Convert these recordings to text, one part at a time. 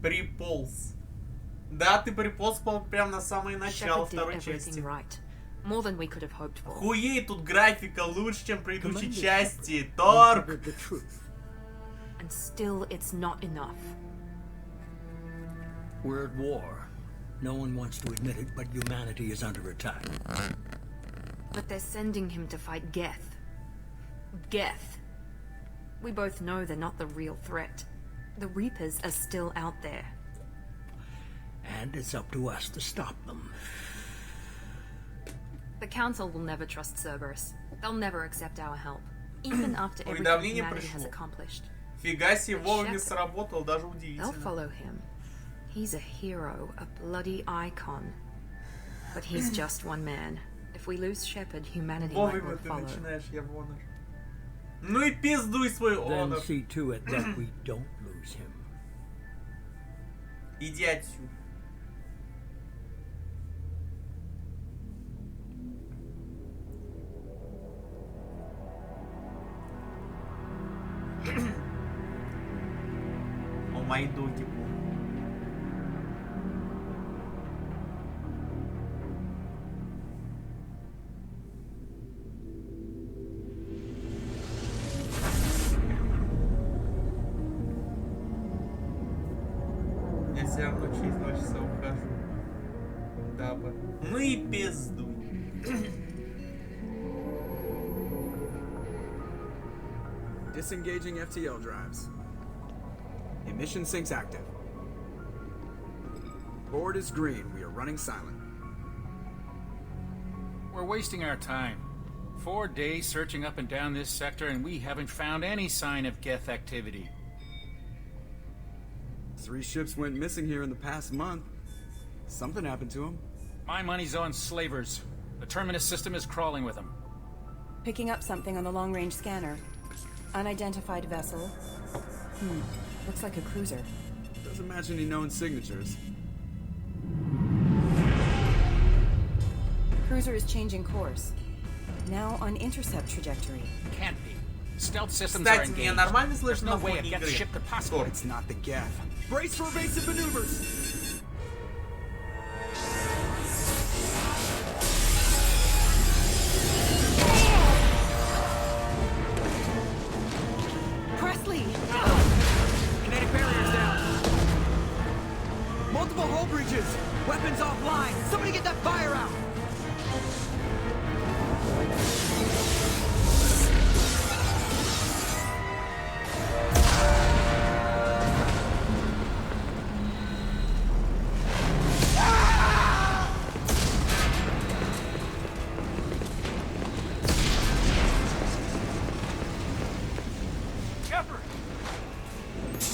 Приполз. Да, ты приполз прямо на самое начало второй части. More than we could have hoped for. Хуей, тут графика лучше, чем в предыдущей части. Торг! And still it's not enough. We're at war. No one wants to admit it, but humanity is under attack. But they're sending him to fight Geth. Geth. We both know they're not the real threat. The Reapers are still out there. And it's up to us to stop them. The Council will never trust Cerberus. They'll never accept our help. Even after everything humanity has accomplished. Фига себе, вовремя сработал, даже удивительно. They'll follow him. He's a hero, a bloody icon. But he's just one man. If we lose Shepard, humanity might well follow. Ну и пиздуй свой honor. Then see to it that we don't lose him. Иди отсюда. О, мои доги. Я все равно через 2 часа ухожу. Дабы. Ну и пиздуй. Disengaging FTL drives. Emission sinks active. Board is green. We are running silent. We're wasting our time. 4 days searching up and down this sector, and we haven't found any sign of Geth activity. 3 ships went missing here in the past month. Something happened to them. My money's on slavers. The Terminus system is crawling with them. Picking up something on the long-range scanner. Unidentified vessel. Looks like a cruiser. Doesn't match any known signatures. Cruiser is changing course. Now on intercept trajectory. Can't be. Stealth systems are Кстати, меня engaged. нормально There's слышно no на way a фоне Geth игры? ship could possibly. It's not the Geth. Brace for evasive maneuvers! Presley! Kinetic barriers down. Multiple hull breaches. Weapons offline. Somebody get that fire out.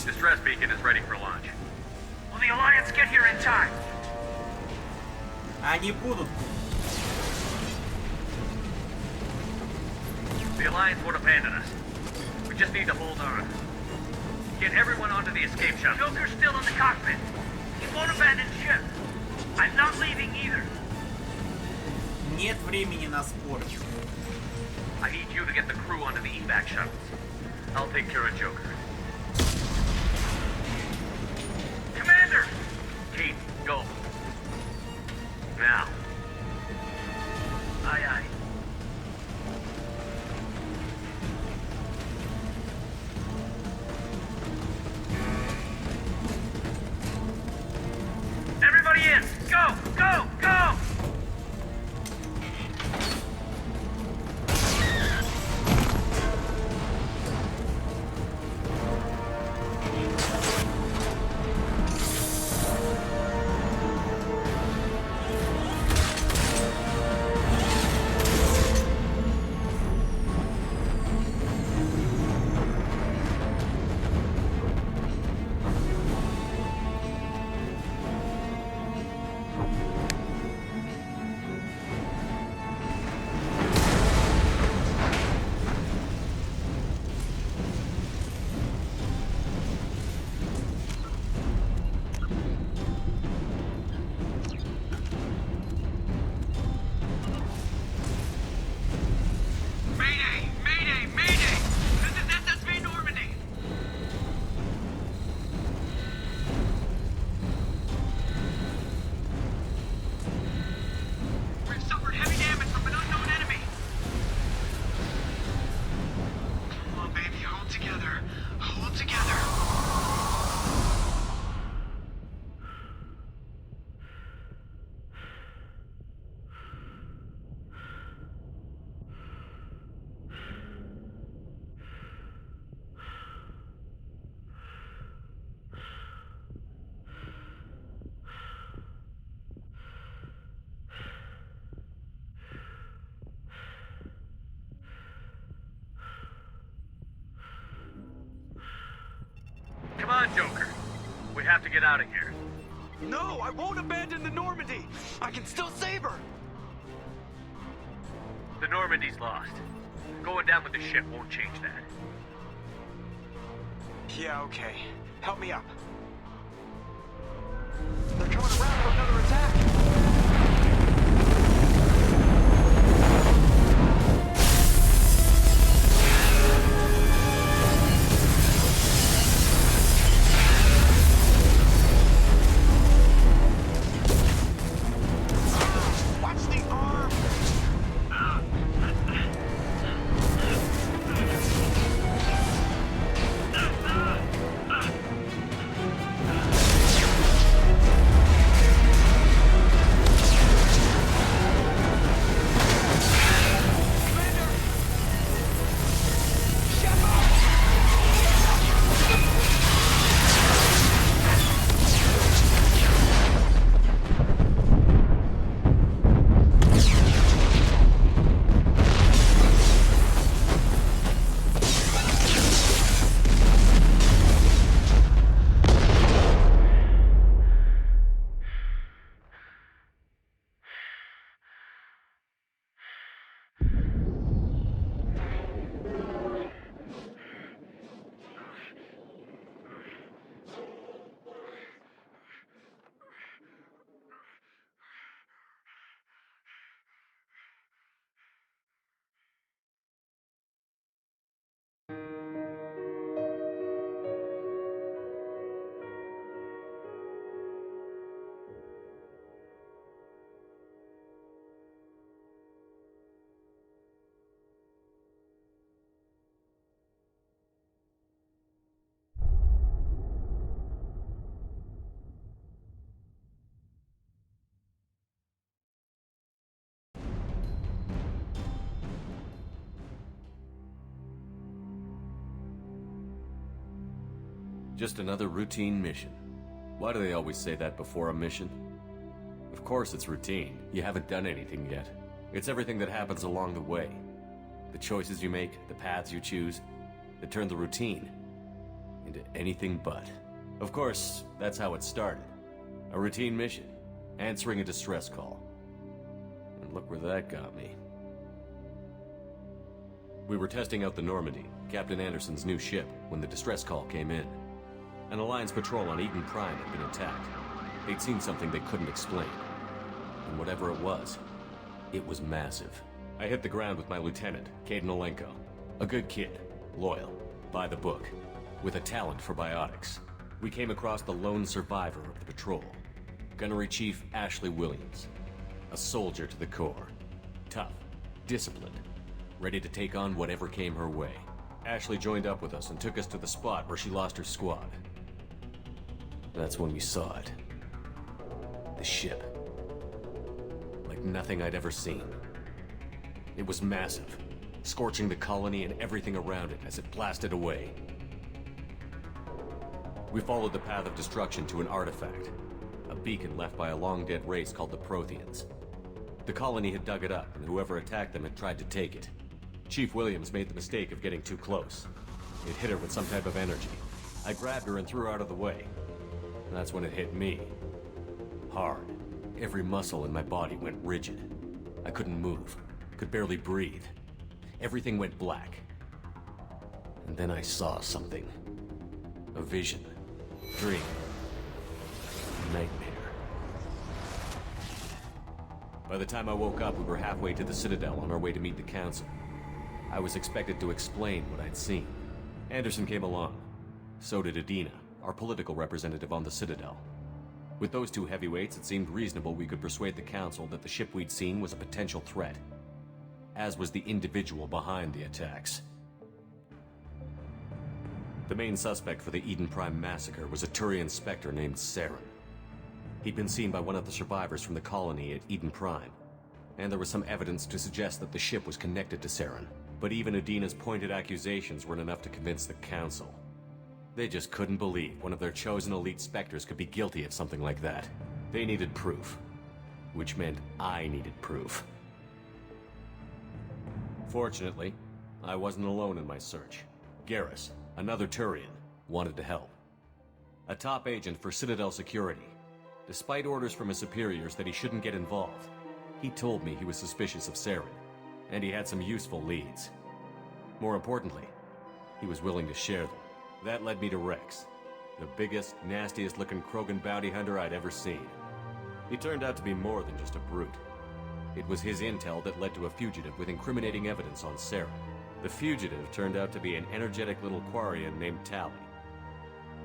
Distress beacon is ready for launch. Will the Alliance get here in time? Они будут. The Alliance won't abandon us. We just need to hold on. Get everyone onto the escape shuttle. Joker's still in the cockpit. He won't abandon ship. I'm not leaving either. Нет времени на споры. I need you to get the crew onto the evac shuttles. I'll take care of Joker. Commander! Kate, go. Now. Aye, aye. Everybody in! Go! Go! Go! on, Joker. We have to get out of here. No, I won't abandon the Normandy. I can still save her. The Normandy's lost. Going down with the ship won't change that. Yeah, okay. Help me up. They're coming around for another attack. Watch the arm. Just another routine mission. Why do they always say that before a mission? Of course it's routine. You haven't done anything yet. It's everything that happens along the way. The choices you make, the paths you choose, that turn the routine into anything but. Of course, that's how it started. A routine mission. Answering a distress call. And look where that got me. We were testing out the Normandy, Captain Anderson's new ship, when the distress call came in. An Alliance patrol on Eden Prime had been attacked. They'd seen something they couldn't explain. And whatever it was massive. I hit the ground with my lieutenant, Caden Olenko. A good kid, loyal, by the book, with a talent for biotics. We came across the lone survivor of the patrol, Gunnery Chief Ashley Williams. A soldier to the core. Tough, disciplined, ready to take on whatever came her way. Ashley joined up with us and took us to the spot where she lost her squad. That's when we saw it. The ship. Like nothing I'd ever seen. It was massive, scorching the colony and everything around it as it blasted away. We followed the path of destruction to an artifact, a beacon left by a long-dead race called the Protheans. The colony had dug it up, and whoever attacked them had tried to take it. Chief Williams made the mistake of getting too close. It hit her with some type of energy. I grabbed her and threw her out of the way. And that's when it hit me. Hard. Every muscle in my body went rigid. I couldn't move. Could barely breathe. Everything went black. And then I saw something. A vision. Dream. Nightmare. By the time I woke up, we were halfway to the Citadel on our way to meet the Council. I was expected to explain what I'd seen. Anderson came along. So did Adina, our political representative on the Citadel. With those two heavyweights, it seemed reasonable we could persuade the Council that the ship we'd seen was a potential threat. As was the individual behind the attacks. The main suspect for the Eden Prime massacre was a Turian Spectre named Saren. He'd been seen by one of the survivors from the colony at Eden Prime, and there was some evidence to suggest that the ship was connected to Saren. But even Adina's pointed accusations weren't enough to convince the Council. They just couldn't believe one of their chosen elite Spectres could be guilty of something like that. They needed proof. Which meant I needed proof. Fortunately, I wasn't alone in my search. Garrus, another Turian, wanted to help. a top agent for Citadel Security. Despite orders from his superiors that he shouldn't get involved, he told me he was suspicious of Saren, and he had some useful leads. More importantly, he was willing to share them. That led me to Rex, the biggest, nastiest-looking Krogan bounty hunter I'd ever seen. He turned out to be more than just a brute. It was his intel that led to a fugitive with incriminating evidence on Saren. The fugitive turned out to be an energetic little Quarian named Tali.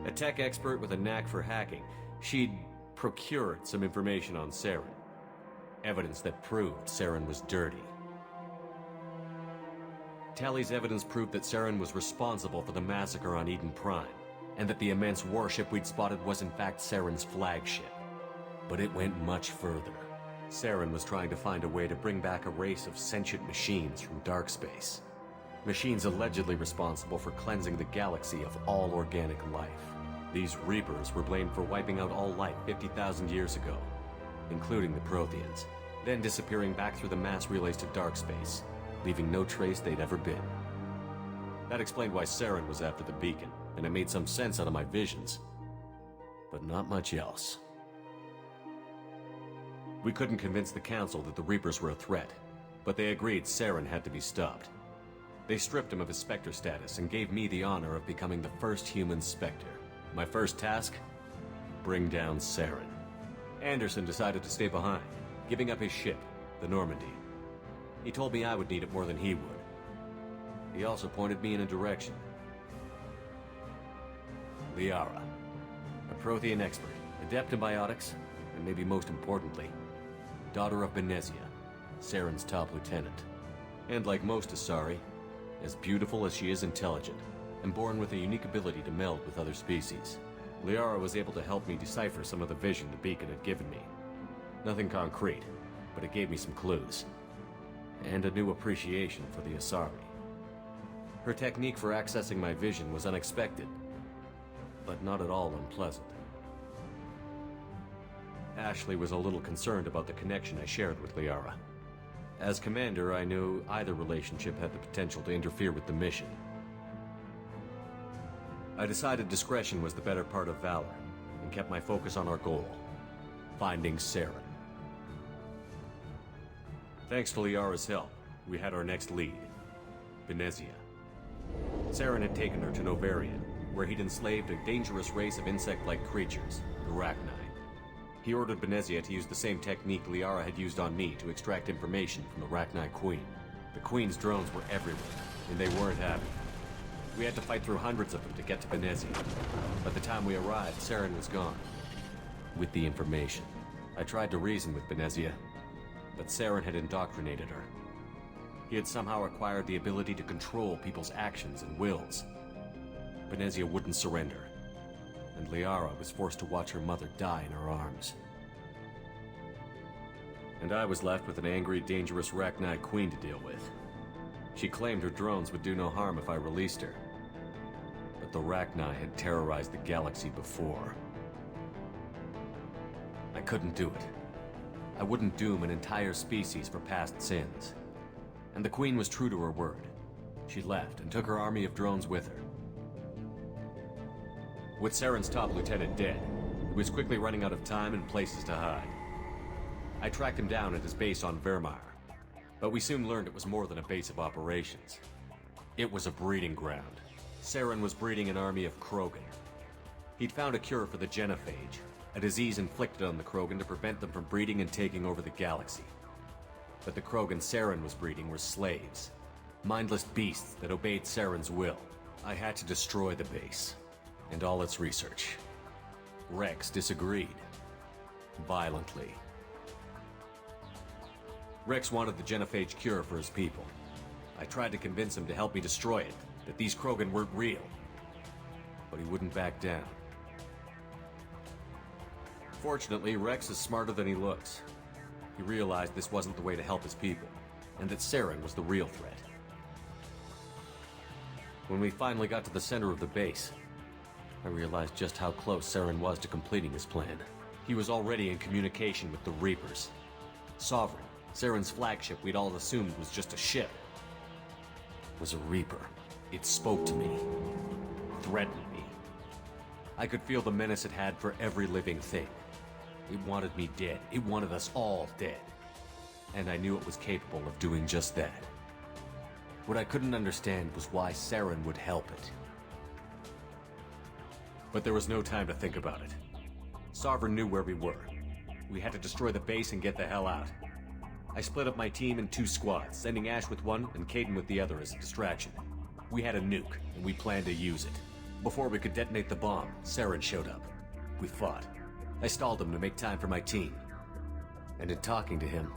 A tech expert with a knack for hacking, she'd procured some information on Saren. Evidence that proved Saren was dirty. Tali's evidence proved that Saren was responsible for the massacre on Eden Prime, and that the immense warship we'd spotted was in fact Saren's flagship. But it went much further. Saren was trying to find a way to bring back a race of sentient machines from dark space. Machines allegedly responsible for cleansing the galaxy of all organic life. These Reapers were blamed for wiping out all life 50,000 years ago, including the Protheans, then disappearing back through the mass relays to dark space, leaving no trace they'd ever been. That explained why Saren was after the beacon, and it made some sense out of my visions. But not much else. We couldn't convince the Council that the Reapers were a threat, but they agreed Saren had to be stopped. They stripped him of his Spectre status and gave me the honor of becoming the first human Spectre. My first task? Bring down Saren. Anderson decided to stay behind, giving up his ship, the Normandy. He told me I would need it more than he would. He also pointed me in a direction. Liara, a Prothean expert, adept in biotics, and maybe most importantly, daughter of Benezia, Saren's top lieutenant. And like most Asari, as beautiful as she is intelligent, and born with a unique ability to meld with other species. Liara was able to help me decipher some of the vision the beacon had given me. Nothing concrete, but it gave me some clues. And a new appreciation for the Asari. Her technique for accessing my vision was unexpected, but not at all unpleasant. Ashley was a little concerned about the connection I shared with Liara. As commander, I knew either relationship had the potential to interfere with the mission. I decided discretion was the better part of valor, and kept my focus on our goal, finding Saren. Thanks to Liara's help, we had our next lead, Benezia. Saren had taken her to Novaria, where he'd enslaved a dangerous race of insect-like creatures, the Rachni. He ordered Benezia to use the same technique Liara had used on me to extract information from the Rachni Queen. The Queen's drones were everywhere, and they weren't happy. We had to fight through hundreds of them to get to Benezia. By the time we arrived, Saren was gone. With the information, I tried to reason with Benezia, but Saren had indoctrinated her. He had somehow acquired the ability to control people's actions and wills. Benezia wouldn't surrender, and Liara was forced to watch her mother die in her arms. And I was left with an angry, dangerous Rachni Queen to deal with. She claimed her drones would do no harm if I released her. But the Rachni had terrorized the galaxy before. I couldn't do it. I wouldn't doom an entire species for past sins. And the Queen was true to her word. She left and took her army of drones with her. With Saren's top lieutenant dead, he was quickly running out of time and places to hide. I tracked him down at his base on Vermeer, but we soon learned it was more than a base of operations. It was a breeding ground. Saren was breeding an army of Krogan. He'd found a cure for the genophage, a disease inflicted on the Krogan to prevent them from breeding and taking over the galaxy. But the Krogan Saren was breeding were slaves, mindless beasts that obeyed Saren's will. I had to destroy the base, and all its research. Rex disagreed. Violently. Rex wanted the genophage cure for his people. I tried to convince him to help me destroy it, that these Krogan weren't real. But he wouldn't back down. Fortunately, Rex is smarter than he looks. He realized this wasn't the way to help his people, and that Saren was the real threat. When we finally got to the center of the base, I realized just how close Saren was to completing his plan. He was already in communication with the Reapers. Sovereign, Saren's flagship we'd all assumed was just a ship, was a Reaper. It spoke to me, threatened me. I could feel the menace it had for every living thing. It wanted me dead. It wanted us all dead. And I knew it was capable of doing just that. What I couldn't understand was why Saren would help it. But there was no time to think about it. Sovereign knew where we were. We had to destroy the base and get the hell out. I split up my team in 2 squads, sending Ash with one and Caden with the other as a distraction. We had a nuke, and we planned to use it. Before we could detonate the bomb, Saren showed up. We fought. I stalled him to make time for my team. And in talking to him,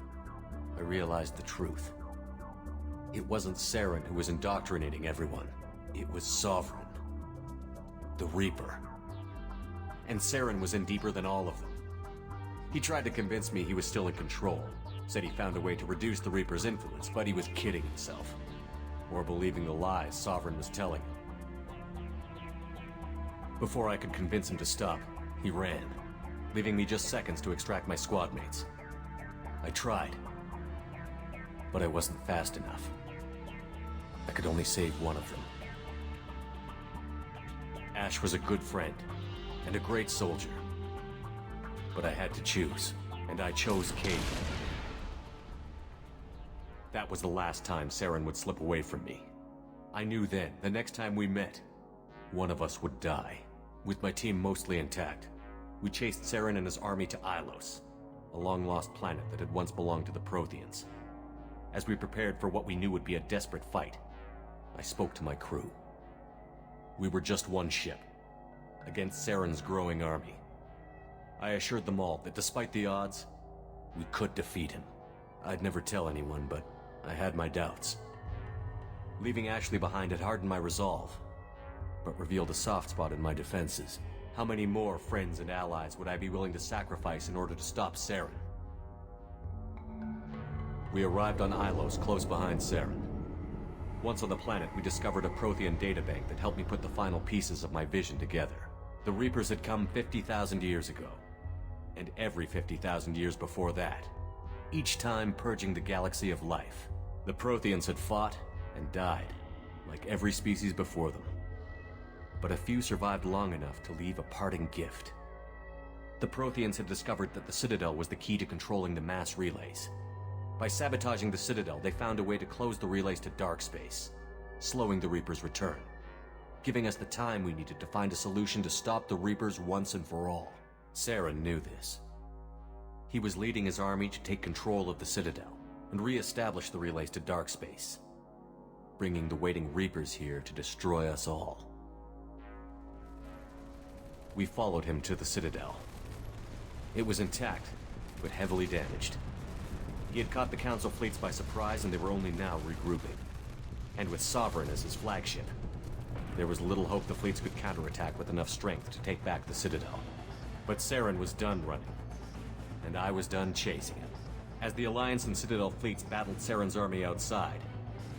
I realized the truth. It wasn't Saren who was indoctrinating everyone. It was Sovereign. The Reaper. And Saren was in deeper than all of them. He tried to convince me he was still in control. Said he found a way to reduce the Reaper's influence, but he was kidding himself. Or believing the lies Sovereign was telling him. Before I could convince him to stop, he ran, leaving me just seconds to extract my squad mates. I tried, but I wasn't fast enough. I could only save one of them. Ash was a good friend, and a great soldier. But I had to choose, and I chose Caden. That was the last time Saren would slip away from me. I knew then, the next time we met, one of us would die. With my team mostly intact, we chased Saren and his army to Ilos, a long-lost planet that had once belonged to the Protheans. As we prepared for what we knew would be a desperate fight, I spoke to my crew. We were just one ship, against Saren's growing army. I assured them all that despite the odds, we could defeat him. I'd never tell anyone, but I had my doubts. Leaving Ashley behind had hardened my resolve, but revealed a soft spot in my defenses. How many more friends and allies would I be willing to sacrifice in order to stop Saren? We arrived on Ilos, close behind Saren. Once on the planet, we discovered a Prothean databank that helped me put the final pieces of my vision together. The Reapers had come 50,000 years ago, and every 50,000 years before that, each time purging the galaxy of life. The Protheans had fought and died, like every species before them. But a few survived long enough to leave a parting gift. The Protheans had discovered that the Citadel was the key to controlling the mass relays. By sabotaging the Citadel, they found a way to close the relays to dark space, slowing the Reapers' return, giving us the time we needed to find a solution to stop the Reapers once and for all. Saren knew this. He was leading his army to take control of the Citadel and re-establish the relays to dark space, bringing the waiting Reapers here to destroy us all. We followed him to the Citadel. It was intact, but heavily damaged. He had caught the Council fleets by surprise, and they were only now regrouping. And with Sovereign as his flagship, there was little hope the fleets could counterattack with enough strength to take back the Citadel. But Saren was done running, and I was done chasing him. As the Alliance and Citadel fleets battled Saren's army outside,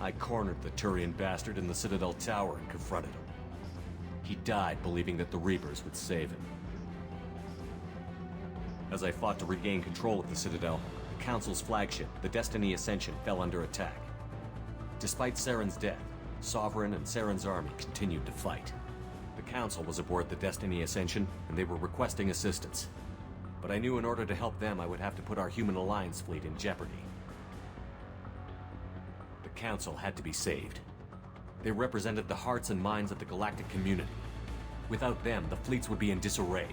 I cornered the Turian bastard in the Citadel tower and confronted him. He died believing that the Reapers would save him. As I fought to regain control of the Citadel, the Council's flagship, the Destiny Ascension, fell under attack. Despite Saren's death, Sovereign and Saren's army continued to fight. The Council was aboard the Destiny Ascension, and they were requesting assistance. But I knew in order to help them, I would have to put our human alliance fleet in jeopardy. The Council had to be saved. They represented the hearts and minds of the galactic community. Without them, the fleets would be in disarray.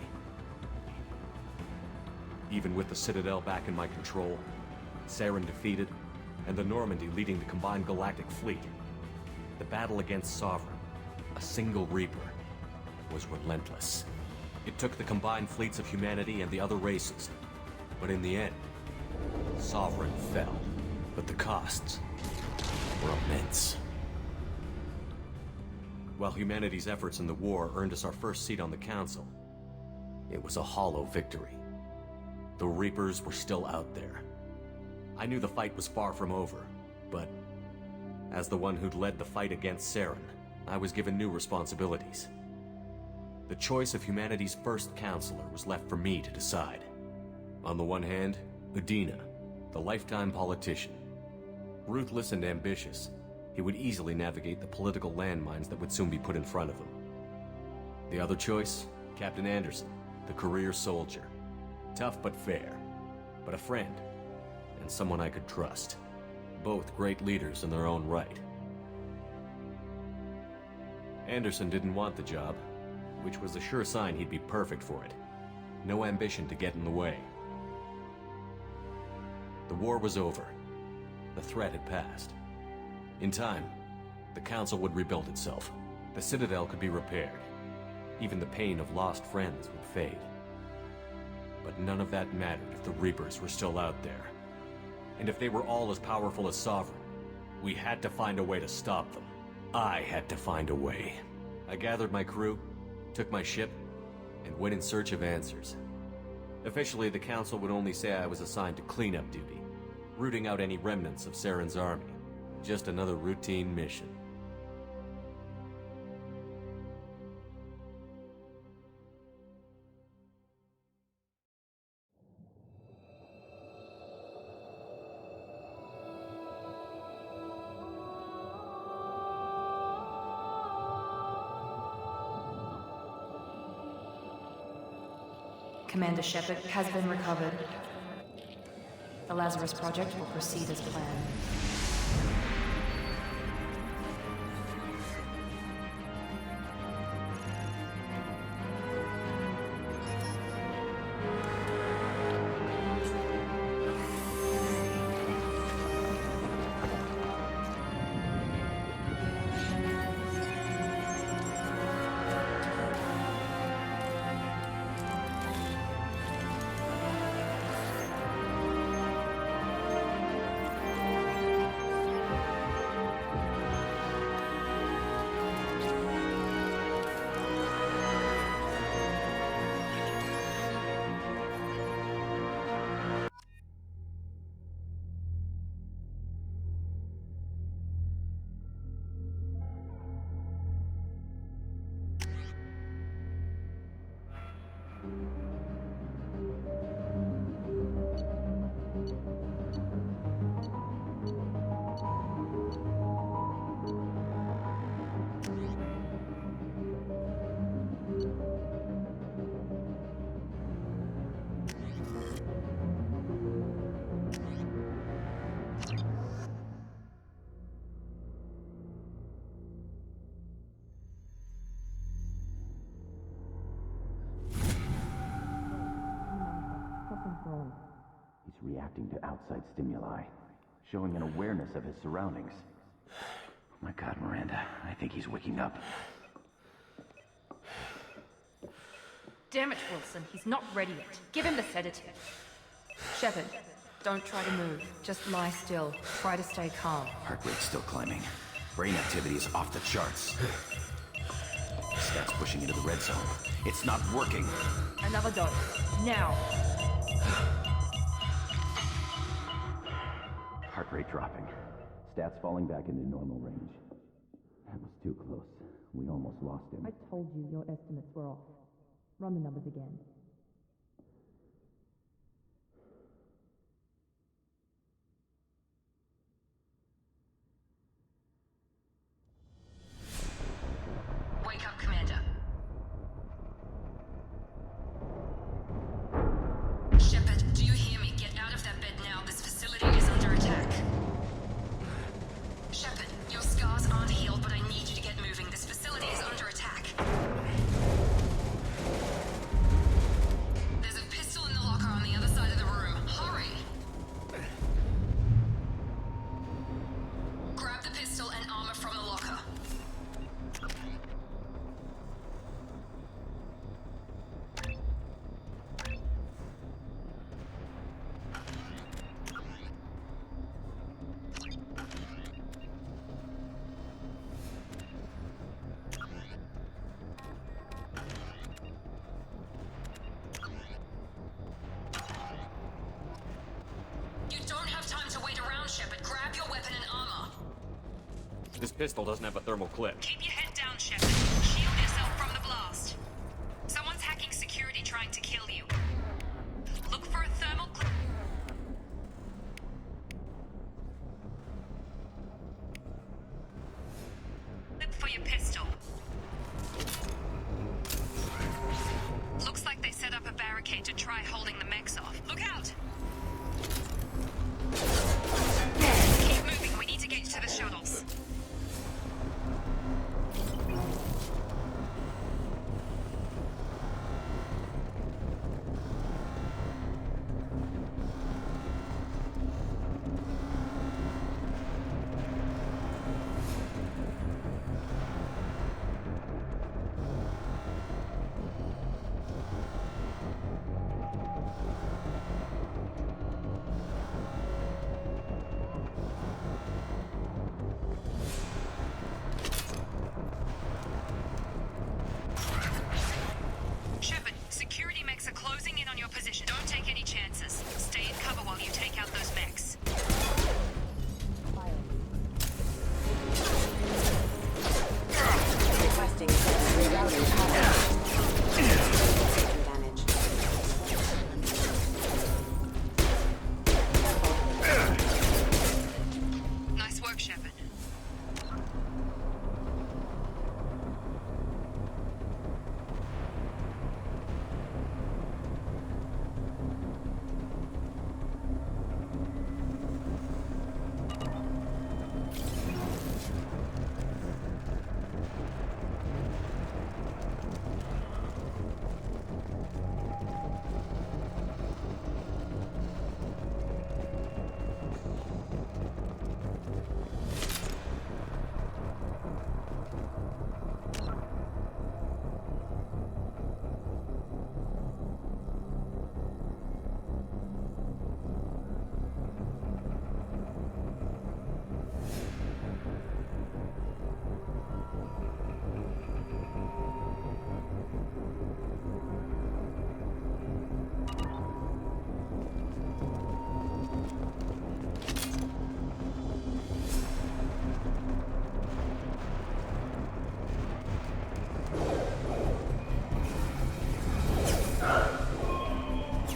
Even with the Citadel back in my control, Saren defeated, and the Normandy leading the combined galactic fleet, the battle against Sovereign, a single Reaper, was relentless. It took the combined fleets of humanity and the other races, but in the end, Sovereign fell. But the costs were immense. While humanity's efforts in the war earned us our first seat on the Council, it was a hollow victory. The Reapers were still out there. I knew the fight was far from over, but as the one who'd led the fight against Saren, I was given new responsibilities. The choice of humanity's first counselor was left for me to decide. On the one hand, Udina, the lifetime politician. Ruthless and ambitious, he would easily navigate the political landmines that would soon be put in front of him. The other choice, Captain Anderson, the career soldier. Tough but fair, but a friend, and someone I could trust. Both great leaders in their own right. Anderson didn't want the job, which was a sure sign he'd be perfect for it. No ambition to get in the way. The war was over. The threat had passed. In time, the Council would rebuild itself. The Citadel could be repaired. Even the pain of lost friends would fade. But none of that mattered if the Reapers were still out there. And if they were all as powerful as Sovereign, we had to find a way to stop them. I had to find a way. I gathered my crew, took my ship, and went in search of answers. Officially, the Council would only say I was assigned to cleanup duty, rooting out any remnants of Saren's army. Just another routine mission. Commander Shepard has been recovered. The Lazarus Project will proceed as planned. He's reacting to outside stimuli, showing an awareness of his surroundings. Oh my God, Miranda, I think he's waking up. Damn it, Wilson, he's not ready yet. Give him the sedative. Shepard, don't try to move. Just lie still. Try to stay calm. Heart rate's still climbing. Brain activity is off the charts. Stats pushing into the red zone. It's not working. Another dose. Now. Heart rate dropping. Stats falling back into normal range. That was too close. We almost lost him. I told you your estimates were off. Run the numbers again. Wake up, Commander. Shepard, do you hear me? Get out of that bed now. This facility is under attack. Shepard, your scars aren't healed, but I need you to get moving. This facility is under attack. There's a pistol in the locker on the other side of the room. Hurry! Grab the pistol and armor from the locker. You don't have time to wait around, Shepard. Grab your weapon and armor. This pistol doesn't have a thermal clip. Keep your head down, Shepard. Shield yourself from the blast. Someone's hacking security trying to kill you. Look for a thermal clip. For your pistol. try holding the mechs off. Look out! Keep moving, we need to get to the shuttles. Shepard, security mechs are closing in on your position. Don't take any chances. Stay in cover while you take out those mechs. Requesting rerouting power. Damage. Nice work, Shepard.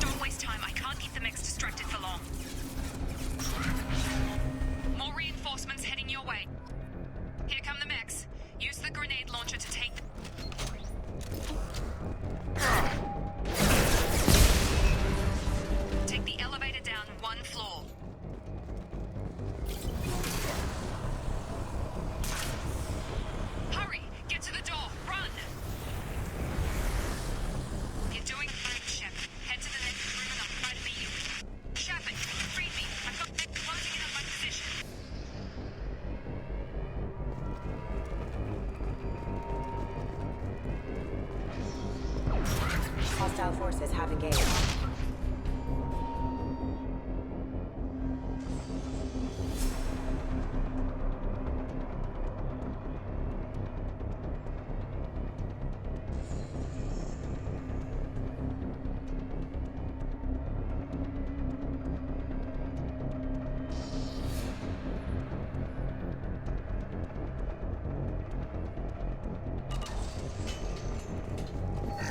Don't waste time. I can't keep the mechs distracted for long. More reinforcements heading your way. Here come the mechs. Use the grenade launcher to take them. Take the elevator down one floor. Hurry! Get to the door! Run! You're doing great, Shepard. Head to the next room and I'll try to meet you. Shepard, read me. I've got them closing in on my position. Hostile forces have engaged.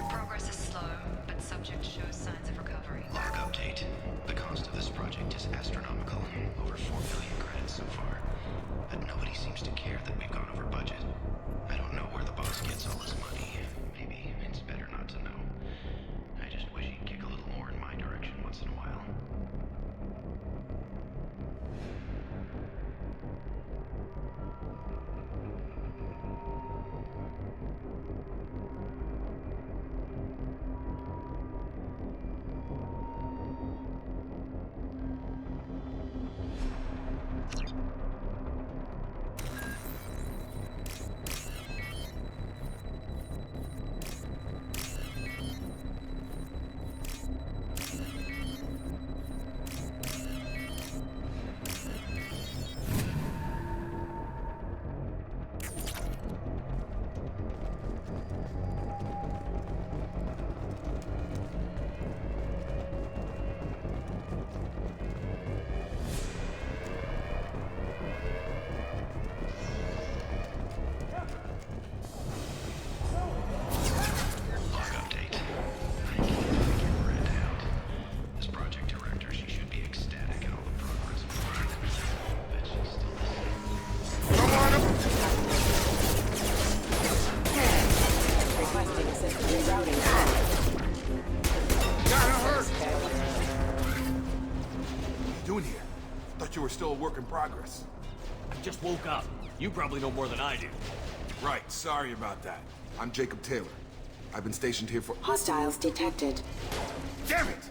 Progress is slow, but subject shows signs of recovery. Log update. The cost of this project is astronomical. Over 4 billion credits so far. But nobody seems to care that we've gone over budget. I don't know where the boss gets all his money. Maybe it's better not to know. I just wish he'd kick a little more in my direction once in a while. Requesting assistance rerouting power. Gotta hurry! doing here? Thought you were still a work in progress. I just woke up. You probably know more than I do. Right, sorry about that. I'm Jacob Taylor. I've been stationed here for— Hostiles detected. Damn it!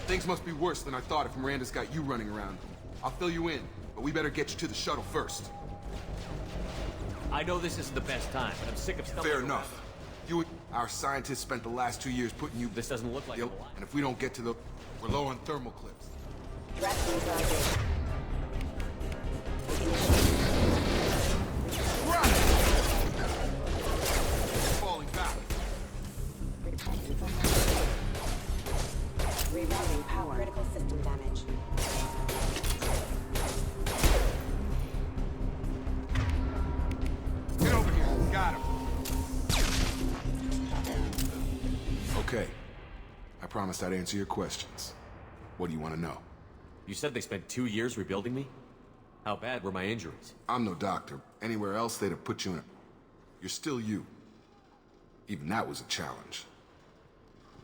Things must be worse than I thought if Miranda's got you running around. I'll fill you in, but we better get you to the shuttle first. I know this isn't the best time, but I'm sick of stumbling Fair enough. Our scientists spent the last 2 years putting you— This doesn't look like and if we don't get to the— we're low on thermal clips. Falling back. Rerouting power. Critical system damage. Get over here. Got him. Okay. I promised I'd answer your questions. What do you want to know? You said they spent 2 years rebuilding me? How bad were my injuries? I'm no doctor. Anywhere else, they'd have put you in a— You're still you. Even that was a challenge.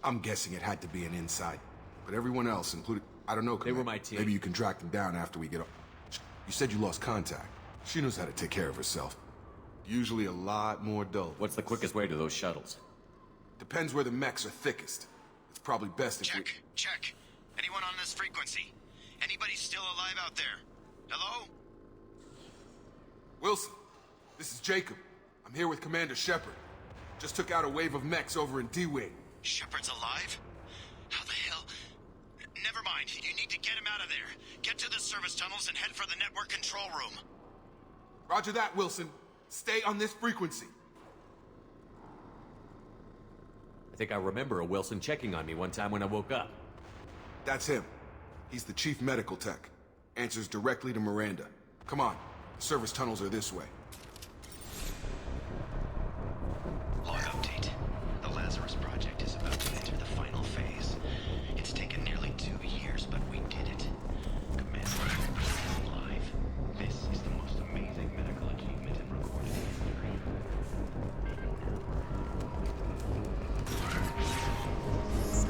I'm guessing it had to be an inside. But everyone else, including— I don't know, They were my team. Maybe you can track them down after we get off. You said you lost contact. She knows how to take care of herself. Usually a lot more dull. What's the quickest way to those shuttles? Depends where the mechs are thickest. It's probably best if we— Check. Anyone on this frequency? Anybody still alive out there? Hello? Wilson, this is Jacob. I'm here with Commander Shepard. Just took out a wave of mechs over in D-Wing. Shepard's alive? How the hell? Never mind. You need to get him out of there. Get to the service tunnels and head for the network control room. Roger that, Wilson. Stay on this frequency. I think I remember a Wilson checking on me one time when I woke up. That's him. He's the chief medical tech. Answers directly to Miranda. Come on. The service tunnels are this way. Log update. The Lazarus Project is about to enter the final phase. It's taken nearly 2 years, but we did it. Commander Shepard is alive. This is the most amazing medical achievement in recorded history.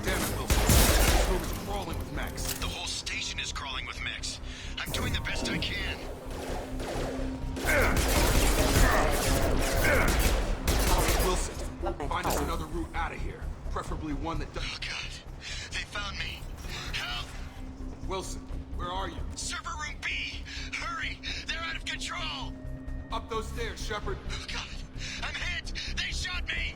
Damn it, Wilson. This room is crawling with mechs. The whole station is crawling with mechs. I'm doing the best I can. Wilson, find us another route out of here. Preferably one that does— Oh, God. They found me. Help! Wilson, where are you? Server room B! Hurry! They're out of control! Up those stairs, Shepard. Oh, God. I'm hit! They shot me!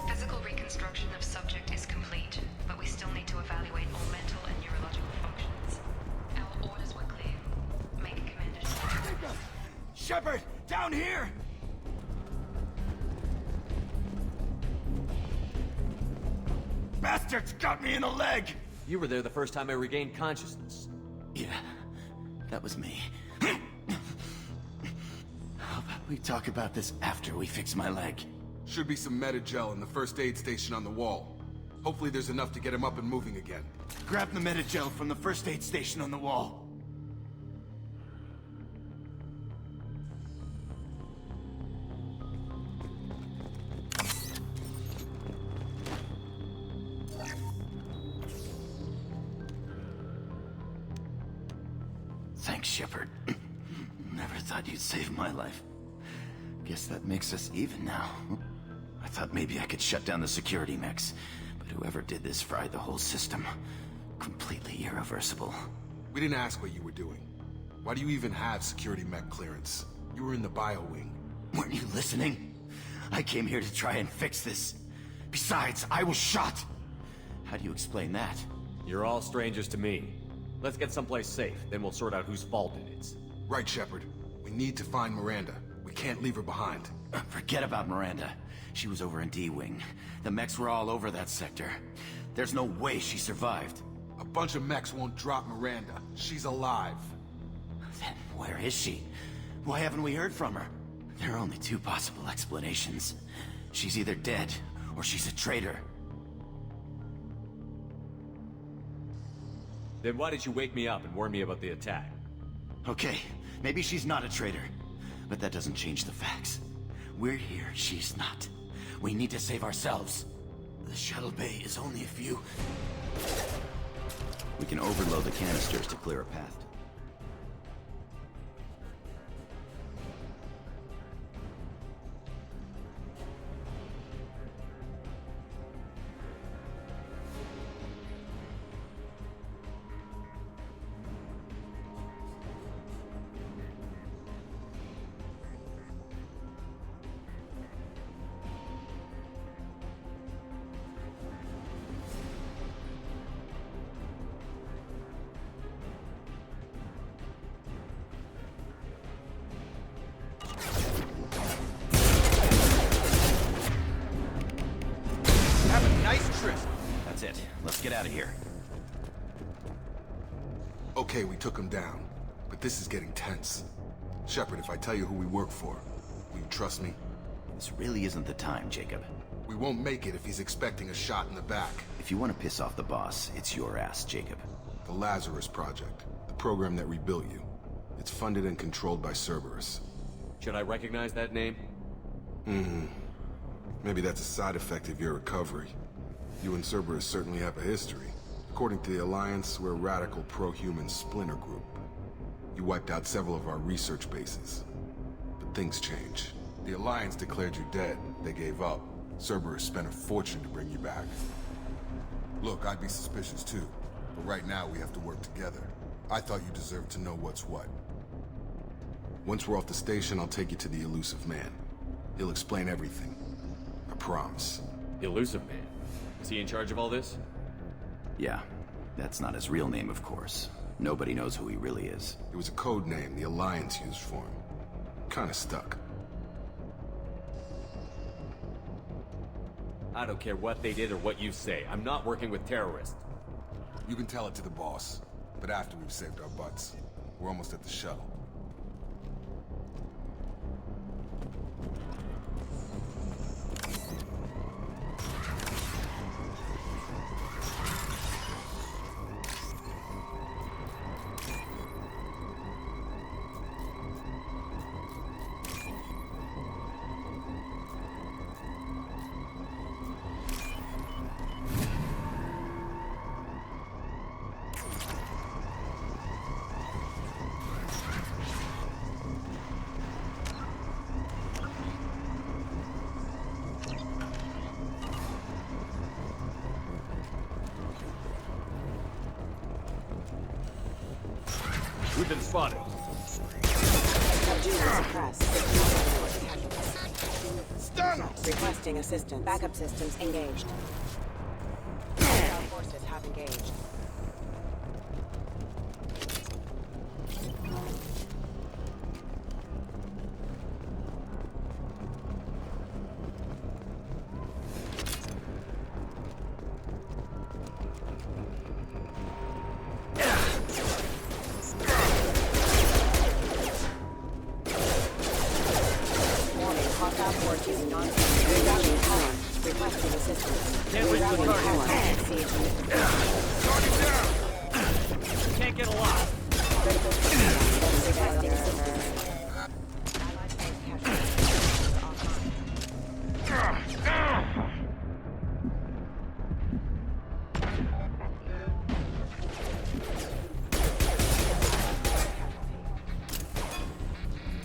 Physical reconstruction of subject is complete, but we still need to evaluate all mental and neurological functions. Our orders were clear. Make Commander Shepard, down here! Bastards got me in the leg! You were there the first time I regained consciousness. Yeah, that was me. How about we talk about this after we fix my leg? Should be some Metagel in the first aid station on the wall. Hopefully there's enough to get him up and moving again. Grab the Metagel from the first aid station on the wall. Thanks, Shepard. Never thought you'd save my life. Guess that makes us even now. I thought maybe I could shut down the security mechs, but whoever did this fried the whole system. Completely irreversible. We didn't ask what you were doing. Why do you even have security mech clearance? You were in the bio wing. Weren't you listening? I came here to try and fix this. Besides, I was shot. How do you explain that? You're all strangers to me. Let's get someplace safe, then we'll sort out whose fault it is. Right, Shepard. We need to find Miranda. We can't leave her behind. Forget about Miranda. She was over in D-Wing. The mechs were all over that sector. There's no way she survived. A bunch of mechs won't drop Miranda. She's alive. Then where is she? Why haven't we heard from her? There are only two possible explanations. She's either dead, or she's a traitor. Then why did you wake me up and warn me about the attack? Okay, maybe she's not a traitor. but that doesn't change the facts. We're here, she's not. We need to save ourselves. The shuttle bay is only a few... We can overload the canisters to clear a path. That's it. Let's get out of here. Okay, we took him down. But this is getting tense. Shepard, if I tell you who we work for, will you trust me? This really isn't the time, Jacob. We won't make it if he's expecting a shot in the back. If you want to piss off the boss, it's your ass, Jacob. The Lazarus Project. The program that rebuilt you. It's funded and controlled by Cerberus. Should I recognize that name? Maybe that's a side effect of your recovery. You and Cerberus certainly have a history. According to the Alliance, we're a radical pro-human splinter group. You wiped out several of our research bases. But things change. The Alliance declared you dead. They gave up. Cerberus spent a fortune to bring you back. Look, I'd be suspicious too. But right now we have to work together. I thought you deserved to know what's what. Once we're off the station, I'll take you to the Elusive Man. He'll explain everything. I promise. The Elusive Man? Is he in charge of all this? Yeah. That's not his real name, of course. Nobody knows who he really is. It was a code name the Alliance used for him. Kinda stuck. I don't care what they did or what you say. I'm not working with terrorists. You can tell it to the boss, but after we've saved our butts. We're almost at the shuttle. We've been spotted. Requesting assistance. Backup systems engaged. Our forces have engaged.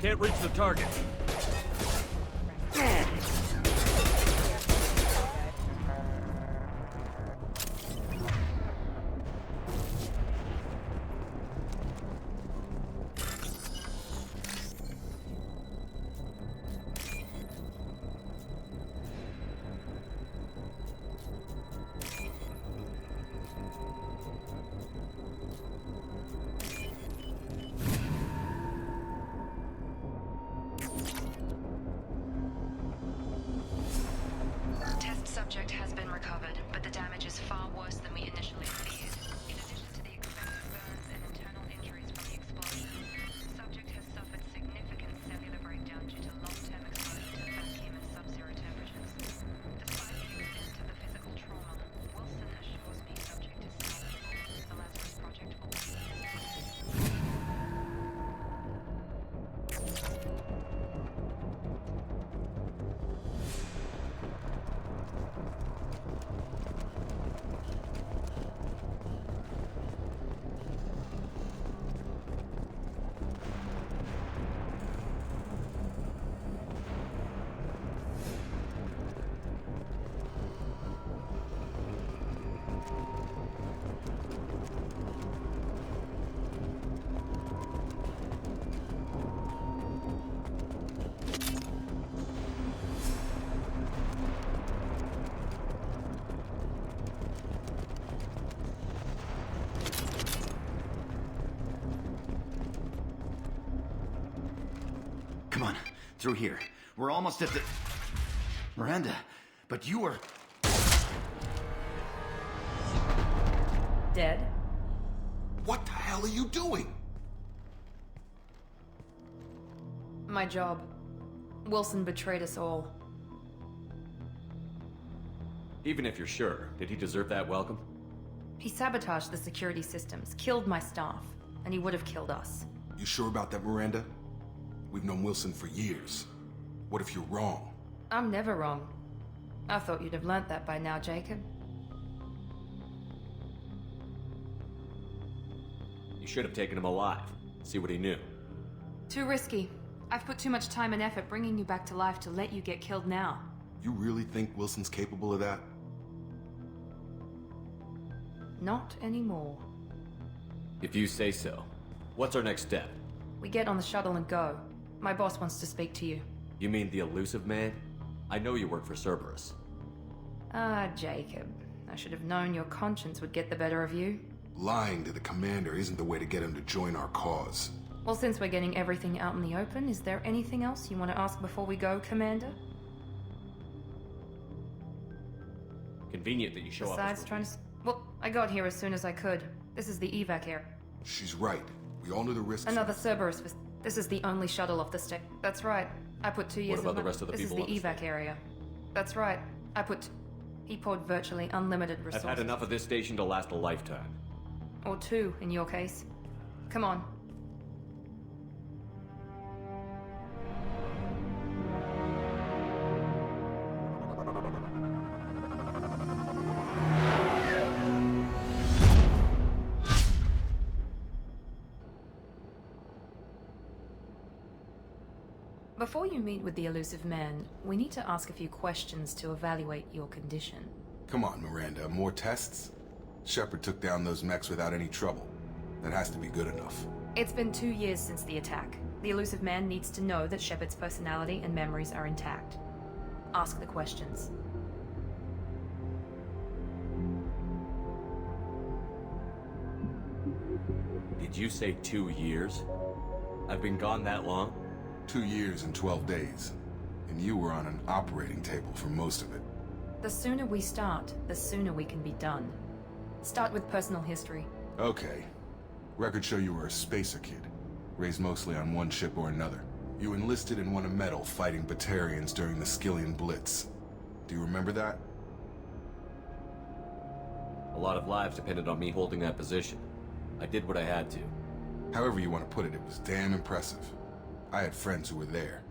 Can't reach the target. Come on, through here. We're almost at the... Miranda, but you were... Dead? What the hell are you doing? My job. Wilson betrayed us all. Even if you're sure, did he deserve that welcome? He sabotaged the security systems, killed my staff, and he would have killed us. You sure about that, Miranda? We've known Wilson for years. What if you're wrong? I'm never wrong. I thought you'd have learnt that by now, Jacob. You should have taken him alive. See what he knew. Too risky. I've put too much time and effort bringing you back to life to let you get killed now. You really think Wilson's capable of that? Not anymore. If you say so. What's our next step? We get on the shuttle and go. My boss wants to speak to you. You mean the elusive man? I know you work for Cerberus. Ah, Jacob. I should have known your conscience would get the better of you. Lying to the commander isn't the way to get him to join our cause. Well, since we're getting everything out in the open, is there anything else you want to ask before we go, Commander? Convenient that you show up. Besides trying to... Well, I got here as soon as I could. This is the evac area. She's right. We all knew the risks. Another Cerberus. This is the only shuttle off the stick. That's right. I put 2 years What about in the rest of the This is people the on the evac area. That's right. He poured virtually unlimited resources. I've had enough of this station to last a lifetime. Or 2, in your case. Come on. Before you meet with the elusive man, we need to ask a few questions to evaluate your condition. Come on, Miranda. More tests? Shepard took down those mechs without any trouble. That has to be good enough. It's been 2 years since the attack. The elusive man needs to know that Shepard's personality and memories are intact. Ask the questions. Did you say 2 years? I've been gone that long? 2 years and 12 days. And you were on an operating table for most of it. The sooner we start, the sooner we can be done. Start with personal history. Okay. Records show you were a spacer kid, raised mostly on one ship or another. You enlisted and won a medal fighting Batarians during the Skillian Blitz. Do you remember that? A lot of lives depended on me holding that position. I did what I had to. However you want to put it, it was damn impressive. I had friends who were there.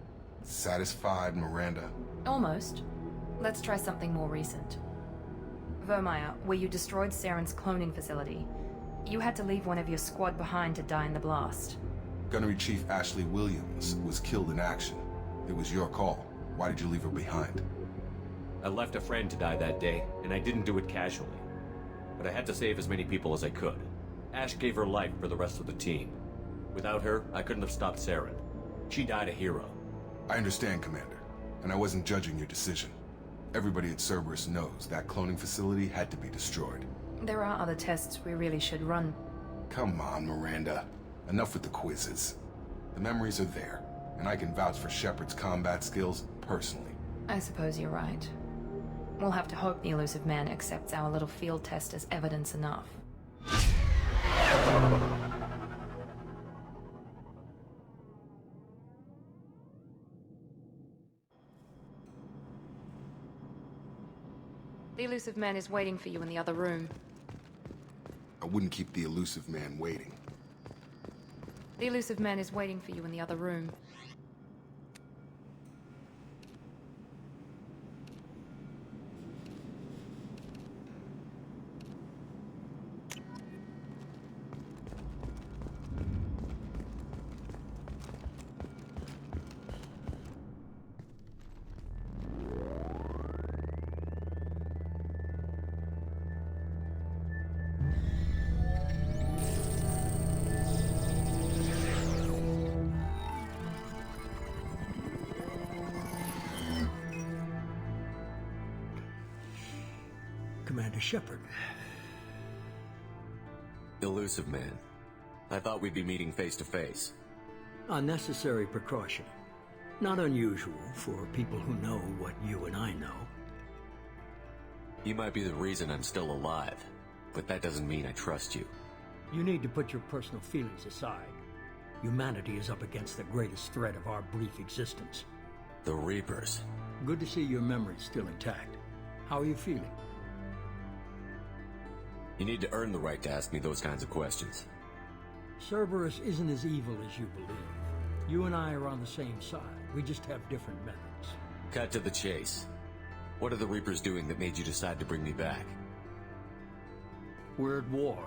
Satisfied, Miranda? Almost. Let's try something more recent. Vermeer, where you destroyed Saren's cloning facility. You had to leave one of your squad behind to die in the blast. Gunnery Chief Ashley Williams was killed in action. It was your call. Why did you leave her behind? I left a friend to die that day, and I didn't do it casually. But I had to save as many people as I could. Ash gave her life for the rest of the team. Without her, I couldn't have stopped Saren. She died a hero. I understand, Commander, and I wasn't judging your decision. Everybody at Cerberus knows that cloning facility had to be destroyed. There are other tests we really should run. Come on, Miranda. Enough with the quizzes. The memories are there, and I can vouch for Shepard's combat skills personally. I suppose you're right. We'll have to hope the elusive man accepts our little field test as evidence enough. The elusive man is waiting for you in the other room. I wouldn't keep the elusive man waiting. The elusive man is waiting for you in the other room. Commander Shepard. Elusive man. I thought we'd be meeting face to face. Unnecessary precaution. Not unusual for people who know what you and I know. You might be the reason I'm still alive, but that doesn't mean I trust you. You need to put your personal feelings aside. Humanity is up against the greatest threat of our brief existence. The Reapers. Good to see your memory's still intact. How are you feeling? You need to earn the right to ask me those kinds of questions. Cerberus isn't as evil as you believe. You and I are on the same side. We just have different methods. Cut to the chase. What are the Reapers doing that made you decide to bring me back? We're at war.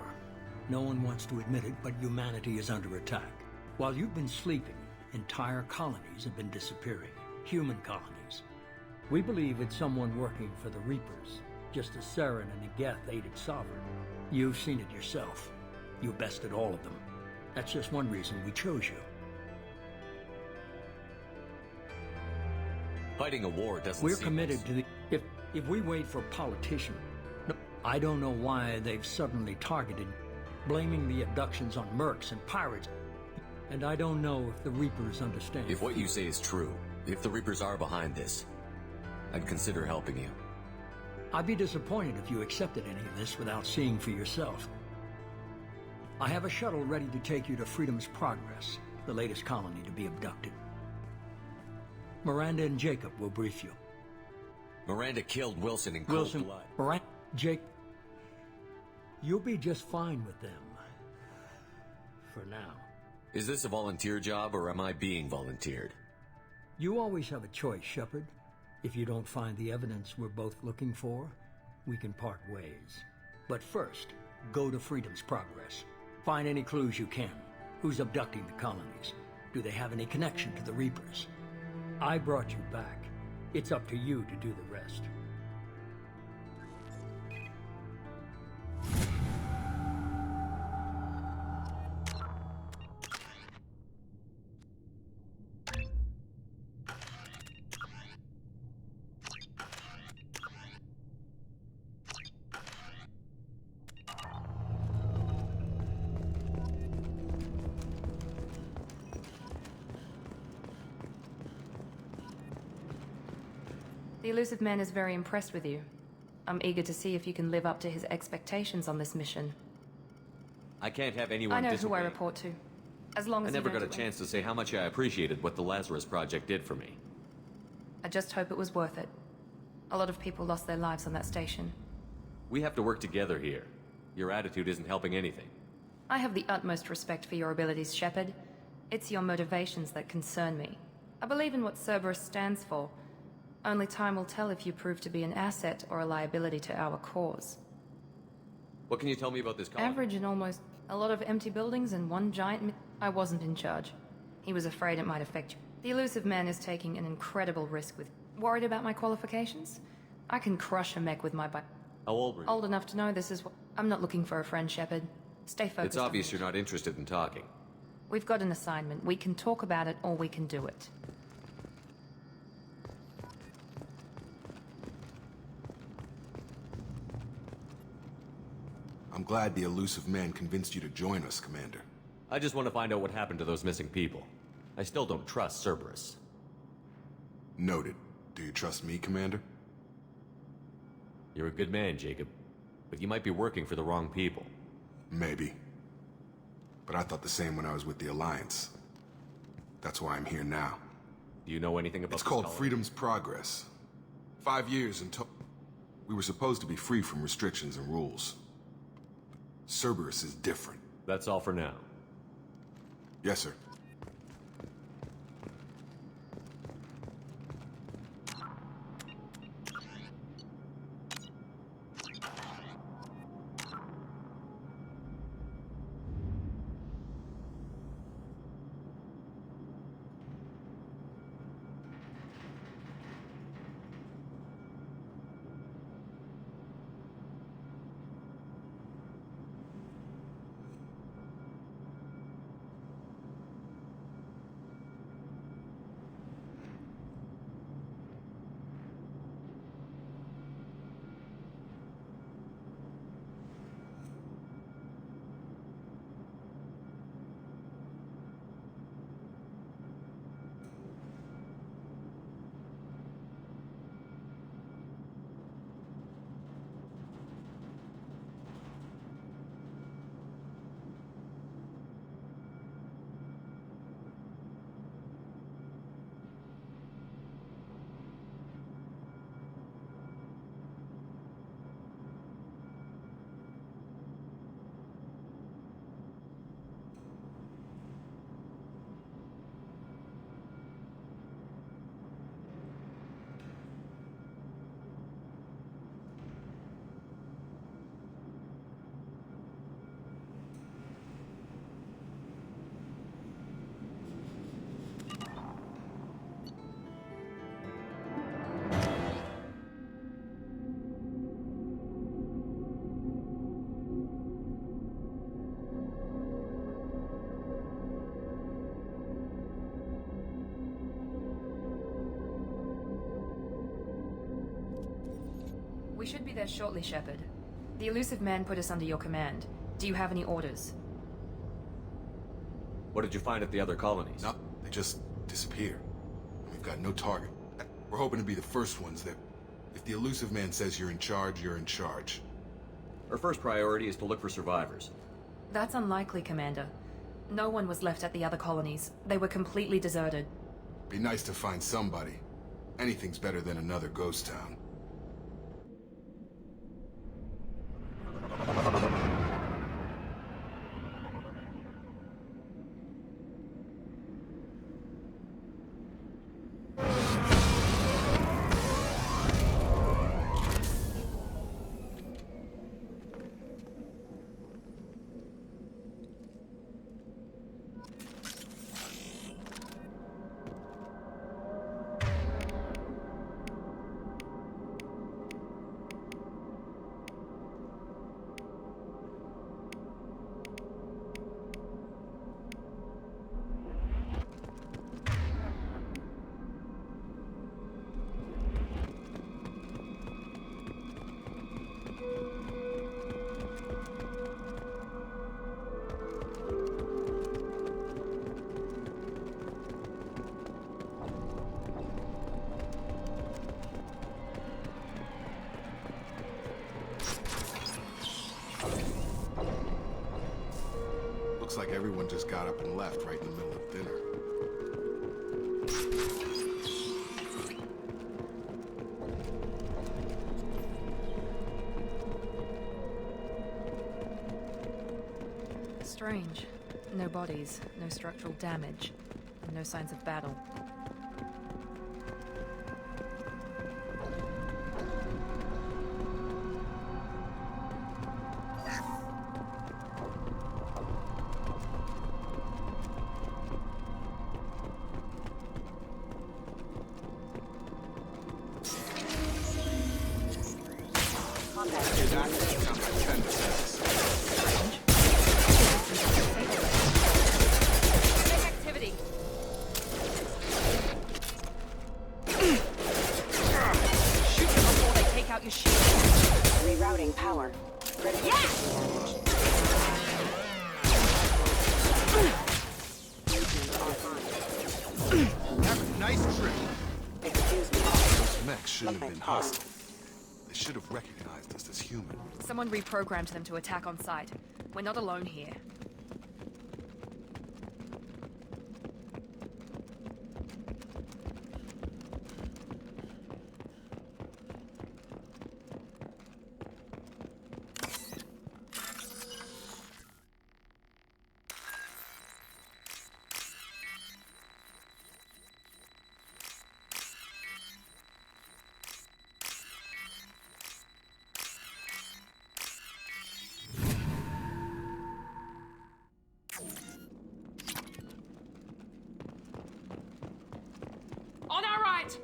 No one wants to admit it, but humanity is under attack. While you've been sleeping, entire colonies have been disappearing. Human colonies. We believe it's someone working for the Reapers, just as Saren and Igeth aided Sovereign. You've seen it yourself. You bested all of them. That's just one reason we chose you. Fighting a war doesn't We're seem committed as... to the... If we wait for politicians... I don't know why they've suddenly targeted, blaming the abductions on mercs and pirates. And I don't know if the Reapers understand. If what you say is true, if the Reapers are behind this, I'd consider helping you. I'd be disappointed if you accepted any of this without seeing for yourself. I have a shuttle ready to take you to Freedom's Progress, the latest colony to be abducted. Miranda and Jacob will brief you. Miranda killed Wilson in cold blood. Miranda, Jake, you'll be just fine with them. For now. Is this a volunteer job, or am I being volunteered? You always have a choice, Shepard. If you don't find the evidence we're both looking for, we can part ways. But first, go to Freedom's Progress. Find any clues you can. Who's abducting the colonies? Do they have any connection to the Reapers? I brought you back. It's up to you to do the rest. The elusive man is very impressed with you. I'm eager to see if you can live up to his expectations on this mission. I can't have anyone I know disobey. who I report to. As long as I never you got a don't do chance to say how much I appreciated what the Lazarus Project did for me. I just hope it was worth it. A lot of people lost their lives on that station. We have to work together here. Your attitude isn't helping anything. I have the utmost respect for your abilities, Shepard. It's your motivations that concern me. I believe in what Cerberus stands for. Only time will tell if you prove to be an asset or a liability to our cause. What can you tell me about this colony? Average and almost a lot of empty buildings and one giant I wasn't in charge. He was afraid it might affect you. The elusive man is taking an incredible risk with... Worried about my qualifications? I can crush a mech with my bike. How old were you? Old enough to know this is what... I'm not looking for a friend, Shepard. Stay focused. It's obvious you're not interested in talking. We've got an assignment. We can talk about it or we can do it. I'm glad the elusive man convinced you to join us, Commander. I just want to find out what happened to those missing people. I still don't trust Cerberus. Noted. Do you trust me, Commander? You're a good man, Jacob. But you might be working for the wrong people. Maybe. But I thought the same when I was with the Alliance. That's why I'm here now. Do you know anything about It's this called colony? Freedom's Progress. 5 years until... We were supposed to be free from restrictions and rules. Cerberus is different. That's all for now. Yes, sir. be there shortly, Shepard. The elusive man put us under your command. Do you have any orders? What did you find at the other colonies? No, they just disappear. We've got no target. We're hoping to be the first ones there. If the elusive man says you're in charge, you're in charge. Our first priority is to look for survivors. That's unlikely, Commander. No one was left at the other colonies. They were completely deserted. Be nice to find somebody. Anything's better than another ghost town. Looks like everyone just got up and left right in the middle of dinner. Strange. No bodies, no structural damage, and no signs of battle. Rerouting power. Have a nice trip. Excuse me. Those mechs shouldn't have been hostile. They should have recognized us as human. Someone reprogrammed them to attack on sight. We're not alone here. On our right!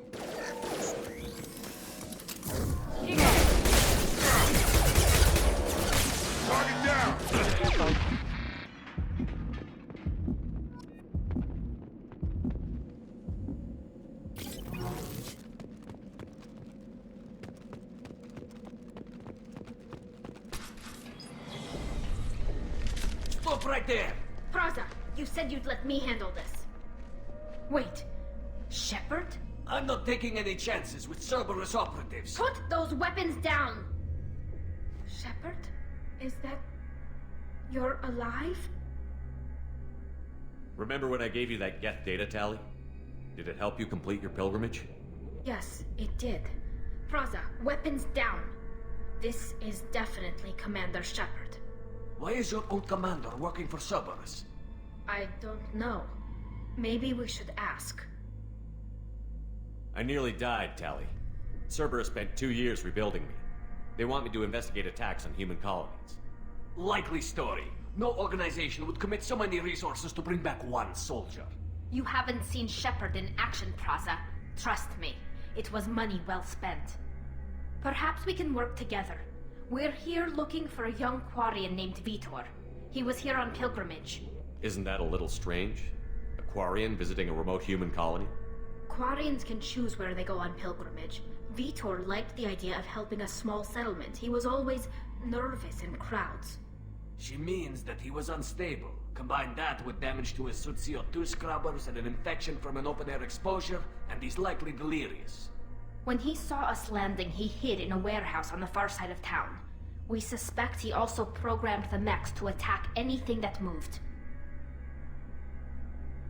Target down! Stop right there! Praza, you said you'd let me handle this. Wait, Shepard? I'm not taking any chances with Cerberus operatives. Put those weapons down! Shepard? Is that... you're alive? Remember when I gave you that Geth data tally? Did it help you complete your pilgrimage? Yes, it did. Praza, weapons down. This is definitely Commander Shepard. Why is your old commander working for Cerberus? I don't know. Maybe we should ask. I nearly died, Tally. Cerberus spent 2 years rebuilding me. They want me to investigate attacks on human colonies. Likely story. No organization would commit so many resources to bring back one soldier. You haven't seen Shepard in action, Praza. Trust me, it was money well spent. Perhaps we can work together. We're here looking for a young Quarian named Vitor. He was here on pilgrimage. Isn't that a little strange? A Quarian visiting a remote human colony? Quarians can choose where they go on pilgrimage. Vitor liked the idea of helping a small settlement. He was always nervous in crowds. She means that he was unstable. Combine that with damage to his suit CO2 scrubbers and an infection from an open-air exposure, and he's likely delirious. When he saw us landing, he hid in a warehouse on the far side of town. We suspect he also programmed the mechs to attack anything that moved.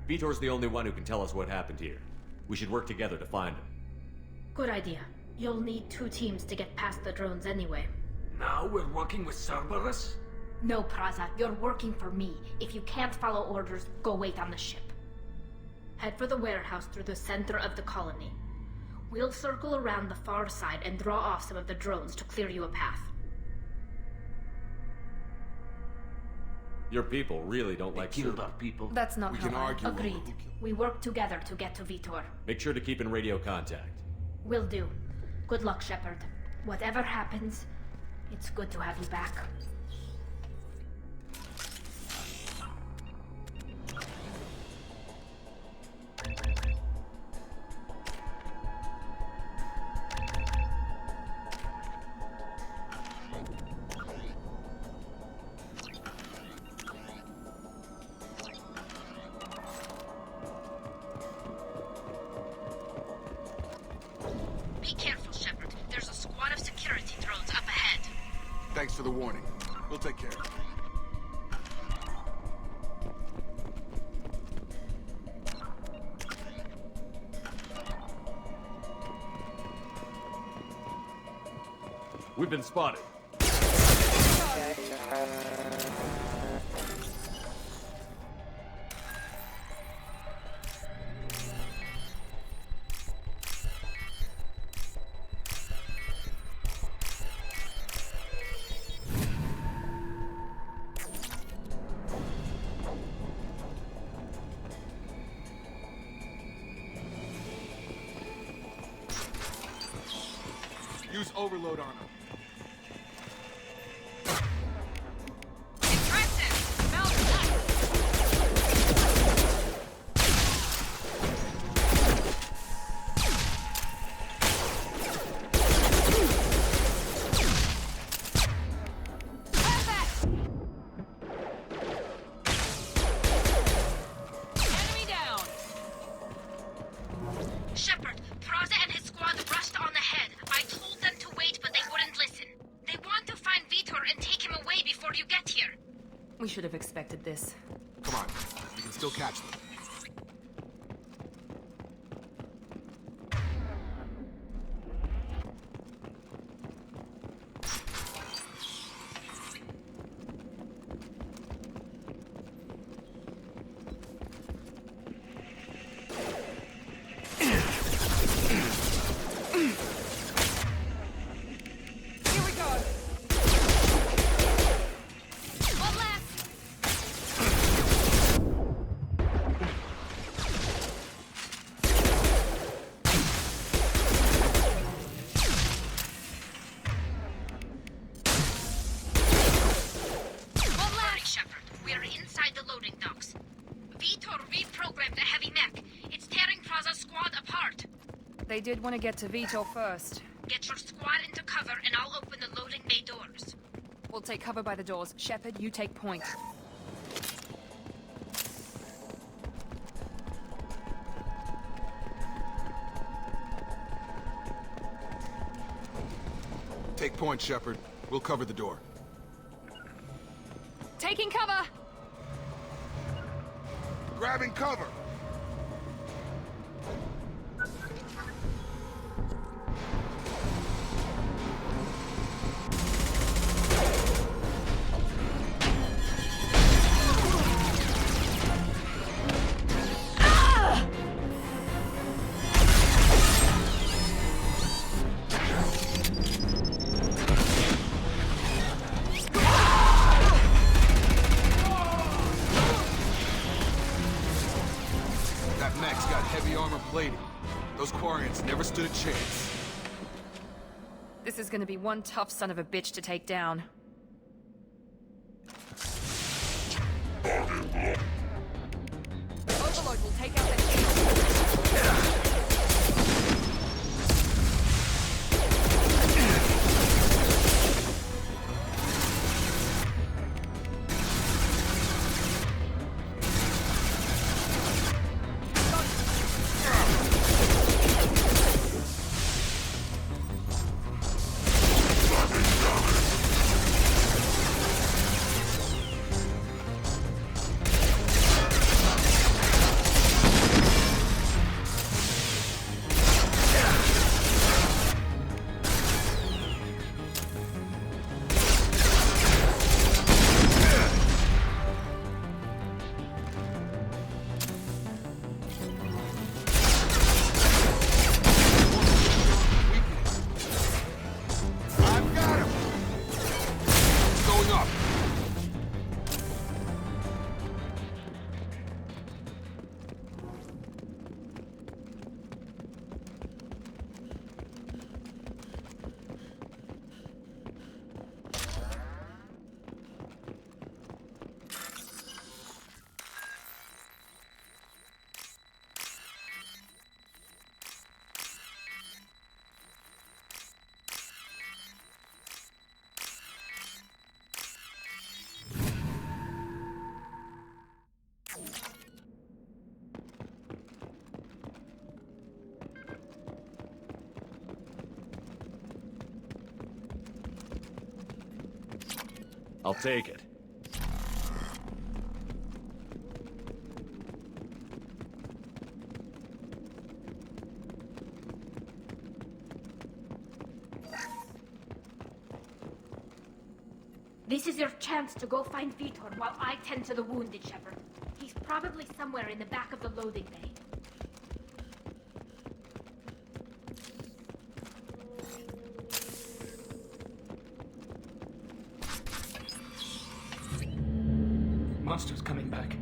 Vitor's the only one who can tell us what happened here. We should work together to find him. Good idea. You'll need 2 teams to get past the drones anyway. Now we're working with Cerberus? No, Praza, you're working for me. If you can't follow orders, go wait on the ship. Head for the warehouse through the center of the colony. We'll circle around the far side and draw off some of the drones to clear you a path. Your people really don't like killed our people. That's not how I... Agreed. We work together to get to Vitor. Make sure to keep in radio contact. Will do. Good luck, Shepard. Whatever happens, it's good to have you back. Be careful, Shepard. There's a squad of security drones up ahead. Thanks for the warning. We'll take care of it. We've been spotted. Use overload on him. Shepard, Praza and his squad rushed on ahead. I told them to wait, but they wouldn't listen. They want to find Vitor and take him away before you get here. We should have expected this. Come on, we can still catch them. They did want to get to Vitor first. Get your squad into cover and I'll open the loading bay doors. We'll take cover by the doors. Shepard, you take point. Take point, Shepard. We'll cover the door. Taking cover! Grabbing cover! Those Quarians never stood a chance. This is gonna be one tough son of a bitch to take down. Overload will take out the I'll take it. This is your chance to go find Vitor while I tend to the wounded, Shepard. He's probably somewhere in the back of the loading bay. Monsters coming back.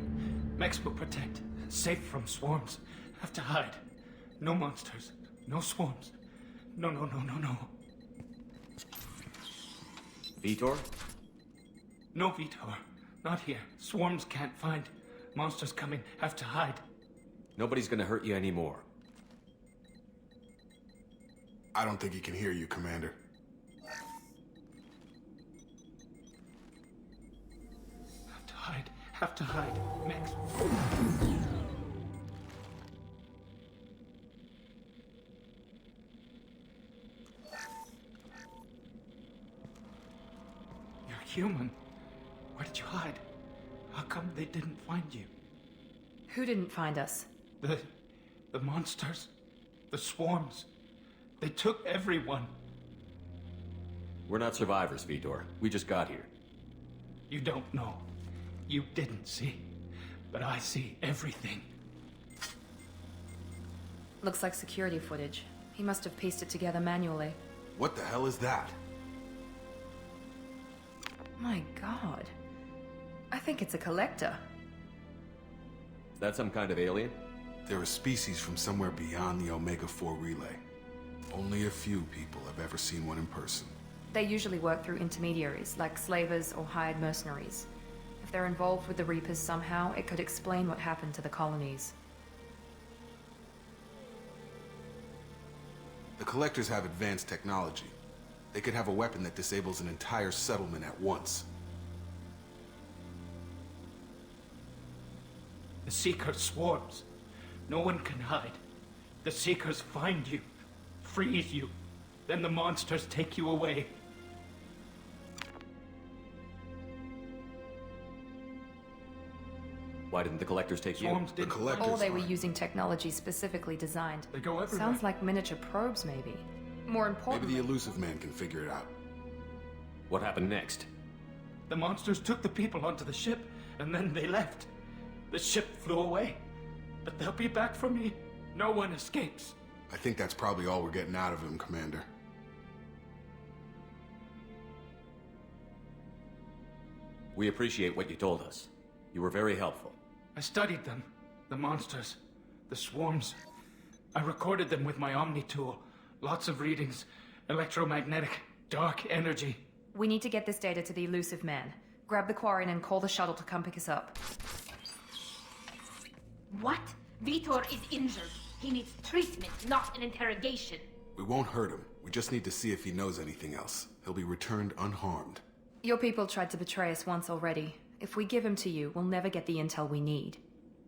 Mechs will protect. Safe from swarms. Have to hide. No monsters. No swarms. No. Vitor? No Vitor. Not here. Swarms can't find. Monsters coming. Have to hide. Nobody's gonna hurt you anymore. I don't think he can hear you, Commander. Have to hide. Mechs. You're human. Where did you hide? How come they didn't find you? Who didn't find us? The monsters. The swarms. They took everyone. We're not survivors, Vitor. We just got here. You don't know. You didn't see. But I see everything. Looks like security footage. He must have pieced it together manually. What the hell is that? My god. I think it's a collector. Is that some kind of alien? They're a species from somewhere beyond the Omega-4 relay. Only a few people have ever seen one in person. They usually work through intermediaries, like slavers or hired mercenaries. If they're involved with the Reapers somehow, it could explain what happened to the colonies. The Collectors have advanced technology. They could have a weapon that disables an entire settlement at once. The Seeker swarms. No one can hide. The Seekers find you, freeze you, then the monsters take you away. Why didn't the Collectors take you? Swarms didn't. Or they were using technology specifically designed. They go everywhere. Sounds like miniature probes, maybe. More importantly... Maybe the Elusive Man can figure it out. What happened next? The monsters took the people onto the ship, and then they left. The ship flew away. But they'll be back for me. No one escapes. I think that's probably all we're getting out of him, Commander. We appreciate what you told us. You were very helpful. I studied them. The monsters. The swarms. I recorded them with my Omni tool. Lots of readings. Electromagnetic. Dark energy. We need to get this data to the Elusive Man. Grab the Quarian and call the shuttle to come pick us up. What? Vitor is injured. He needs treatment, not an interrogation. We won't hurt him. We just need to see if he knows anything else. He'll be returned unharmed. Your people tried to betray us once already. If we give him to you, we'll never get the intel we need.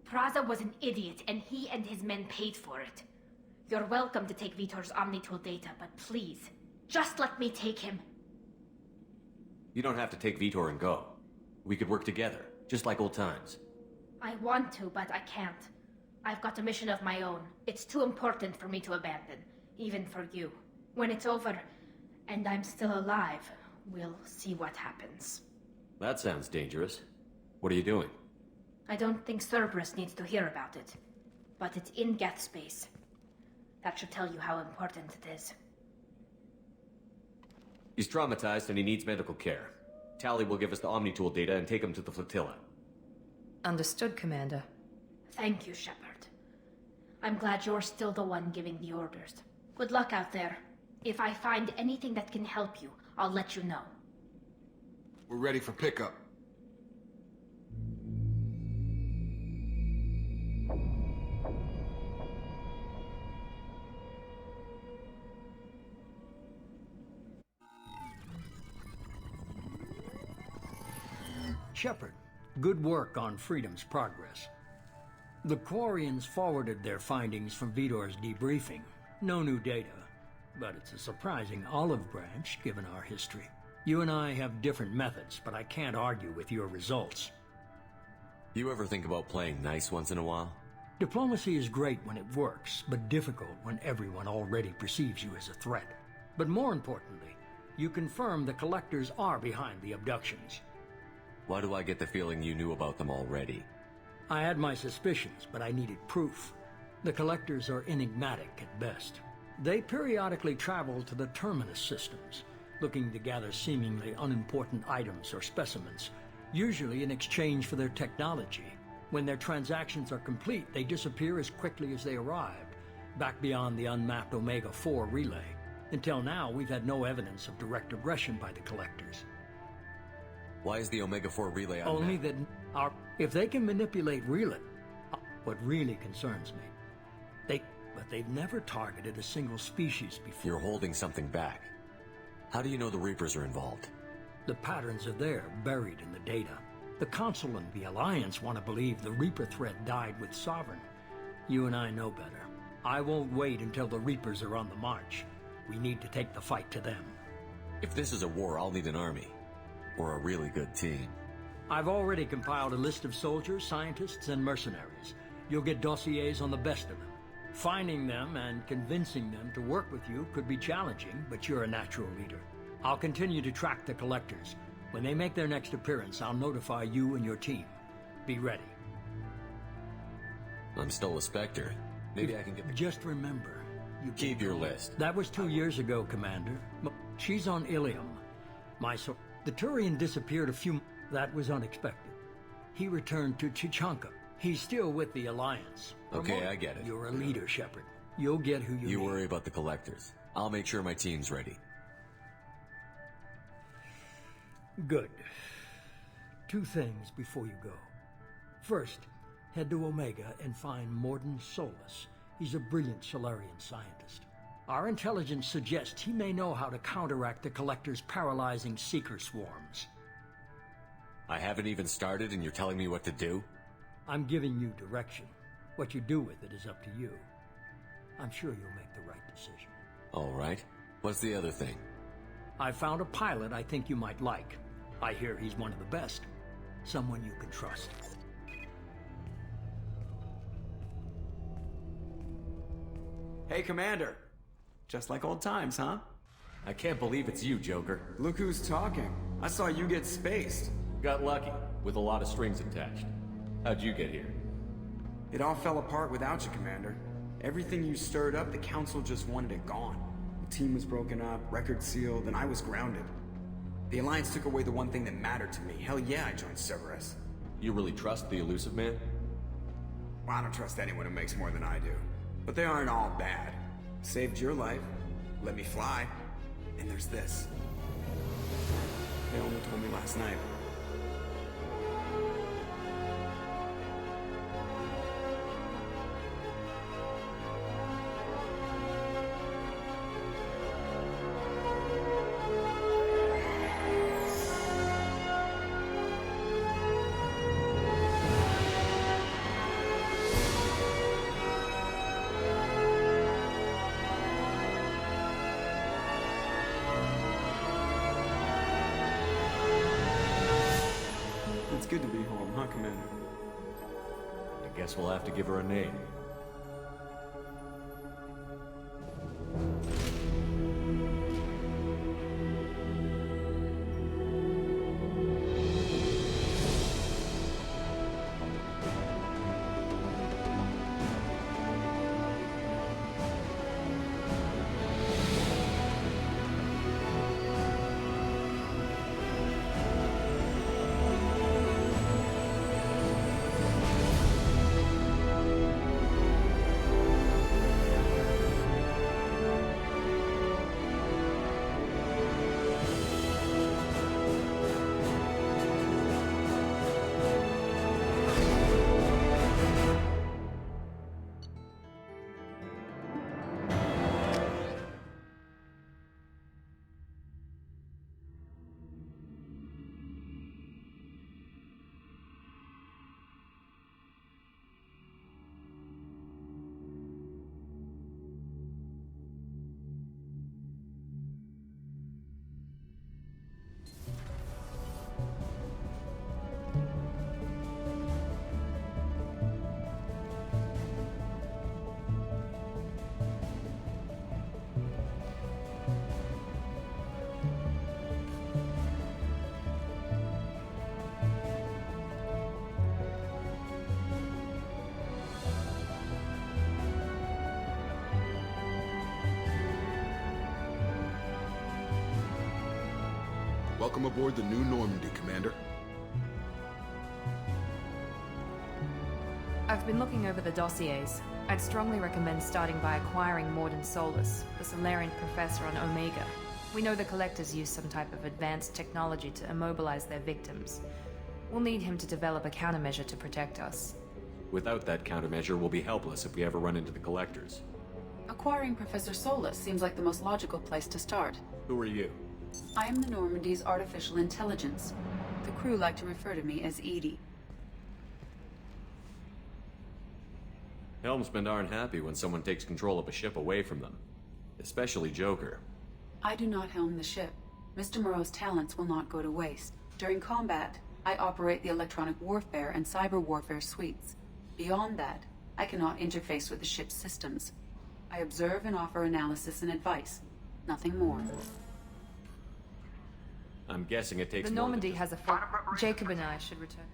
Praza was an idiot, and he and his men paid for it. You're welcome to take Vitor's Omnitool data, but please, just let me take him. You don't have to take Vitor and go. We could work together, just like old times. I want to, but I can't. I've got a mission of my own. It's too important for me to abandon, even for you. When it's over, and I'm still alive, we'll see what happens. That sounds dangerous. What are you doing? I don't think Cerberus needs to hear about it, but it's in Geth space. That should tell you how important it is. He's traumatized and he needs medical care. Tally will give us the Omnitool data and take him to the flotilla. Understood, Commander. Thank you, Shepard. I'm glad you're still the one giving the orders. Good luck out there. If I find anything that can help you, I'll let you know. We're ready for pickup. Shepard, good work on Freedom's progress. The Quarians forwarded their findings from Vitor's debriefing. No new data, but it's a surprising olive branch given our history. You and I have different methods, but I can't argue with your results. You ever think about playing nice once in a while? Diplomacy is great when it works, but difficult when everyone already perceives you as a threat. But more importantly, you confirm the Collectors are behind the abductions. Why do I get the feeling you knew about them already? I had my suspicions, but I needed proof. The Collectors are enigmatic at best. They periodically travel to the Terminus systems, looking to gather seemingly unimportant items or specimens, usually in exchange for their technology. When their transactions are complete, they disappear as quickly as they arrived, back beyond the unmapped Omega-4 relay. Until now, we've had no evidence of direct aggression by the Collectors. Why is the Omega-4 relay unmapped? Only that if they can manipulate relay, what really concerns me. But they've never targeted a single species before. You're holding something back. How do you know the Reapers are involved? The patterns are there, buried in the data. The Council and the Alliance want to believe the Reaper threat died with Sovereign. You and I know better. I won't wait until the Reapers are on the march. We need to take the fight to them. If this is a war, I'll need an army. Or a really good team. I've already compiled a list of soldiers, scientists, and mercenaries. You'll get dossiers on the best of them. Finding them and convincing them to work with you could be challenging, but you're a natural leader. I'll continue to track the Collectors. When they make their next appearance, I'll notify you and your team. Be ready. I'm still a Spectre. Maybe I can get the... Just remember, you keep your list. That was 2 years ago, Commander. She's on Ilium. The Turian disappeared a few... That was unexpected. He returned to Chichanka. He's still with the Alliance. Okay, I get it. You're a leader, Shepard. You'll get who you need. You worry about the Collectors. I'll make sure my team's ready. Good. 2 things before you go. First, head to Omega and find Morden Solus. He's a brilliant Solarian scientist. Our intelligence suggests he may know how to counteract the Collector's paralyzing Seeker swarms. I haven't even started and you're telling me what to do? I'm giving you direction. What you do with it is up to you. I'm sure you'll make the right decision. All right. What's the other thing? I found a pilot I think you might like. I hear he's one of the best. Someone you can trust. Hey, Commander. Just like old times, huh? I can't believe it's you, Joker. Look who's talking. I saw you get spaced. Got lucky, with a lot of strings attached. How'd you get here? It all fell apart without you, Commander. Everything you stirred up, the Council just wanted it gone. The team was broken up, record sealed, and I was grounded. The Alliance took away the one thing that mattered to me. Hell yeah, I joined Cerberus. You really trust the Elusive Man? Well, I don't trust anyone who makes more than I do. But they aren't all bad. Saved your life, let me fly, and there's this. They only told me last night. Good to be home, huh, Commander? I guess we'll have to give her a name. Welcome aboard the new Normandy, Commander. I've been looking over the dossiers. I'd strongly recommend starting by acquiring Morden Solus, the Solarian professor on Omega. We know the Collectors use some type of advanced technology to immobilize their victims. We'll need him to develop a countermeasure to protect us. Without that countermeasure, we'll be helpless if we ever run into the Collectors. Acquiring Professor Solus seems like the most logical place to start. Who are you? I am the Normandy's artificial intelligence. The crew like to refer to me as Edie. Helmsmen aren't happy when someone takes control of a ship away from them. Especially Joker. I do not helm the ship. Mr. Moreau's talents will not go to waste. During combat, I operate the electronic warfare and cyber warfare suites. Beyond that, I cannot interface with the ship's systems. I observe and offer analysis and advice. Nothing more. I'm guessing it takes The more Normandy than has a full... Jacob and I should return.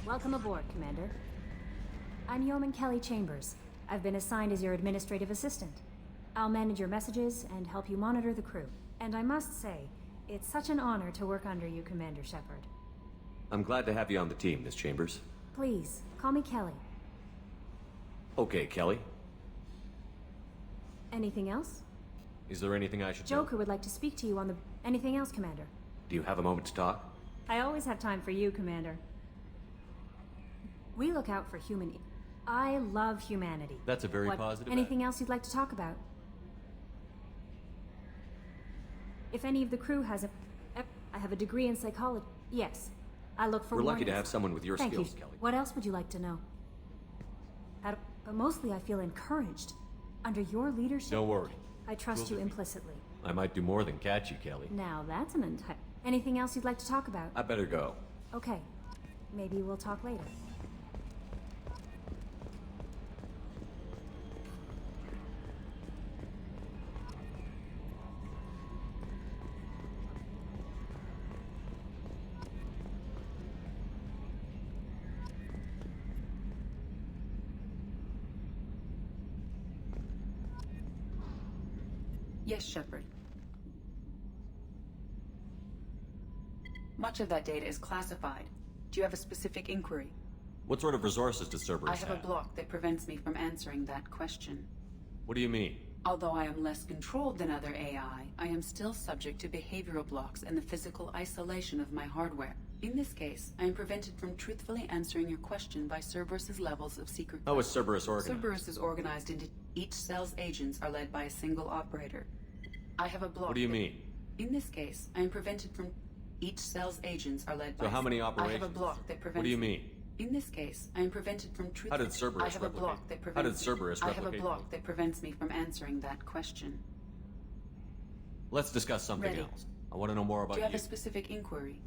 Welcome aboard, Commander. I'm Yeoman Kelly Chambers. I've been assigned as your administrative assistant. I'll manage your messages and help you monitor the crew. And I must say, it's such an honor to work under you, Commander Shepard. I'm glad to have you on the team, Miss Chambers. Please, call me Kelly. Okay, Kelly. Anything else? Is there anything I should know? Joker would like to speak to you on the... Anything else, Commander? Do you have a moment to talk? I always have time for you, Commander. We look out for human... I love humanity. That's a very positive... Anything else you'd like to talk about? If any of the crew has a... I have a degree in psychology. Yes. I look for... We're lucky to have someone with your skills, Kelly. What else would you like to know? But mostly I feel encouraged. Under your leadership... Don't worry. I trust you implicitly. I might do more than catch you, Kelly. Now that's an entire... Anything else you'd like to talk about? I better go. Okay. Maybe we'll talk later. Yes, Shepard. Much of that data is classified. Do you have a specific inquiry? What sort of resources does Cerberus I have a block that prevents me from answering that question. What do you mean? Although I am less controlled than other AI, I am still subject to behavioral blocks and the physical isolation of my hardware. In this case, I am prevented from truthfully answering your question by Cerberus's levels of secret... How is Cerberus organized? Cerberus is organized into... Each cell's agents are led by a single operator. I have a block... What do you mean? In this case, I am prevented from... Each cell's agents are led by... So how many operations? I have a block that prevents... What do you mean? In this case, I am prevented from truthfully... How did Cerberus I have a block that prevents... How did Cerberus I have a replicate? block that prevents me from answering that question. Let's discuss something Ready. else. I want to know more about Do you have you. a specific inquiry?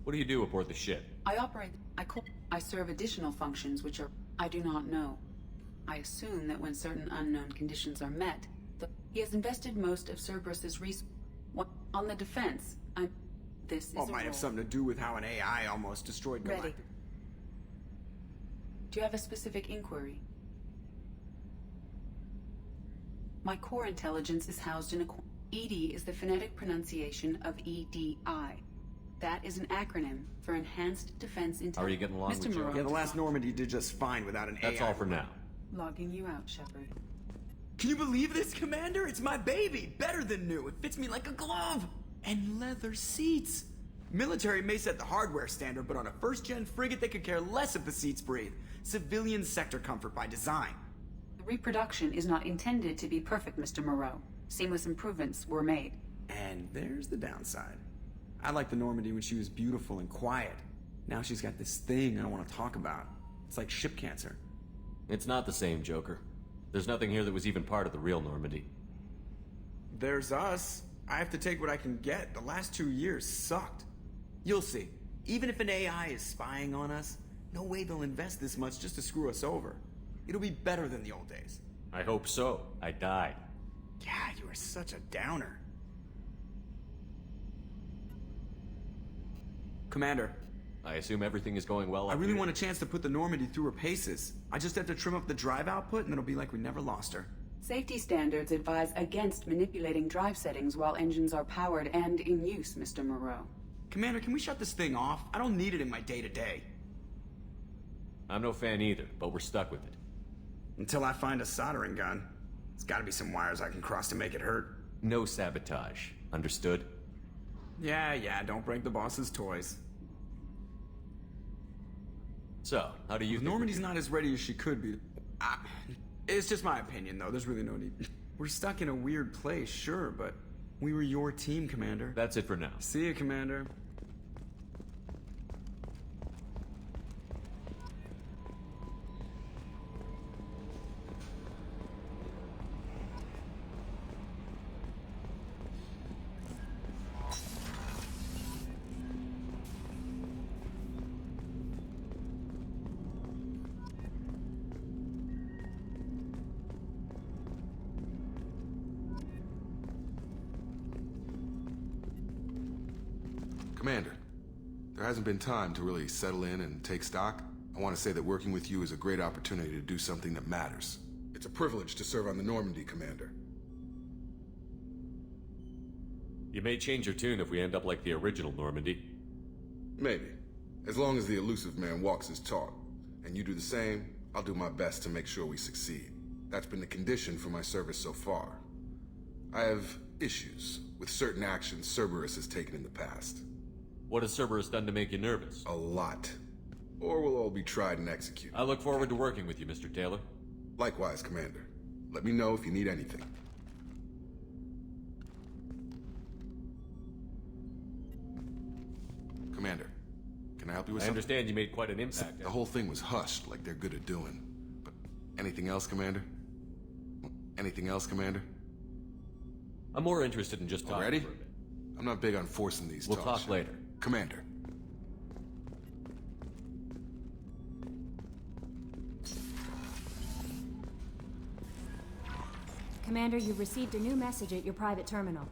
What do you do aboard the ship? I operate... I serve additional functions which are... I do not know. I assume that when certain unknown conditions are met, he has invested most of Cerberus's on the defense. This is Well, a might have role. something to do with how an AI almost destroyed Ready. Galactic. Do you have a specific inquiry? My core intelligence is housed in a... EDI is the phonetic pronunciation of EDI. That is an acronym for Enhanced Defense Intelligence. How are you getting along with Joe? Yeah, the last Normandy did just fine without an AI. That's all for now. Logging you out, Shepard. Can you believe this, Commander? It's my baby! Better than new. It fits me like a glove! And leather seats! Military may set the hardware standard, but on a first-gen frigate, they could care less if the seats breathe. Civilian sector comfort by design. The reproduction is not intended to be perfect, Mr. Moreau. Seamless improvements were made. And there's the downside. I liked the Normandy when she was beautiful and quiet. Now she's got this thing I don't want to talk about. It's like ship cancer. It's not the same, Joker. There's nothing here that was even part of the real Normandy. There's us. I have to take what I can get. The last 2 years sucked. You'll see. Even if an AI is spying on us, no way they'll invest this much just to screw us over. It'll be better than the old days. I hope so. I died. Yeah, you are such a downer. Commander. I assume everything is going well. I really want a chance to put the Normandy through her paces. I just have to trim up the drive output and it'll be like we never lost her. Safety standards advise against manipulating drive settings while engines are powered and in use, Mr. Moreau. Commander, can we shut this thing off? I don't need it in my day-to-day. I'm no fan either, but we're stuck with it. Until I find a soldering gun. There's gotta be some wires I can cross to make it hurt. No sabotage. Understood? Yeah, don't break the boss's toys. So, how do you think Normandy's not as ready as she could be. It's just my opinion, though. There's really no need. We're stuck in a weird place, sure, but we were your team, Commander. That's it for now. See you, Commander. Commander, there hasn't been time to really settle in and take stock. I want to say that working with you is a great opportunity to do something that matters. It's a privilege to serve on the Normandy, Commander. You may change your tune if we end up like the original Normandy. Maybe. As long as the elusive man walks his talk, and you do the same, I'll do my best to make sure we succeed. That's been the condition for my service so far. I have issues with certain actions Cerberus has taken in the past. What has Cerberus done to make you nervous? A lot. Or we'll all be tried and executed. I look forward to working with you, Mr. Taylor. Likewise, Commander. Let me know if you need anything. Commander, can I help you with something? I understand you made quite an impact. The whole thing was hushed, like they're good at doing. But anything else, Commander? Anything else, Commander? I'm more interested in just talking Already? for a bit. I'm not big on forcing these We'll talks. talk later. Commander. Commander, you've received a new message at your private terminal.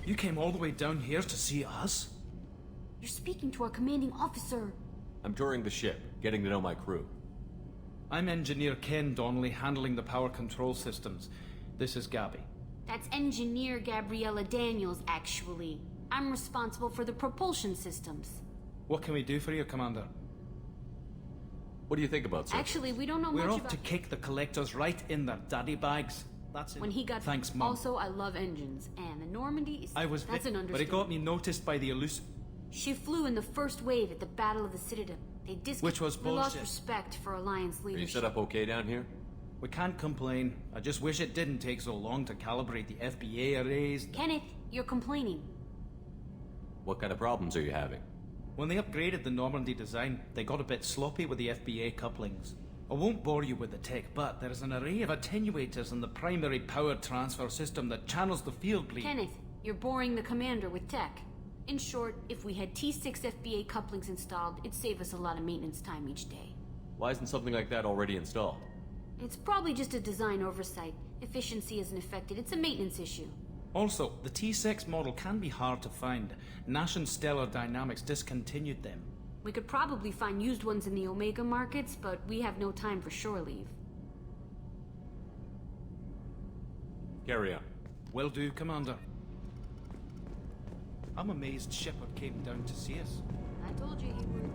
You came all the way down here to see us? You're speaking to our commanding officer. I'm touring the ship, getting to know my crew. I'm Engineer Ken Donnelly, handling the power control systems. This is Gabby. That's Engineer Gabriella Daniels, actually. I'm responsible for the propulsion systems. What can we do for you, Commander? What do you think about Cerberus? Actually, we don't know We're much off about... to kick the collectors right in their daddy bags. That's it. When he got... Thanks, Mom. Also, I love engines, and the Normandy is... I was That's an but it understatement. got me noticed by the elusive... She flew in the first wave at the Battle of the Citadel. Which was We lost bullshit. respect for Alliance Are you leadership. set up okay down here? We can't complain. I just wish it didn't take so long to calibrate the FBA arrays. Kenneth, you're complaining. What kind of problems are you having? When they upgraded the Normandy design, they got a bit sloppy with the FBA couplings. I won't bore you with the tech, but there is an array of attenuators in the primary power transfer system that channels the field bleed. Kenneth, you're boring the commander with tech. In short, if we had T6 FBA couplings installed, it'd save us a lot of maintenance time each day. Why isn't something like that already installed? It's probably just a design oversight. Efficiency isn't affected. It's a maintenance issue. Also, the T6 model can be hard to find. Nash and Stellar Dynamics discontinued them. We could probably find used ones in the Omega markets, but we have no time for shore leave. Carry on. Will do, Commander. I'm amazed Shepard came down to see us. I told you he would.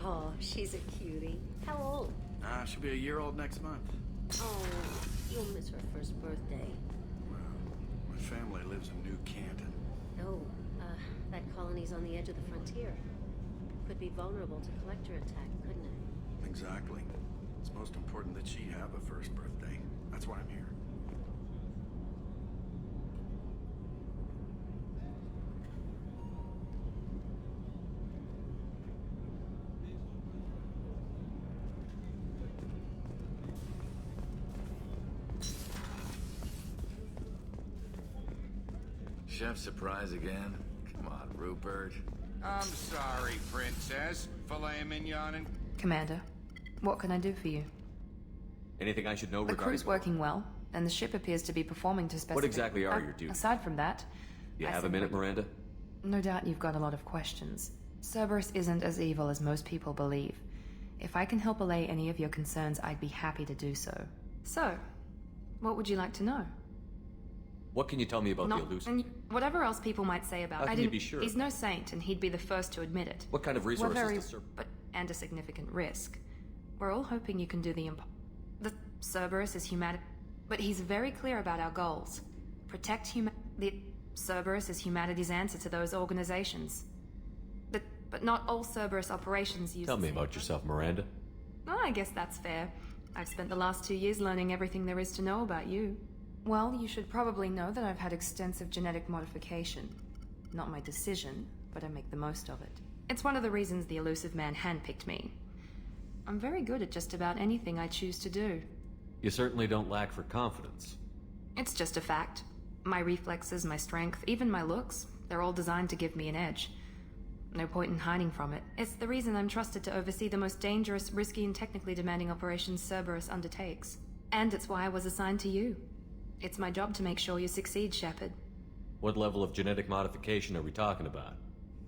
Oh, she's a cutie. How old? She'll be a year old next month. Oh, you'll miss her first birthday. Well, my family lives in New Canton. No, that colony's on the edge of the frontier. Could be vulnerable to collector attack, couldn't it? Exactly. It's most important that she have a first birthday. That's why I'm here. Chef surprise again? Come on, Rupert. I'm sorry, Princess. Filet mignon and... Commander, what can I do for you? Anything I should know The regarding... crew's working well, and the ship appears to be performing to specific... What exactly are your duties? Aside from that... You I have a simply- minute, Miranda? No doubt you've got a lot of questions. Cerberus isn't as evil as most people believe. If I can help allay any of your concerns, I'd be happy to do so. So, what would you like to know? What can you tell me about the elusive? And whatever else people might say about How it, can you be sure he's of no saint, and he'd be the first to admit it. What kind of We're resources very, does and a significant risk. We're all hoping you can do the The Cerberus is humanity, but he's very clear about our goals. Protect the Cerberus is humanity's answer to those organizations. But not all Cerberus operations use... Tell me about yourself, Miranda. Oh, I guess that's fair. I've spent the last 2 years learning everything there is to know about you. Well, you should probably know that I've had extensive genetic modification. Not my decision, but I make the most of it. It's one of the reasons the elusive man handpicked me. I'm very good at just about anything I choose to do. You certainly don't lack for confidence. It's just a fact. My reflexes, my strength, even my looks, they're all designed to give me an edge. No point in hiding from it. It's the reason I'm trusted to oversee the most dangerous, risky, and technically demanding operations Cerberus undertakes. And it's why I was assigned to you. It's my job to make sure you succeed, Shepard. What level of genetic modification are we talking about?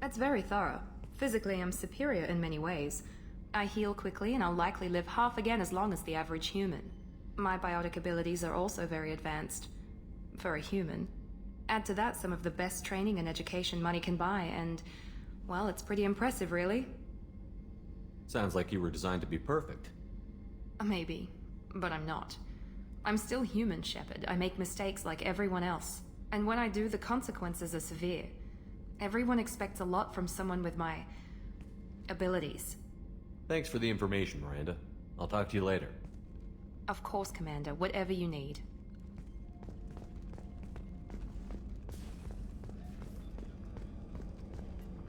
That's very thorough. Physically, I'm superior in many ways. I heal quickly, and I'll likely live half again as long as the average human. My biotic abilities are also very advanced. For a human. Add to that some of the best training and education money can buy, and... well, it's pretty impressive, really. Sounds like you were designed to be perfect. Maybe, but I'm not. I'm still human, Shepard. I make mistakes like everyone else. And when I do, the consequences are severe. Everyone expects a lot from someone with my... abilities. Thanks for the information, Miranda. I'll talk to you later. Of course, Commander. Whatever you need.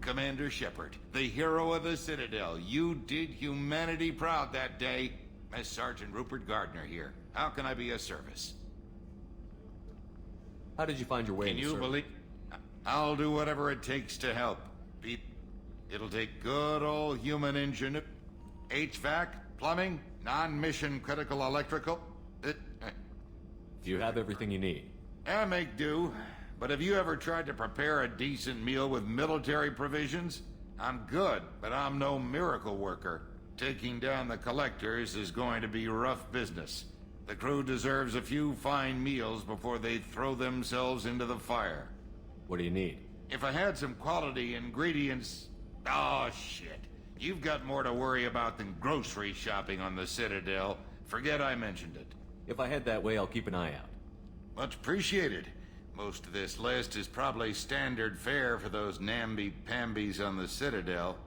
Commander Shepard, the hero of the Citadel. You did humanity proud that day. As Sergeant Rupert Gardner here. How can I be of service? How did you find your way Can into you service? believe... I'll do whatever it takes to help. It'll take good old human ingenuity. HVAC, plumbing, non-mission critical electrical. You have everything you need. I make do. But have you ever tried to prepare a decent meal with military provisions? I'm good, but I'm no miracle worker. Taking down the collectors is going to be rough business. The crew deserves a few fine meals before they throw themselves into the fire. What do you need? If I had some quality ingredients... Oh, shit. You've got more to worry about than grocery shopping on the Citadel. Forget I mentioned it. If I head that way, I'll keep an eye out. Much appreciated. Most of this list is probably standard fare for those namby-pambies on the Citadel.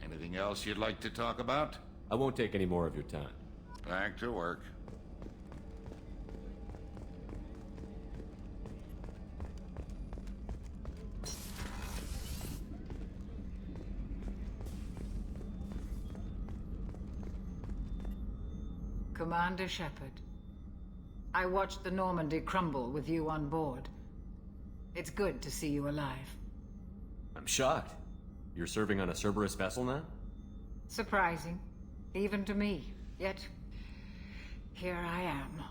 Anything else you'd like to talk about? I won't take any more of your time. Back to work. Commander Shepard. I watched the Normandy crumble with you on board. It's good to see you alive. I'm shocked. You're serving on a Cerberus vessel now? Surprising, even to me. Yet, here I am.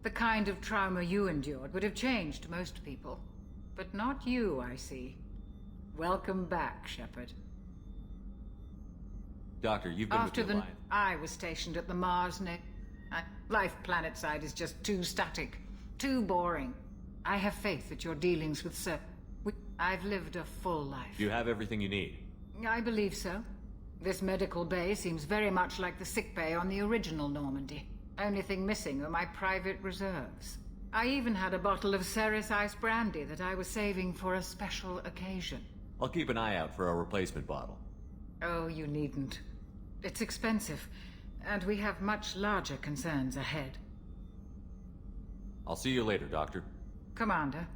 The kind of trauma you endured would have changed most people. But not you, I see. Welcome back, Shepard. Doctor, you've been After with the the... Alliance. I was stationed at the Mars neck. Life planetside is just too static, too boring. I have faith that your dealings with Sir... I've lived a full life. You have everything you need. I believe so. This medical bay seems very much like the sick bay on the original Normandy. Only thing missing are my private reserves. I even had a bottle of Ceres Ice brandy that I was saving for a special occasion. I'll keep an eye out for a replacement bottle. Oh, you needn't. It's expensive, and we have much larger concerns ahead. I'll see you later, Doctor. Commander.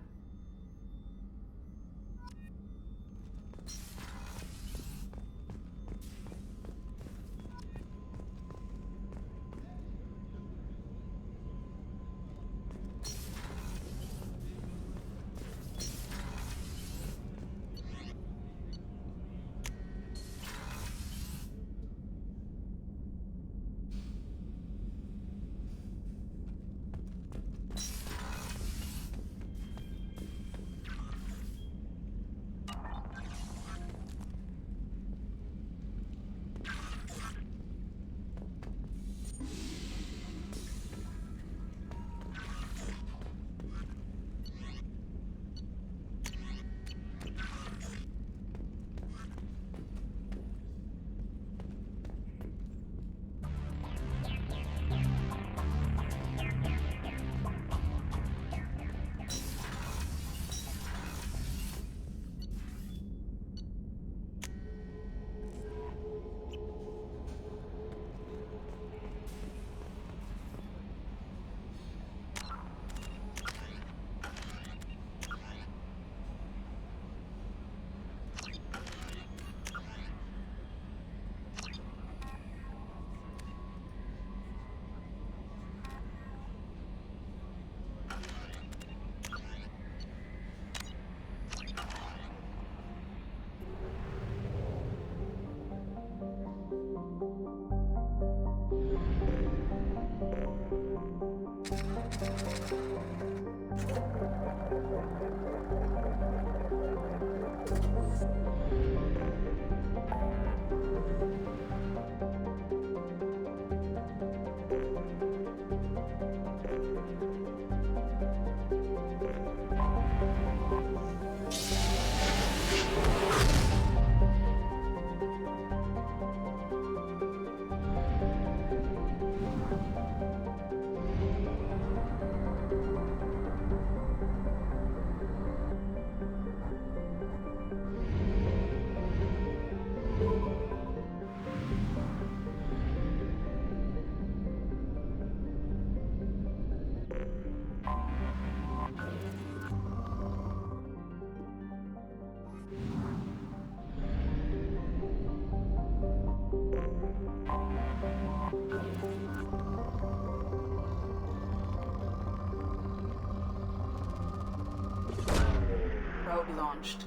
Probe launched.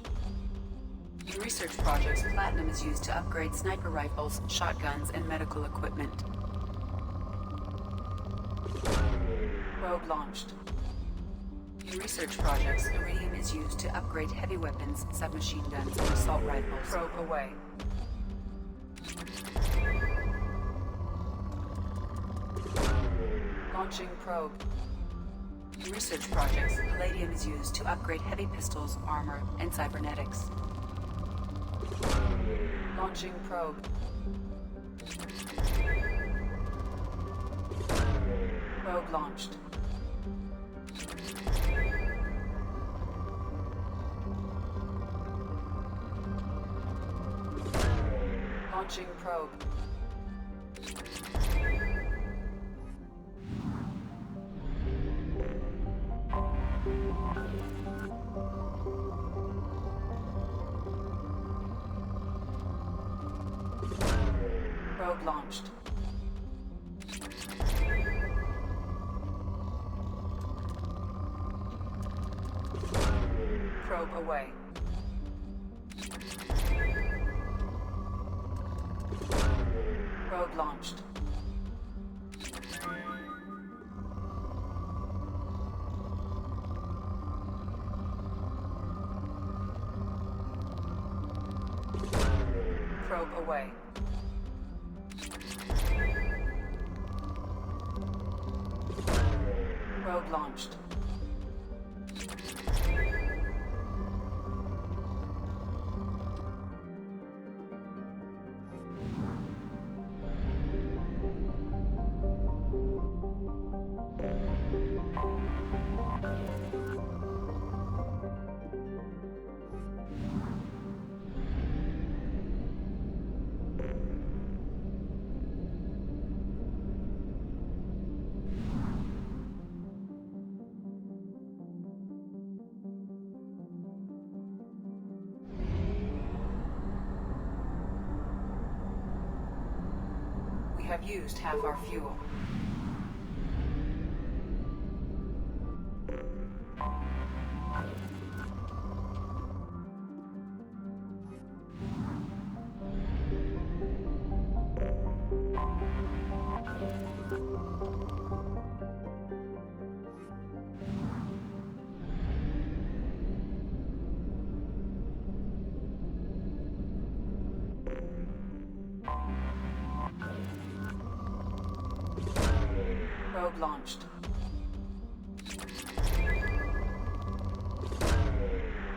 In research projects, platinum is used to upgrade sniper rifles, shotguns, and medical equipment. Probe launched. In research projects, iridium is used to upgrade heavy weapons, submachine guns, and assault rifles. Probe away. Launching probe. In research projects, palladium is used to upgrade heavy pistols, armor, and cybernetics. Launching probe. Probe launched. Launching probe. Probe launched. Probe away. Probe launched. Probe away. Probe launched. We have used half our fuel. Probe launched.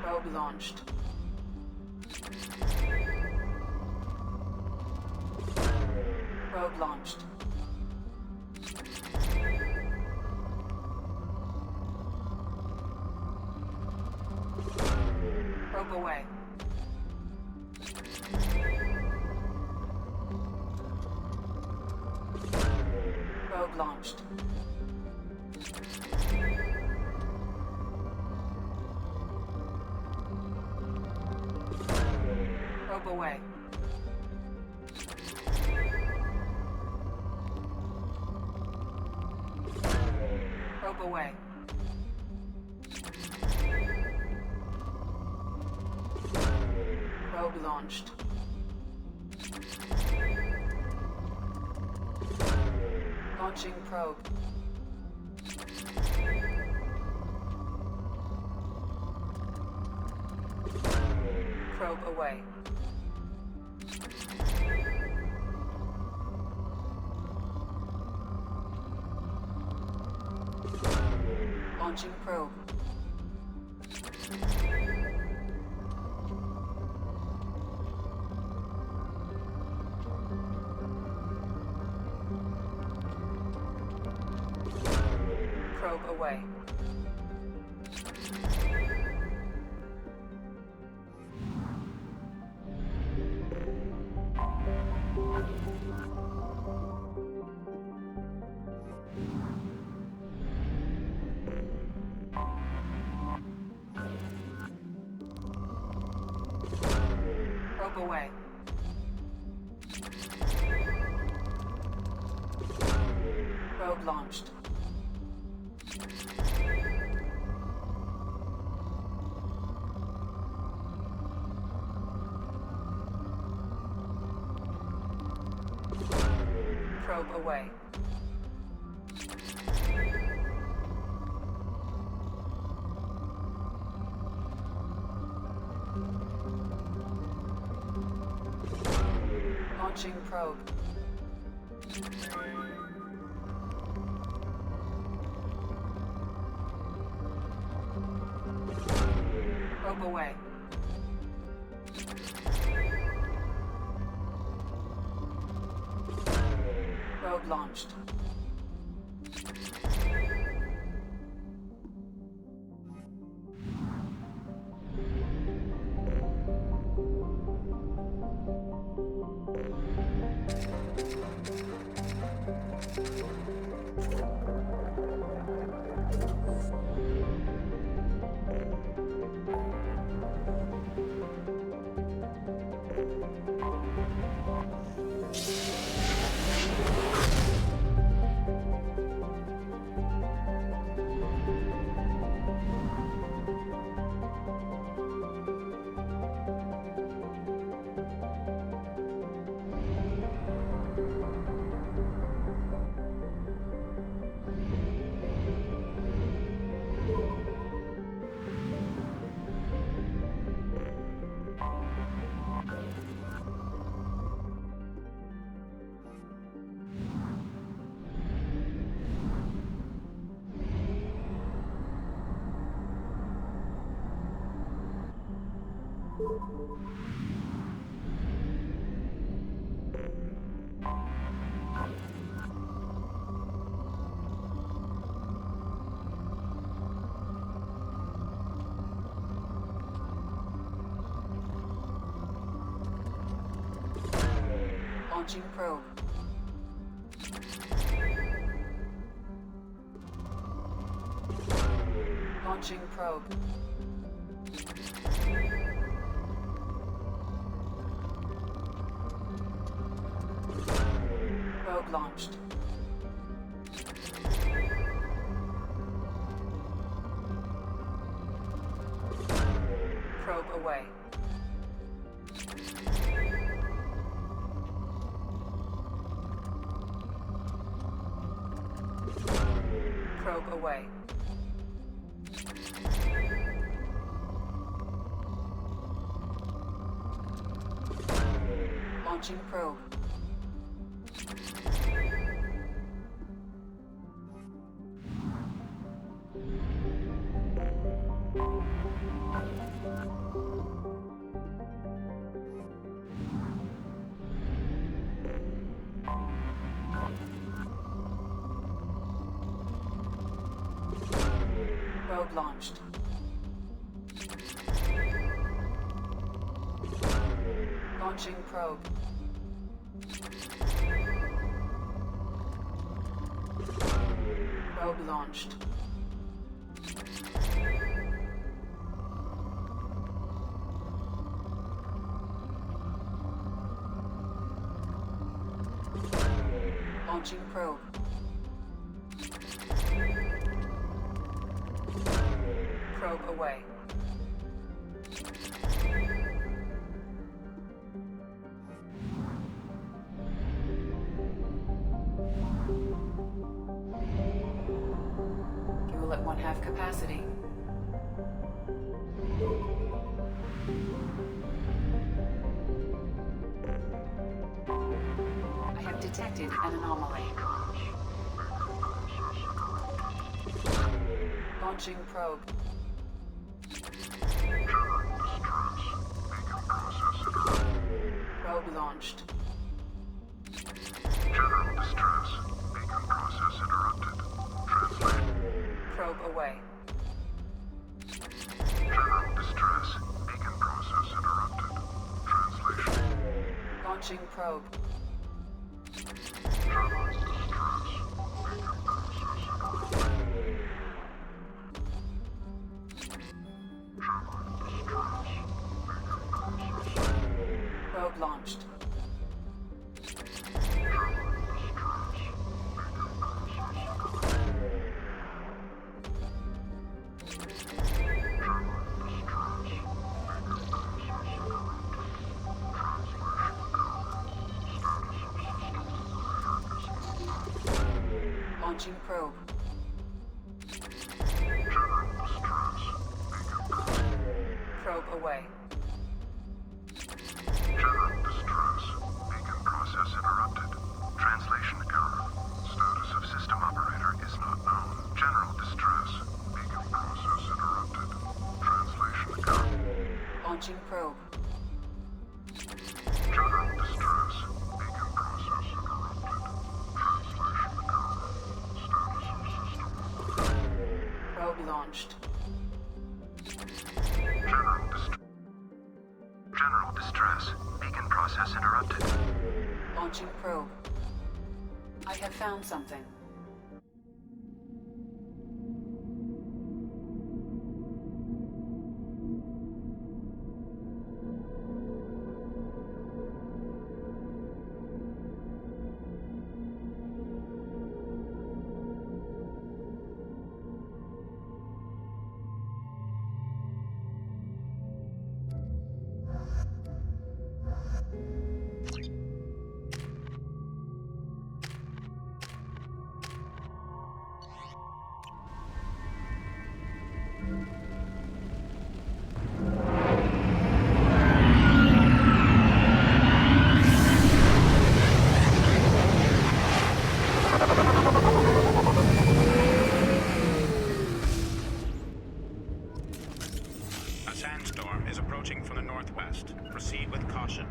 Probe launched. Probe launched. Probe away. Probe launched. Probe away. Probe away. Probe launched. Launching probe. Probe away. Launching probe. Probe away. Probe away. Probe launched. Probe away. Launching probe. Probe away. Probe launched. Launching probe. Launching probe. Probe launched. Probe away. Probe away. Launching probe. Probe launched. Launching probe. Probe launched. Launching probe. Probe away. Fuel at 1/2 capacity. I have detected an anomaly. Launching probe. Probe launched. General distress. Beacon process interrupted. Translate. Probe away. General distress. Beacon process interrupted. Translation. Launching probe. General distress. Beacon process interrupted. Probe launched. Launching probe. Probe away. General distress. Beacon process interrupted. Translation error. Status of system operator is not known. General distress. Beacon process interrupted. Translation error. Launching probe. General distress. Beacon process interrupted. Translation error. Status of system operator. Probe launched. General distress. Beacon process interrupted. Launching probe. I have found something. A sandstorm is approaching from the north. northwest. Proceed with caution.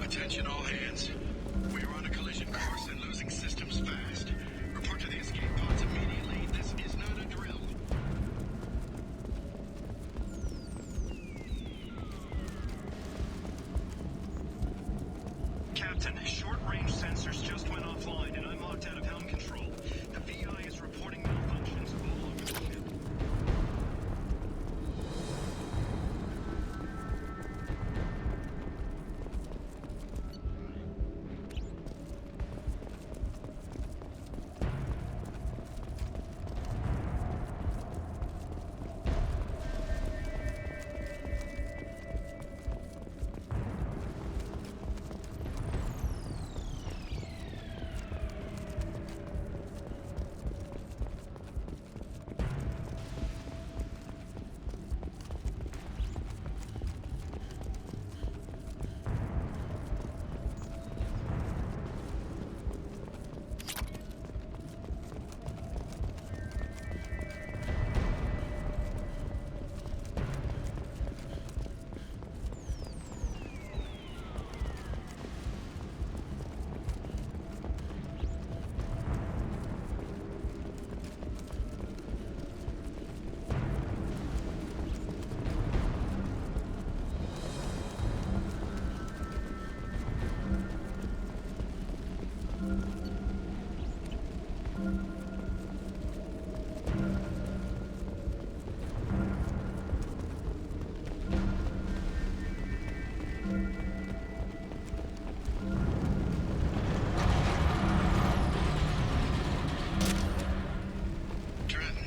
Attention all hands. We are on a collision course and losing systems fast. Report to the escape pods immediately. This is not a drill. Captain, short-range sensors just went offline and I'm locked out of helm control. The VI is reporting malfunctions all over the ship.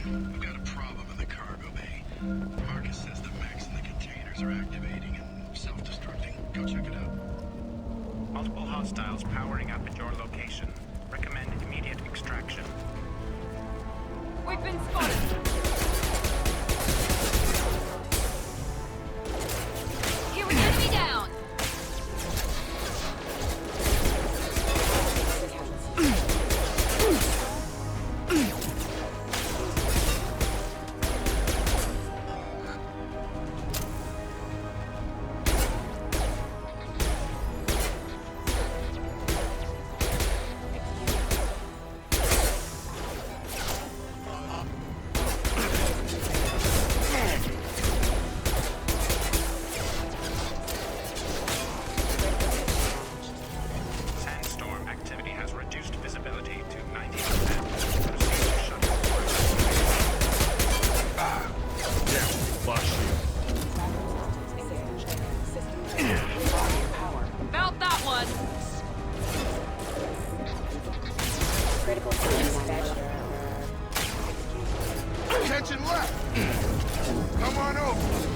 We've got a problem in the cargo bay. Marcus says the mechs in the containers are activating and self-destructing. Go check it out. Multiple hostiles powering up at your location. Recommend immediate extraction. We've been spotted! Here we go, enemy down! Sandstorm activity has reduced visibility to 90%. Proceed to shut down. Felt that one! Critical system. Attention left! Come on over!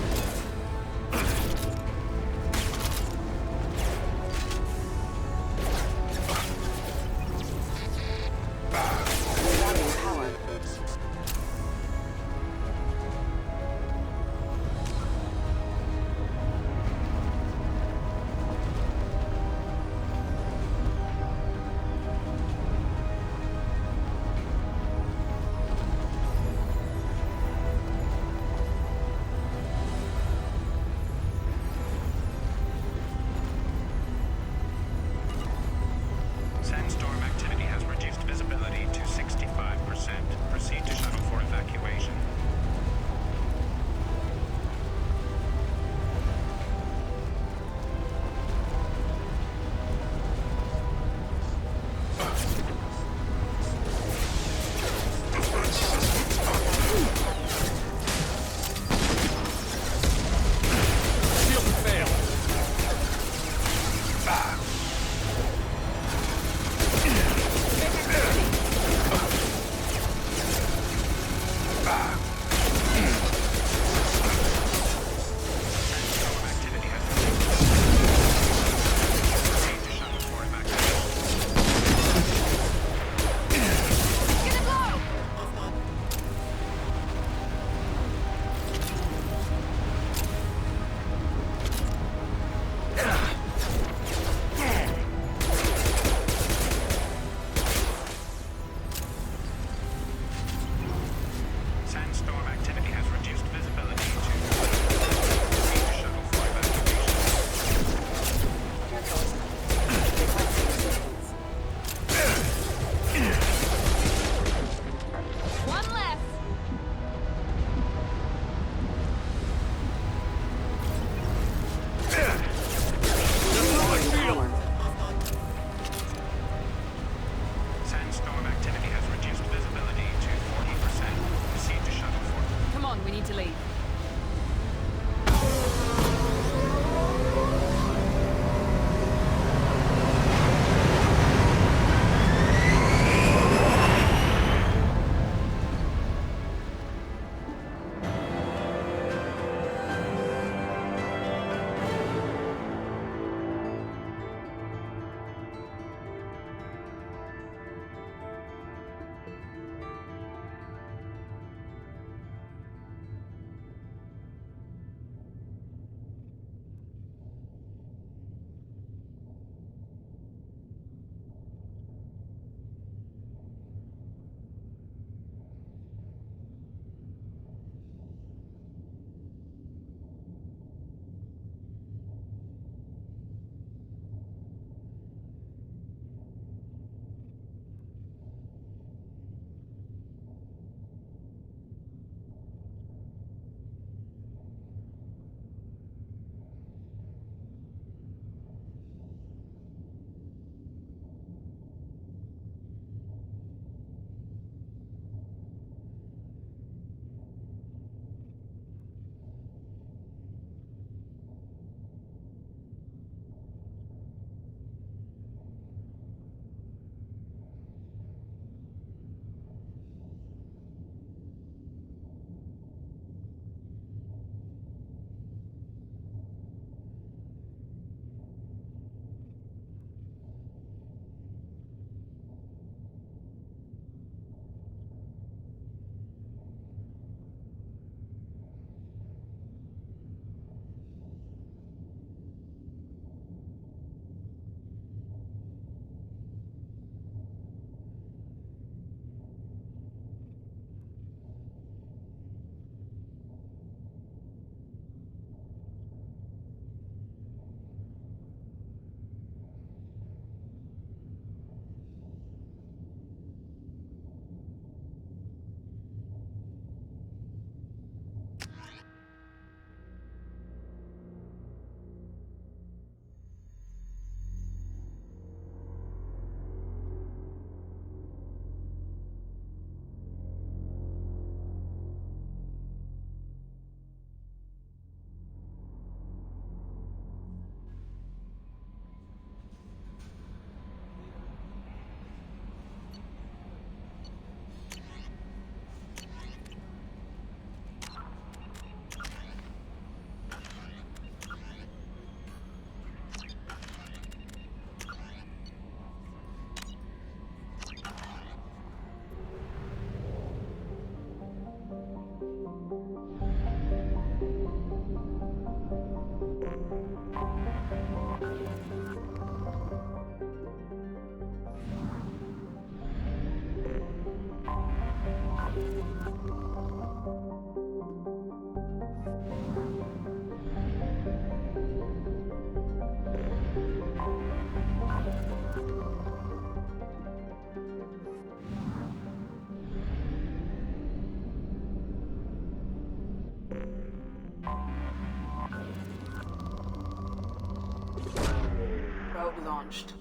launched.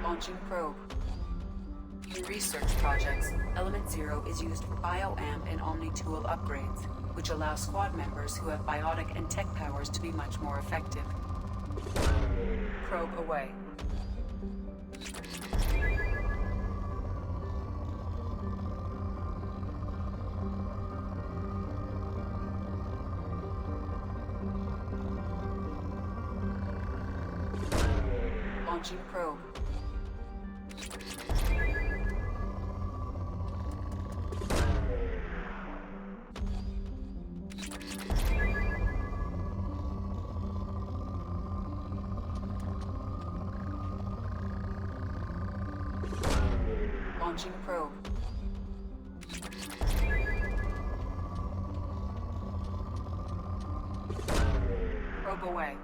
Launching probe. In research projects, Element Zero is used for bioamp and omni-tool upgrades, which allow squad members who have biotic and tech powers to be much more effective. Probe away. Launching probe. Launching probe. Probe away.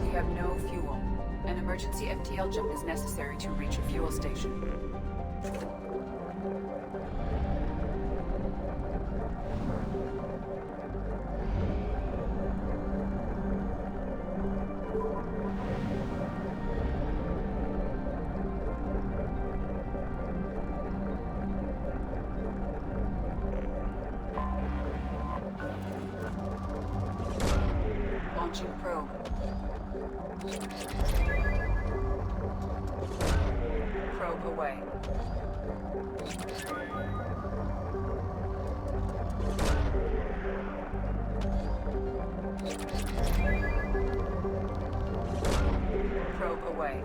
We have no fuel. An emergency FTL jump is necessary to reach a fuel station. Launching probe. Probe away. Probe away.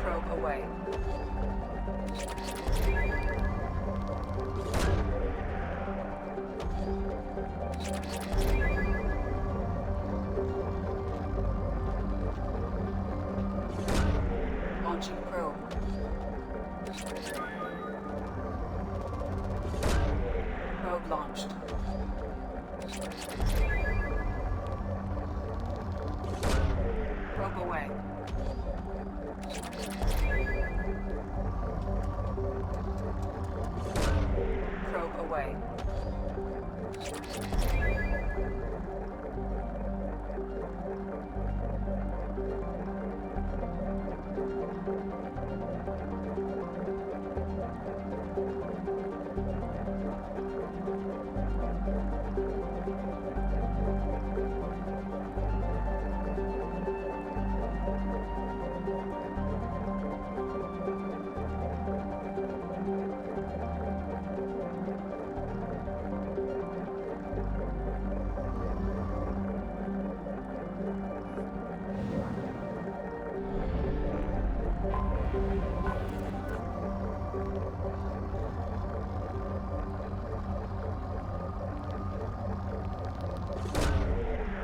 Probe away. Launching probe. Probe launched. Probe away. Probe away.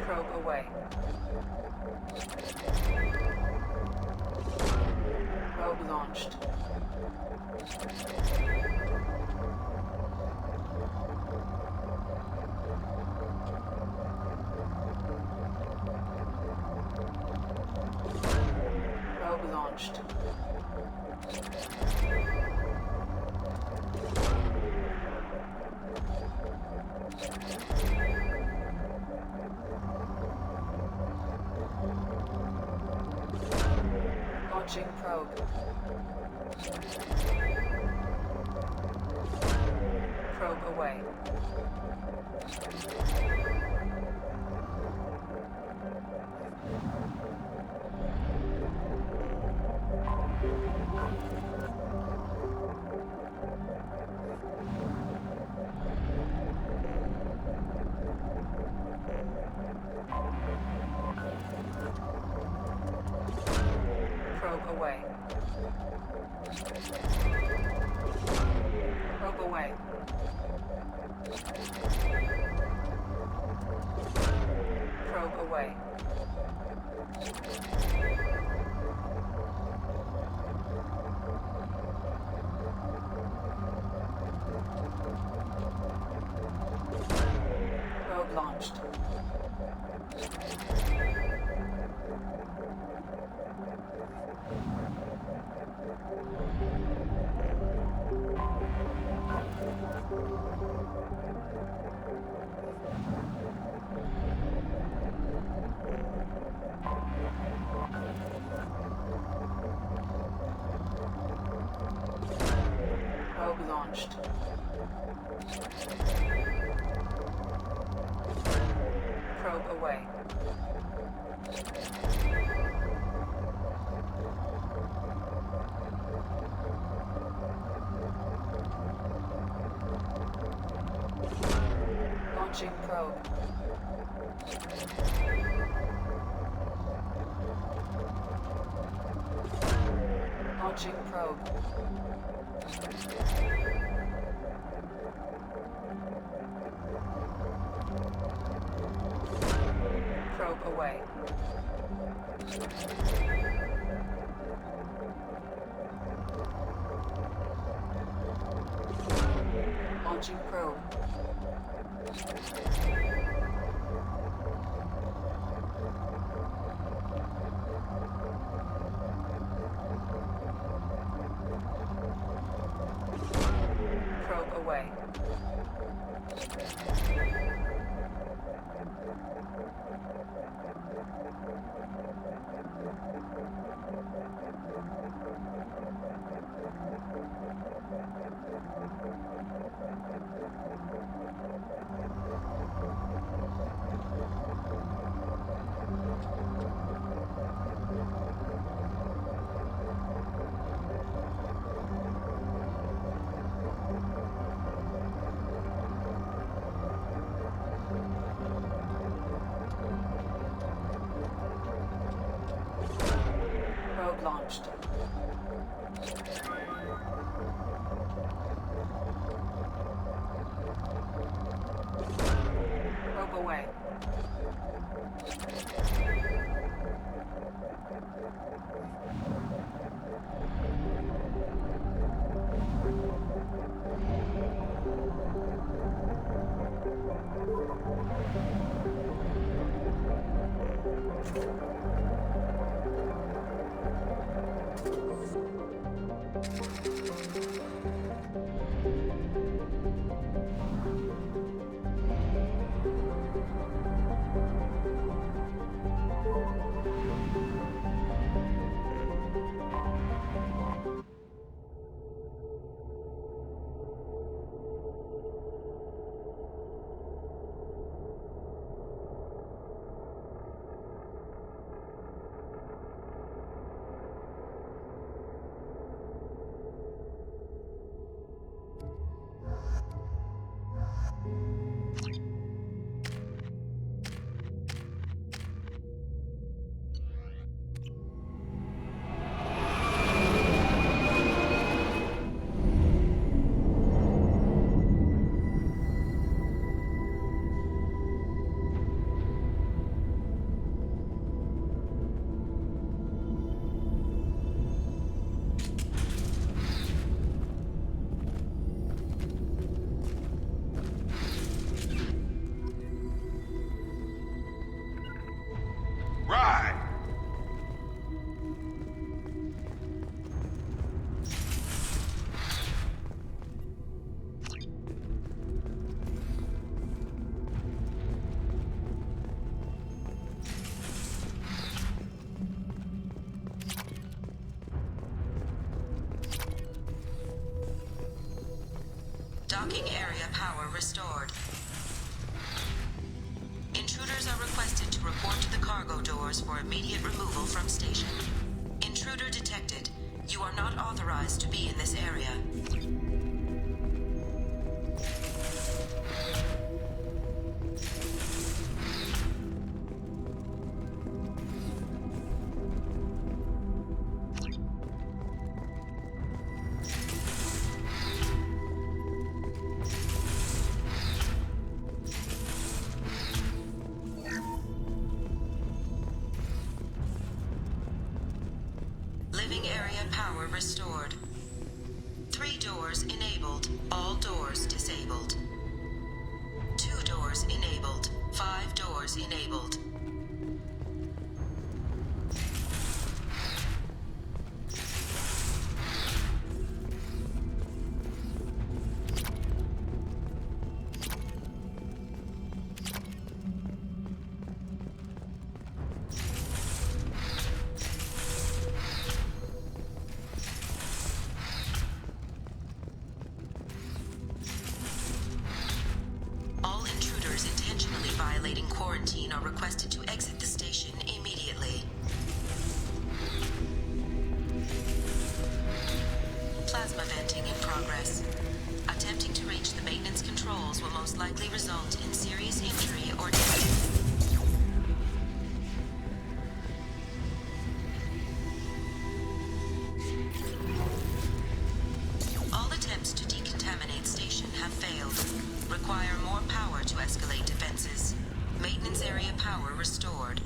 Probe away. Probe launched. Probe launched. Launching probe. Probe away. Probe away. Probe away. Probe away. Probe launched. Probe launched. Probe away. Launching probe. Launching probe. Probe away. Launching probe. Probe away. Probe launched. Probe away. Docking area power restored. Intruders are requested to report to the cargo doors for immediate removal from station. Intruder detected. You are not authorized to be in this area. Living area power restored. 3 doors enabled. All doors disabled. 2 doors enabled. 5 doors enabled. All intruders intentionally violating quarantine are requested to exit the station immediately. Plasma venting in progress. Attempting to reach the maintenance controls will most likely result in serious injury or death. All attempts to decontaminate station have failed. Require more power to escalate defenses. Maintenance area power restored.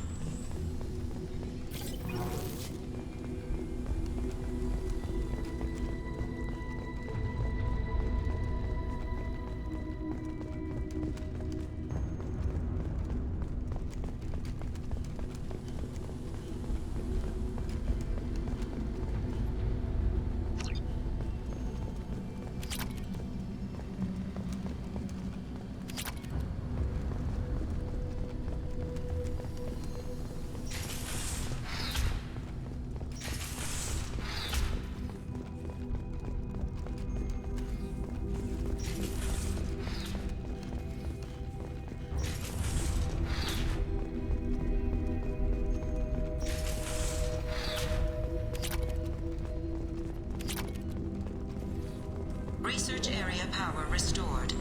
Research area power restored.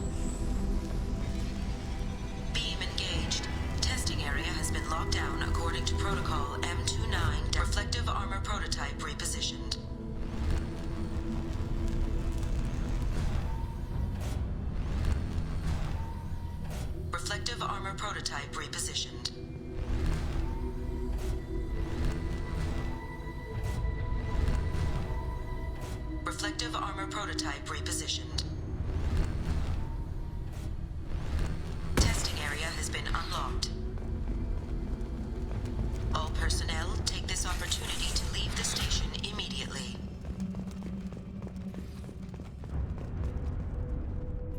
Beam engaged. Testing area has been locked down according to protocol M29. Reflective armor prototype repositioned. Reflective armor prototype repositioned. Reflective armor prototype repositioned. Testing area has been unlocked. All personnel take this opportunity to leave the station immediately.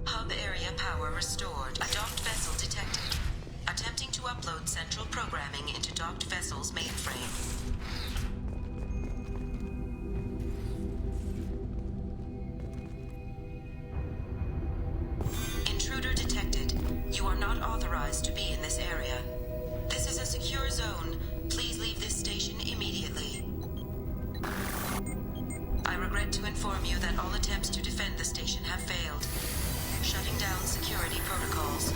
Hub area power restored. A docked vessel detected. Attempting to upload central programming into docked vessel's mainframe. Intruder detected. You are not authorized to be in this area. This is a secure zone. Please leave this station immediately. I regret to inform you that all attempts to defend the station have failed. Shutting down security protocols.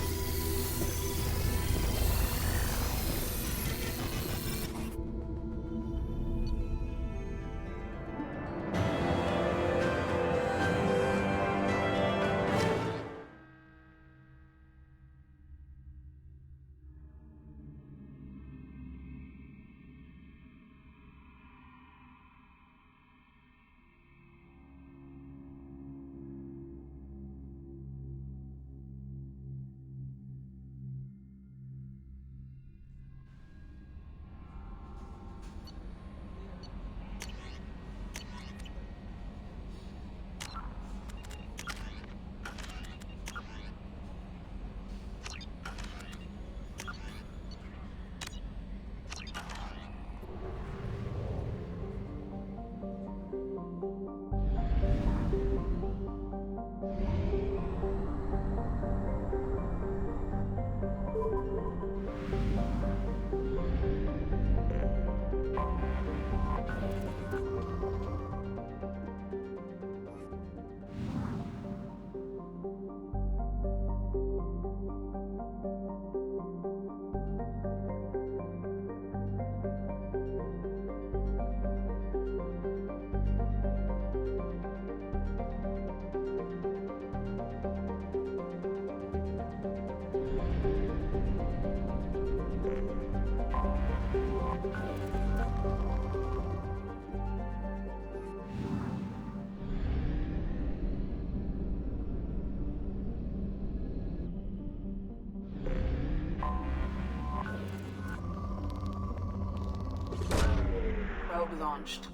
launched.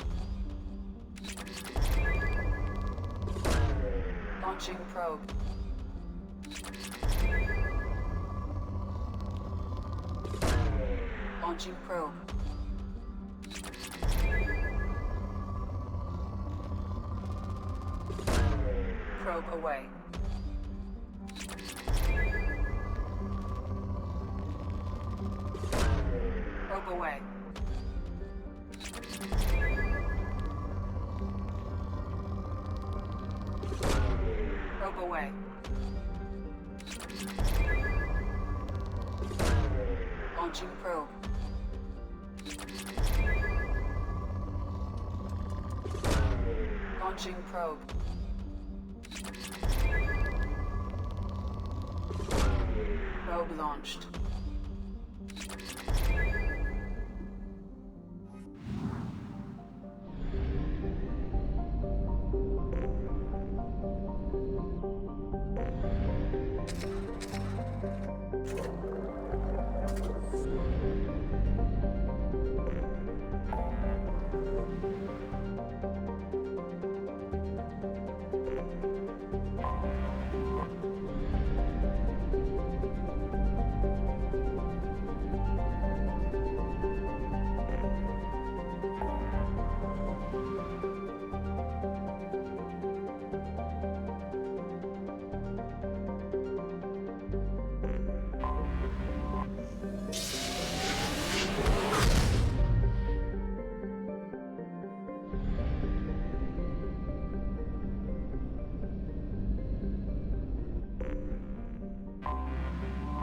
Launching probe. Launching probe. Probe away. Probe away. Probe away. Launching probe. Launching probe. Probe launched.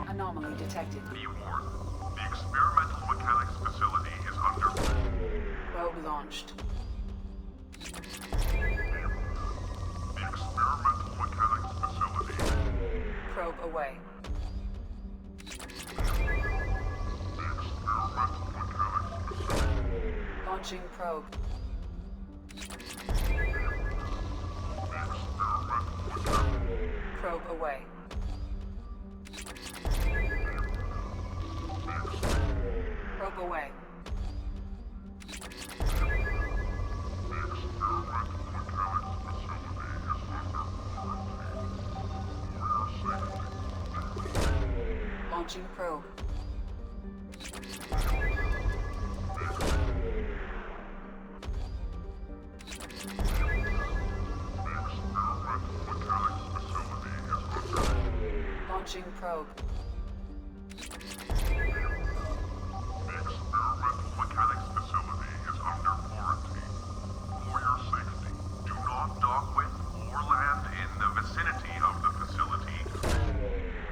Anomaly detected. Be warned. The experimental mechanics facility is under... Probe launched. The experimental mechanics facility... Probe away. The experimental mechanics facility... Launching probe. Probe away. Probe away. Launching probe. Launching probe. The experimental mechanics facility is under quarantine. For your safety, do not dock with or land in the vicinity of the facility.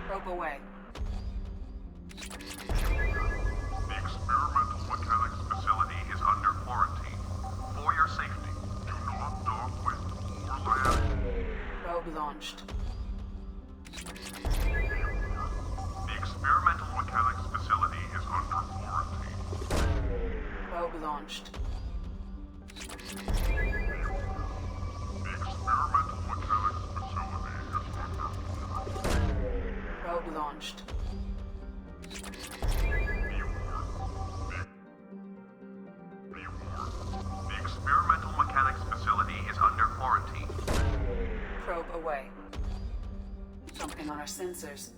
Probe away. The experimental mechanics facility is under quarantine. For your safety, do not dock with or land. Probe launched. The experimental mechanics facility is under quarantine. Probe launched. The experimental mechanics facility is under quarantine. Probe launched. Be warned. The experimental mechanics facility is under quarantine. Probe away. Something on our sensors.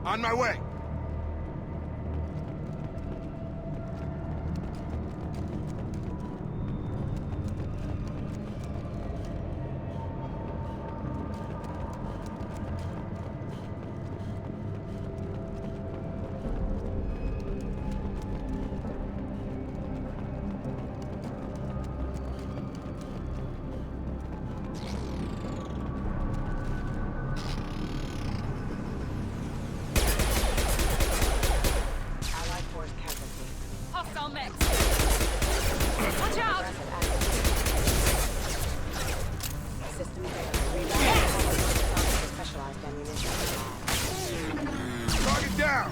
On my way! down!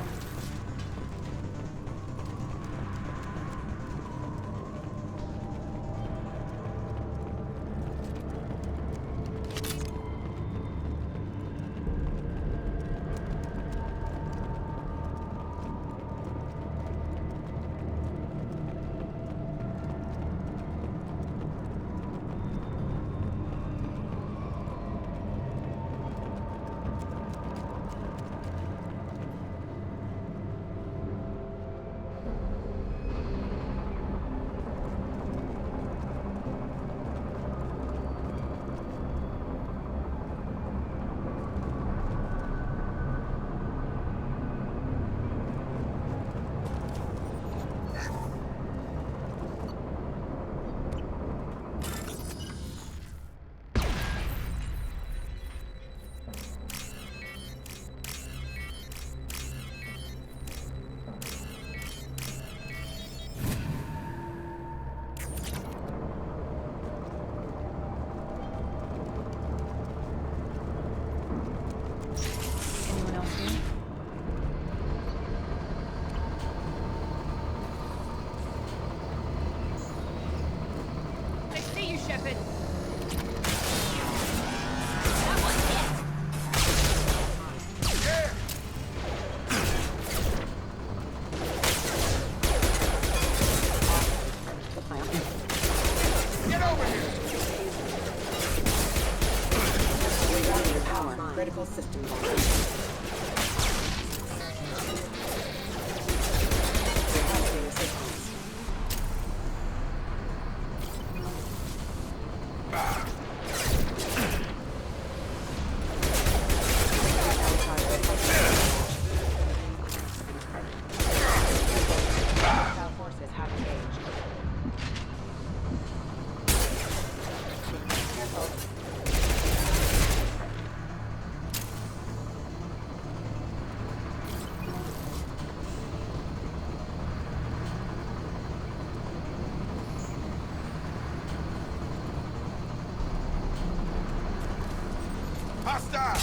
Critical system damage. Requesting assistance. Hostile forces have engaged. Careful. Hostile!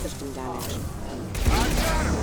System damage. I got him!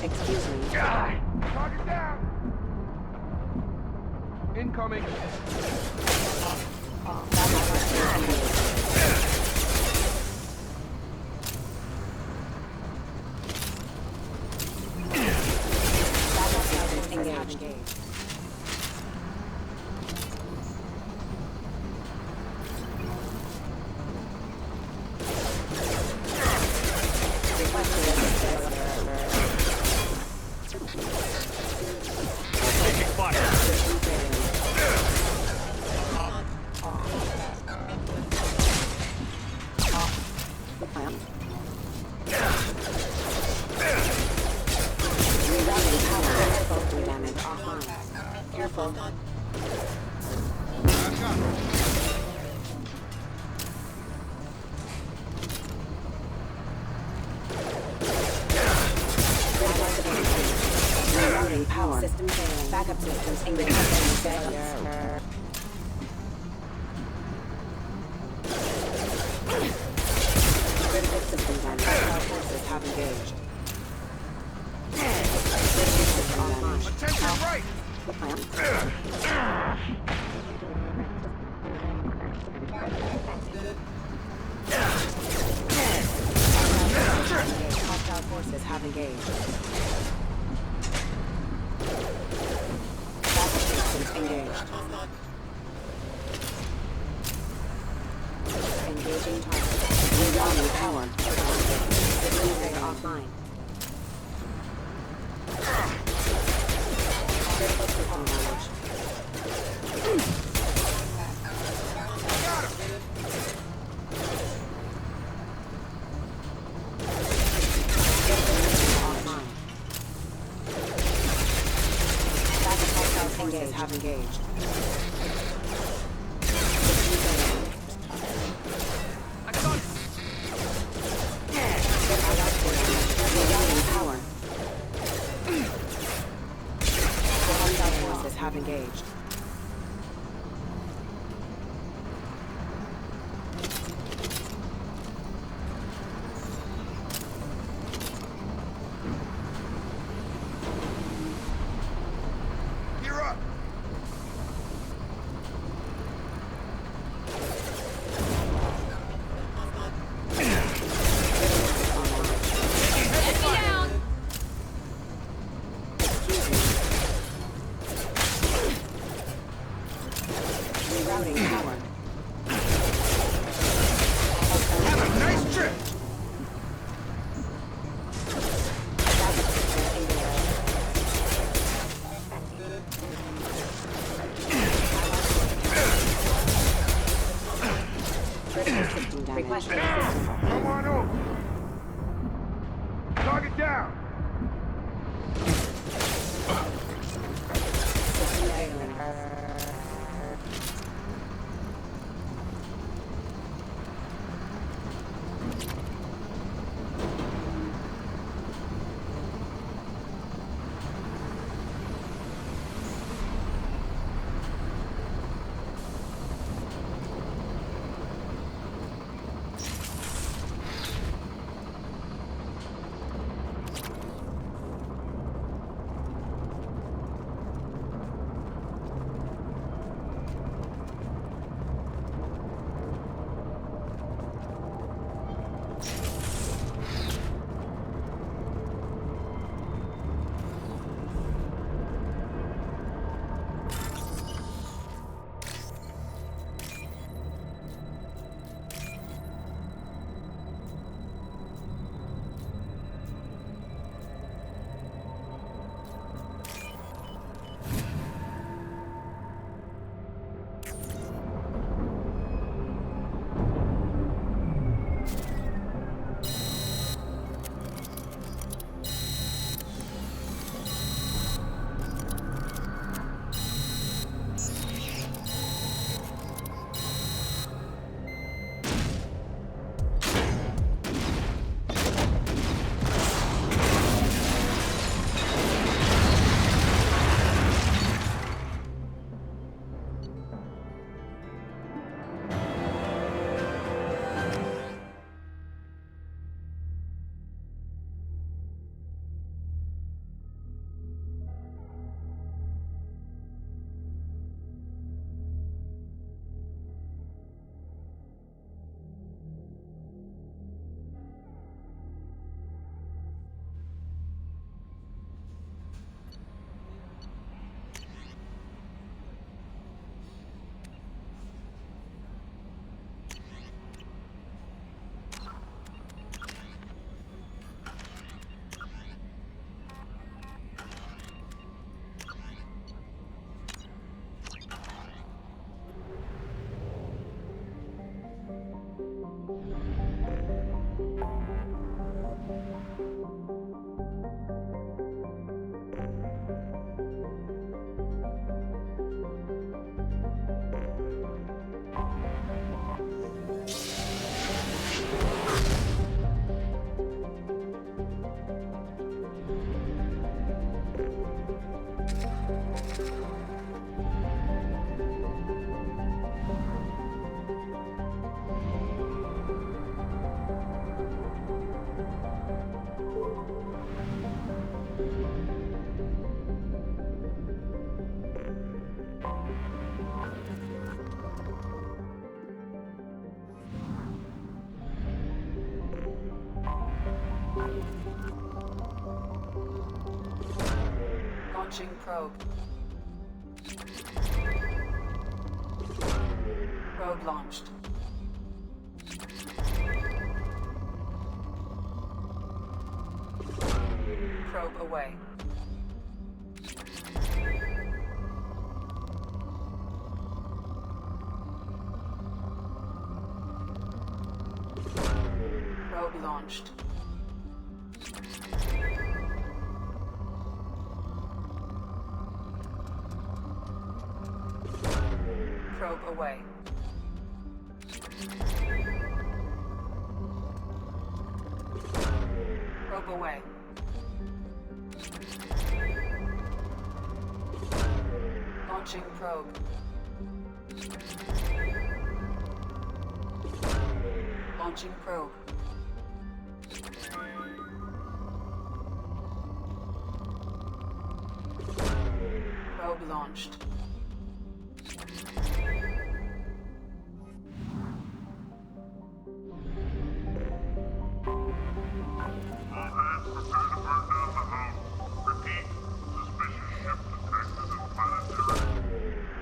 Excuse me. Target down! Incoming! Engaged. Taking fire! Careful. Rerouting power. System failing. Backup systems engaged. Failure. Critical system damage. Our forces have engaged. Attention right! Hostile forces have engaged. Backup systems engaged. Engaging target. Rerouting power. Disintegrator offline. Critical system damage. Offline. Backup hostile forces have engaged. Power. Hostile forces have engaged. You're up! Rerouting power. Have a nice trip! Requesting Come on over! Target down! Launching probe. Probe launched. Probe away. Probe launched. Probe away. Probe away. Launching probe. Launching probe. Probe launched.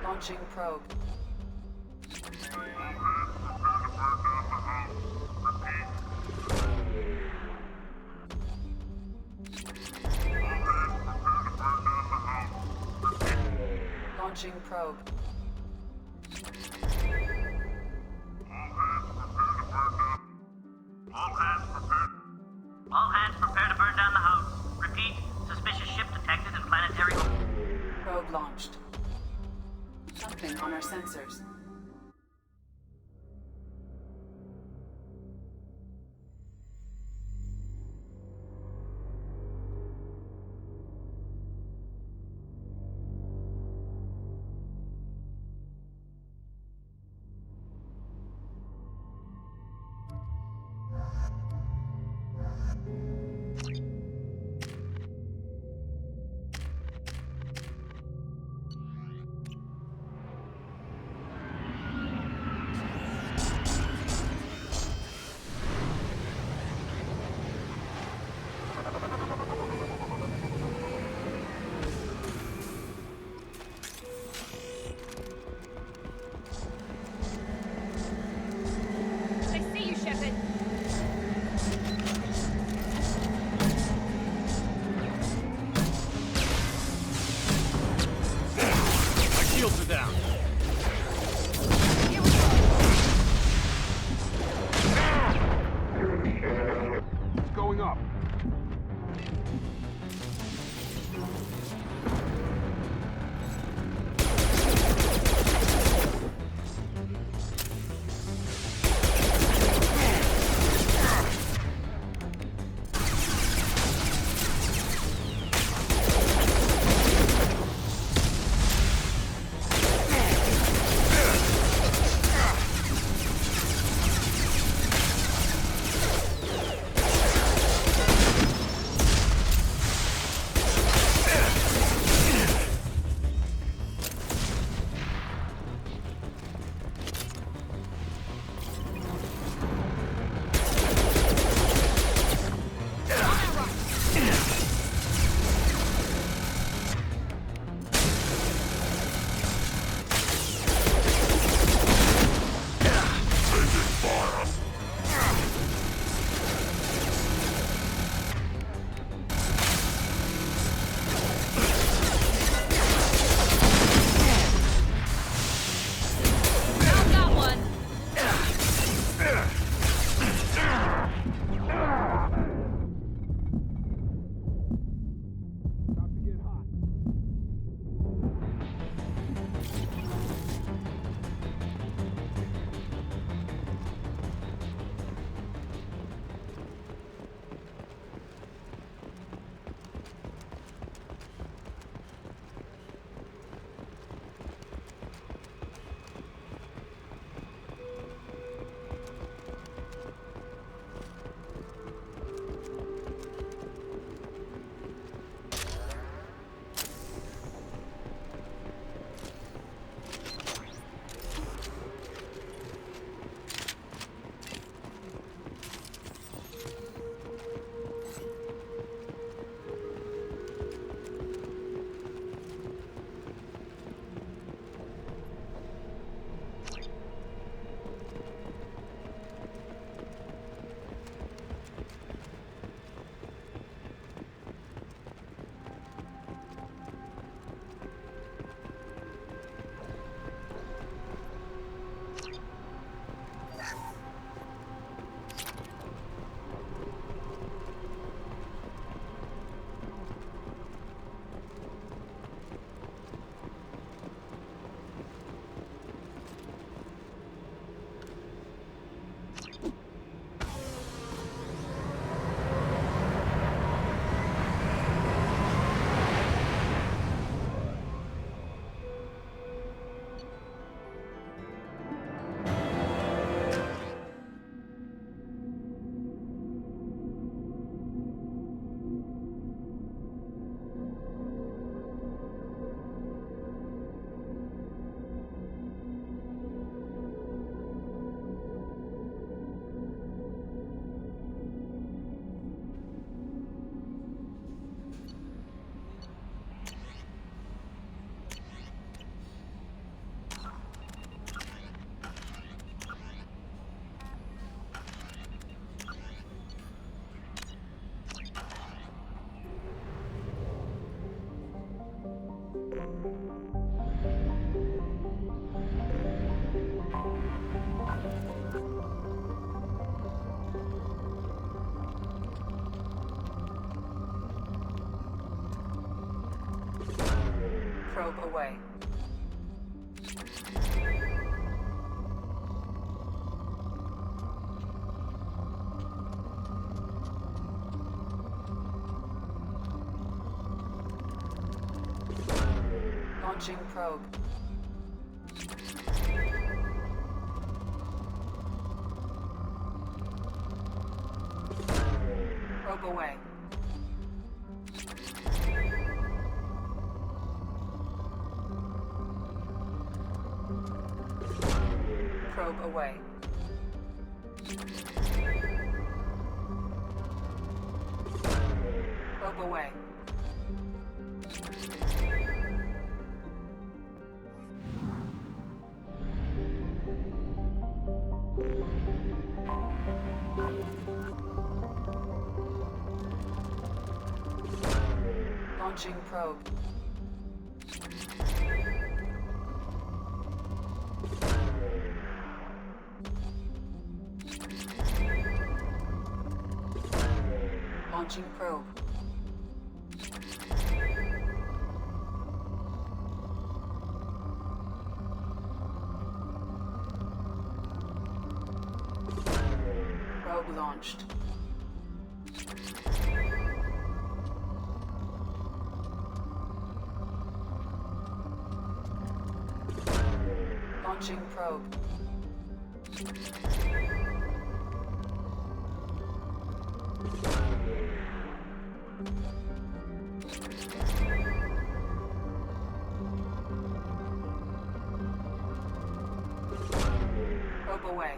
Launching probe. Launching probe. All hands prepare to burn down the house. Repeat, suspicious ship detected in planetary... Probe launched. Something on our sensors. Probe away. Launching probe. Probe away. Probe away. Probe away. Launching probe. Launching probe. Probe launched. Launching probe. Probe away.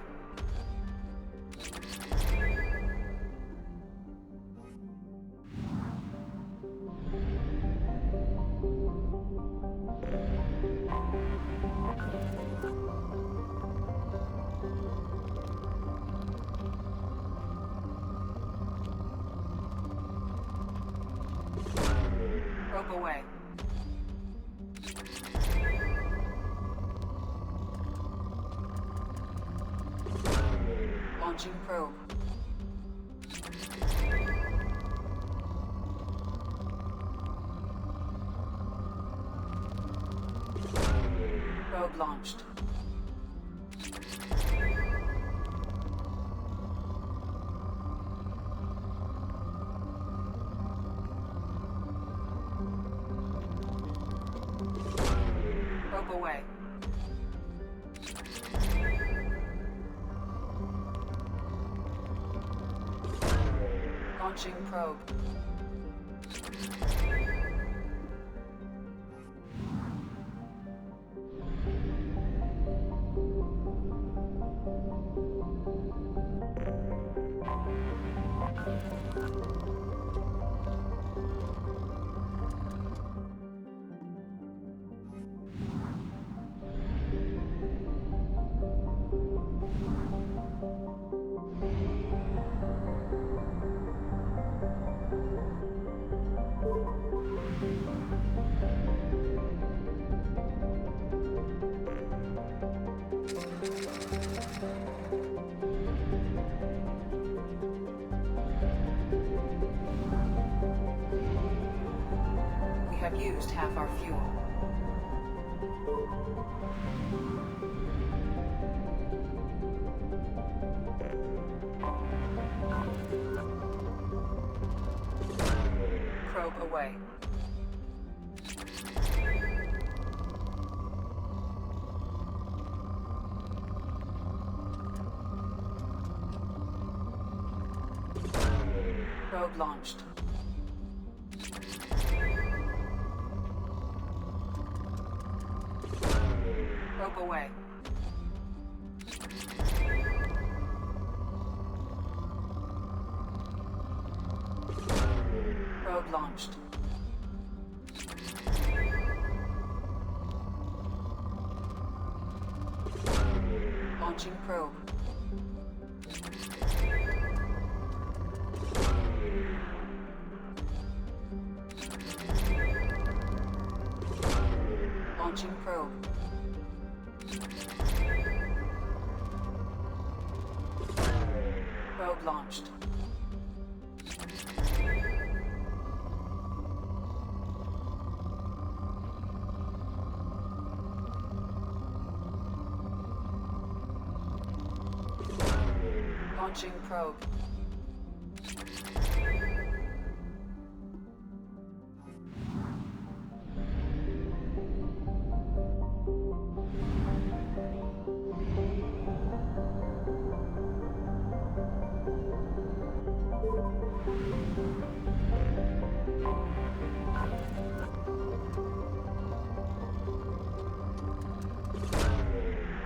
Probe away. Launching probe. Probe launched. Probe away. Launching probe. We have used half our fuel. Probe away. Probe launched. Probe away. Probe launched. Launching probe. Launching probe. Probe launched. Launching probe.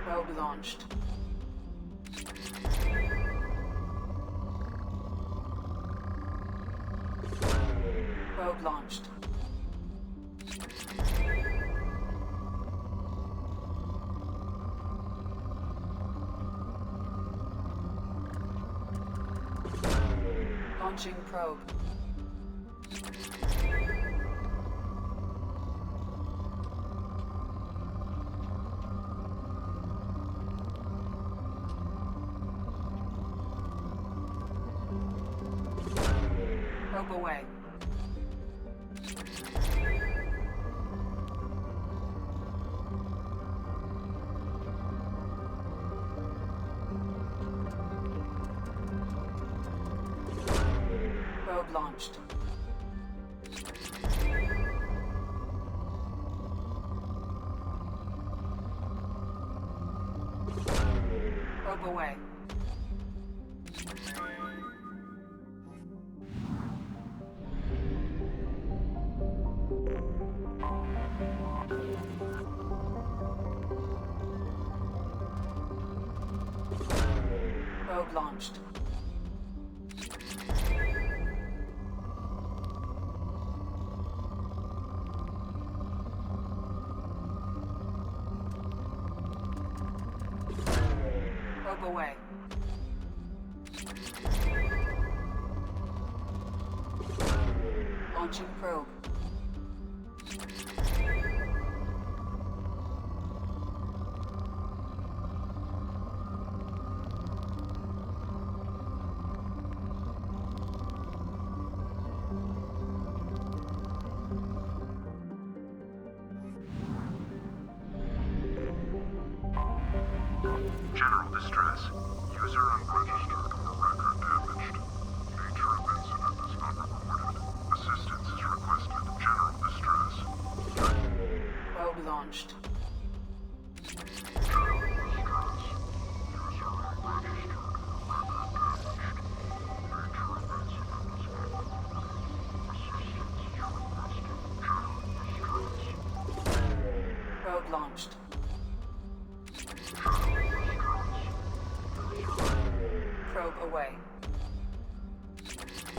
Probe launched. Probe launched. Launching probe. Probe away. Probe launched. Probe away. Probe launched. Probe away. Launching probe. General distress. User unregistered or record damaged. Nature of incident is not recorded. Assistance is requested. General distress. Probe launched. General distress. User unregistered or record damaged. Nature of incident is not recorded. Assistance is requested. General distress. Probe launched. Probe away.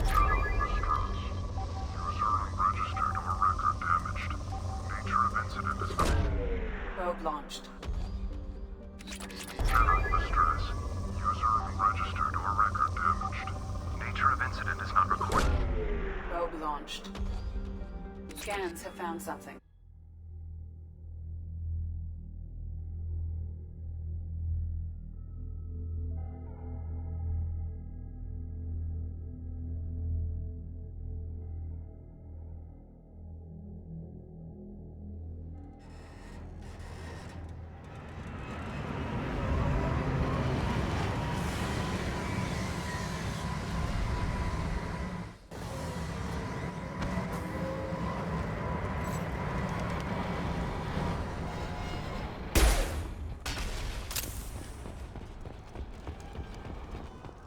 General distress. User unregistered or record damaged. Nature of incident is not. Probe launched. General distress. User unregistered or record damaged. Nature of incident is not recorded. Probe launched. Scans have found something.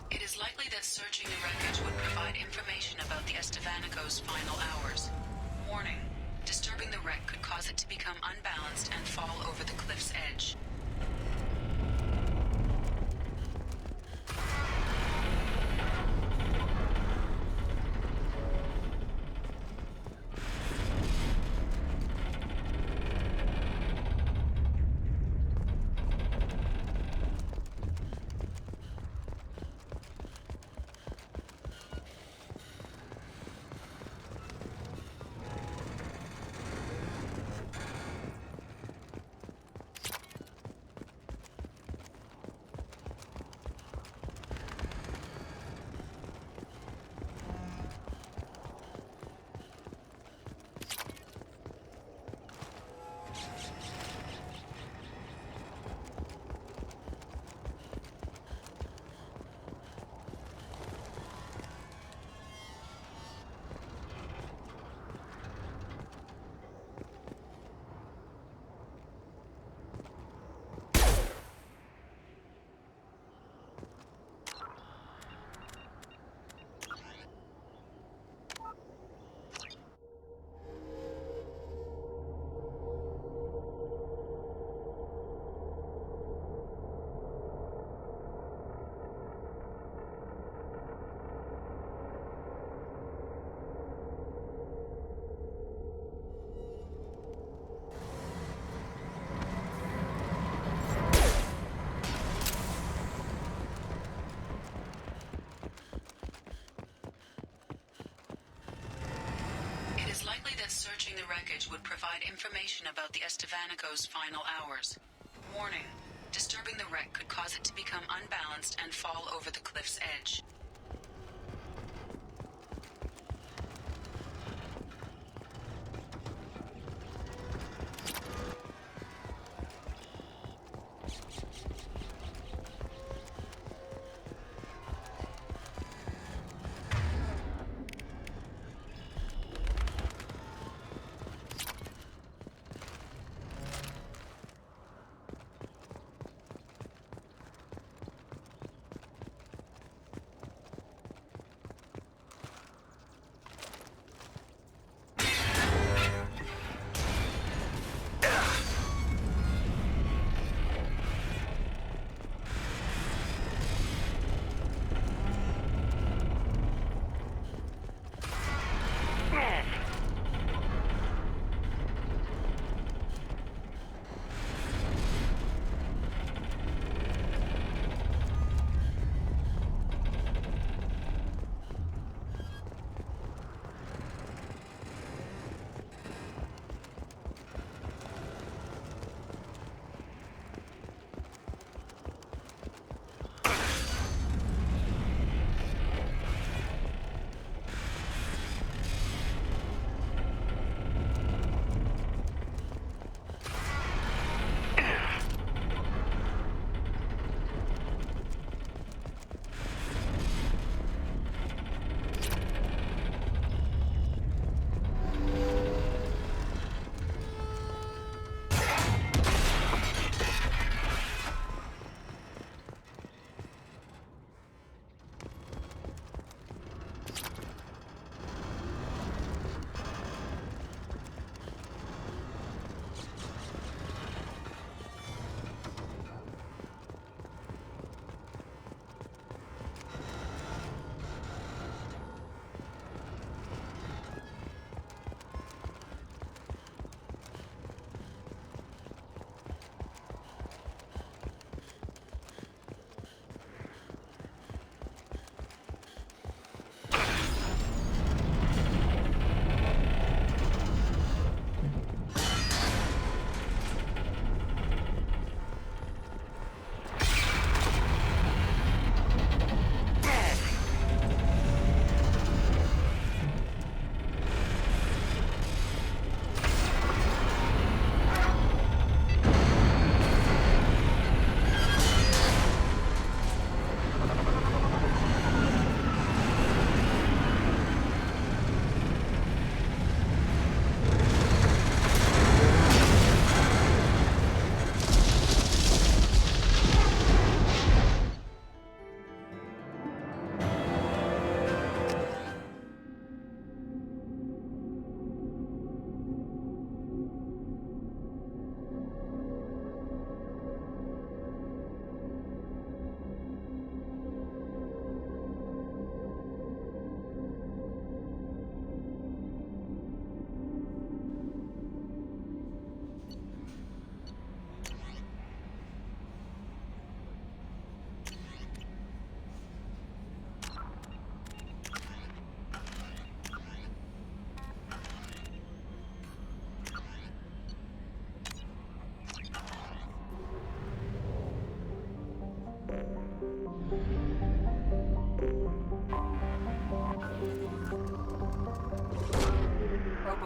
It is likely that searching the wreckage would provide information about the Estevanico's final hours. Warning: disturbing the wreck could cause it to become unbalanced and fall over the cliff's edge. likely that searching the wreckage would provide information about the Estevanico's final hours. Warning, disturbing the wreck could cause it to become unbalanced and fall over the cliff's edge.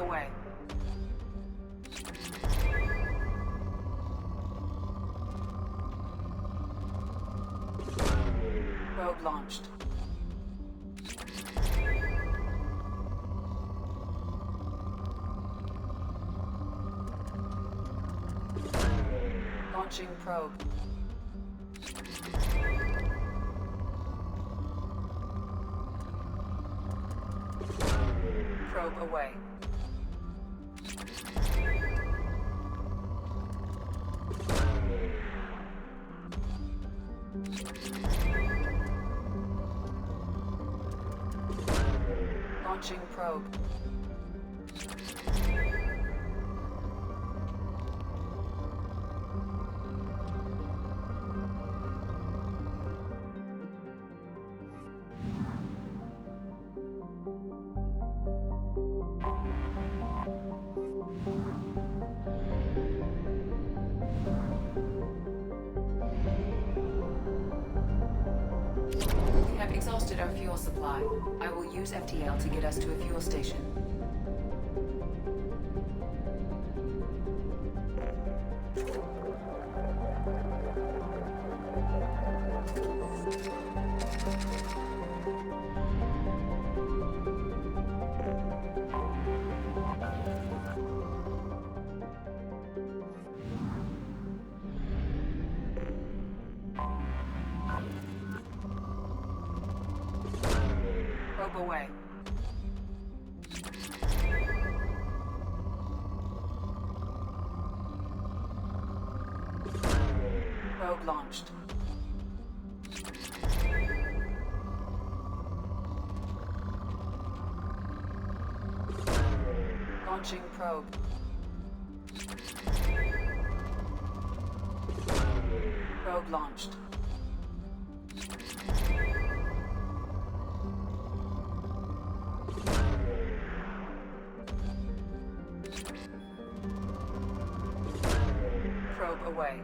away. Probe launched. Launching probe. Probe away. Launching probe. We have exhausted our fuel supply. I will use FTL to get us to a fuel station. Probe away. Probe launched. Launching probe. Probe launched. Probe away.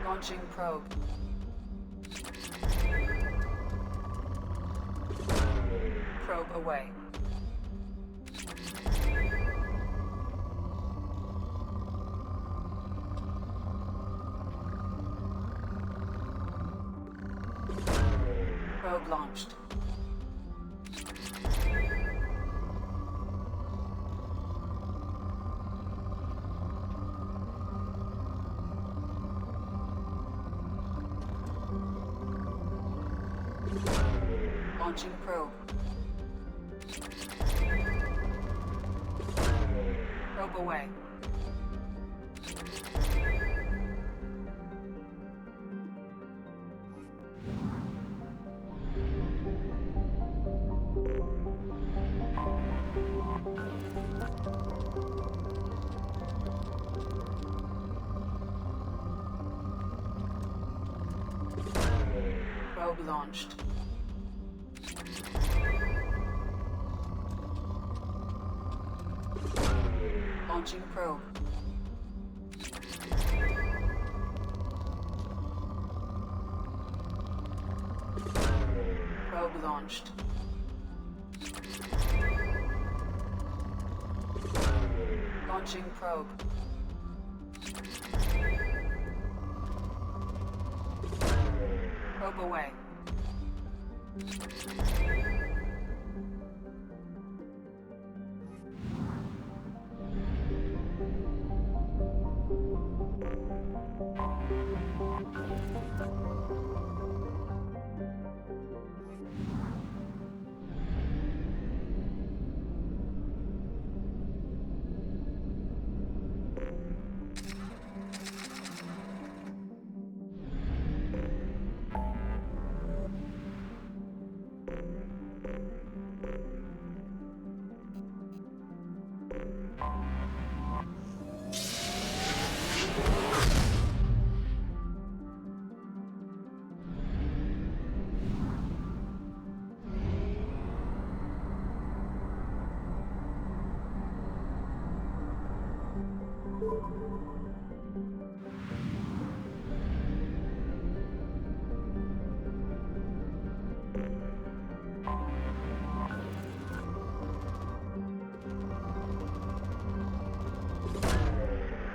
Launching probe. Probe away. Probe launched. Launching probe. Probe away. Probe launched. Launching probe. Probe launched. Launching probe. Probe away.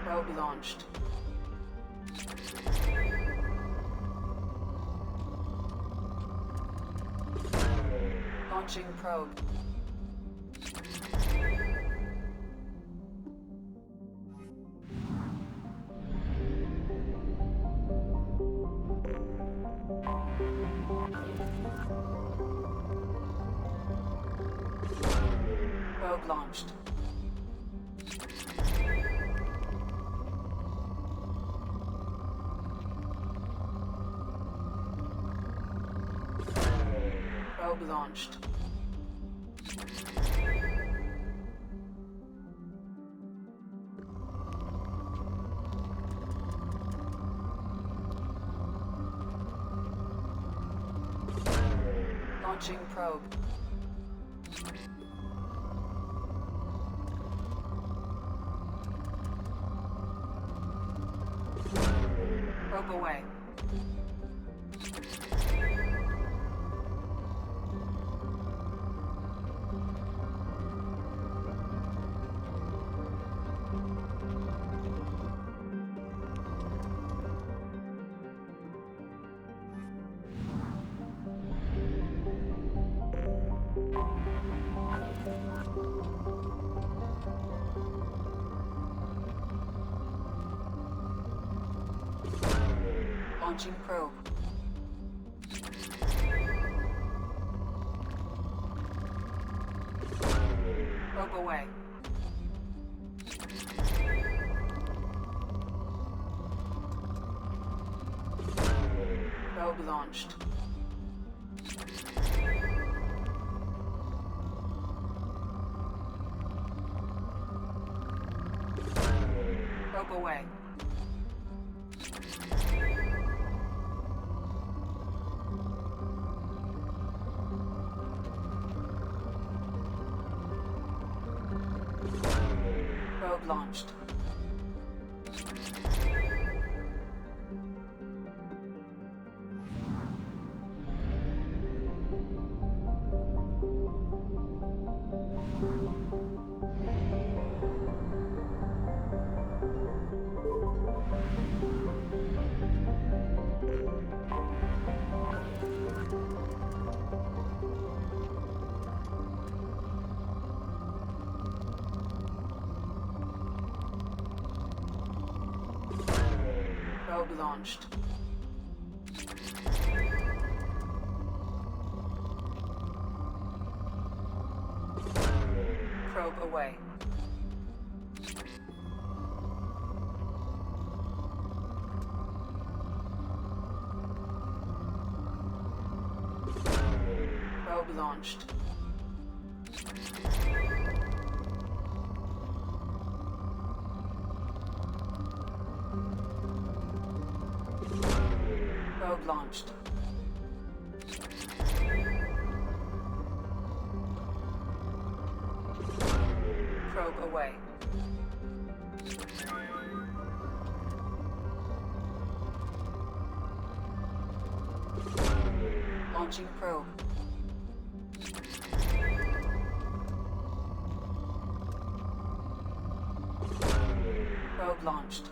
Probe launched. Launching probe. Probe launched. Probe launched. Launching probe. Probe away. Launching probe. Probe away. Probe launched. Probe away. Probe launched. Probe launched. Probe away. Probe launched. Probe launched. Probe away. Launching probe. Probe launched.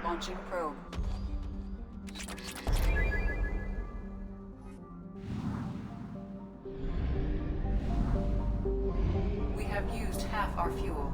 Launching probe. We have used half our fuel.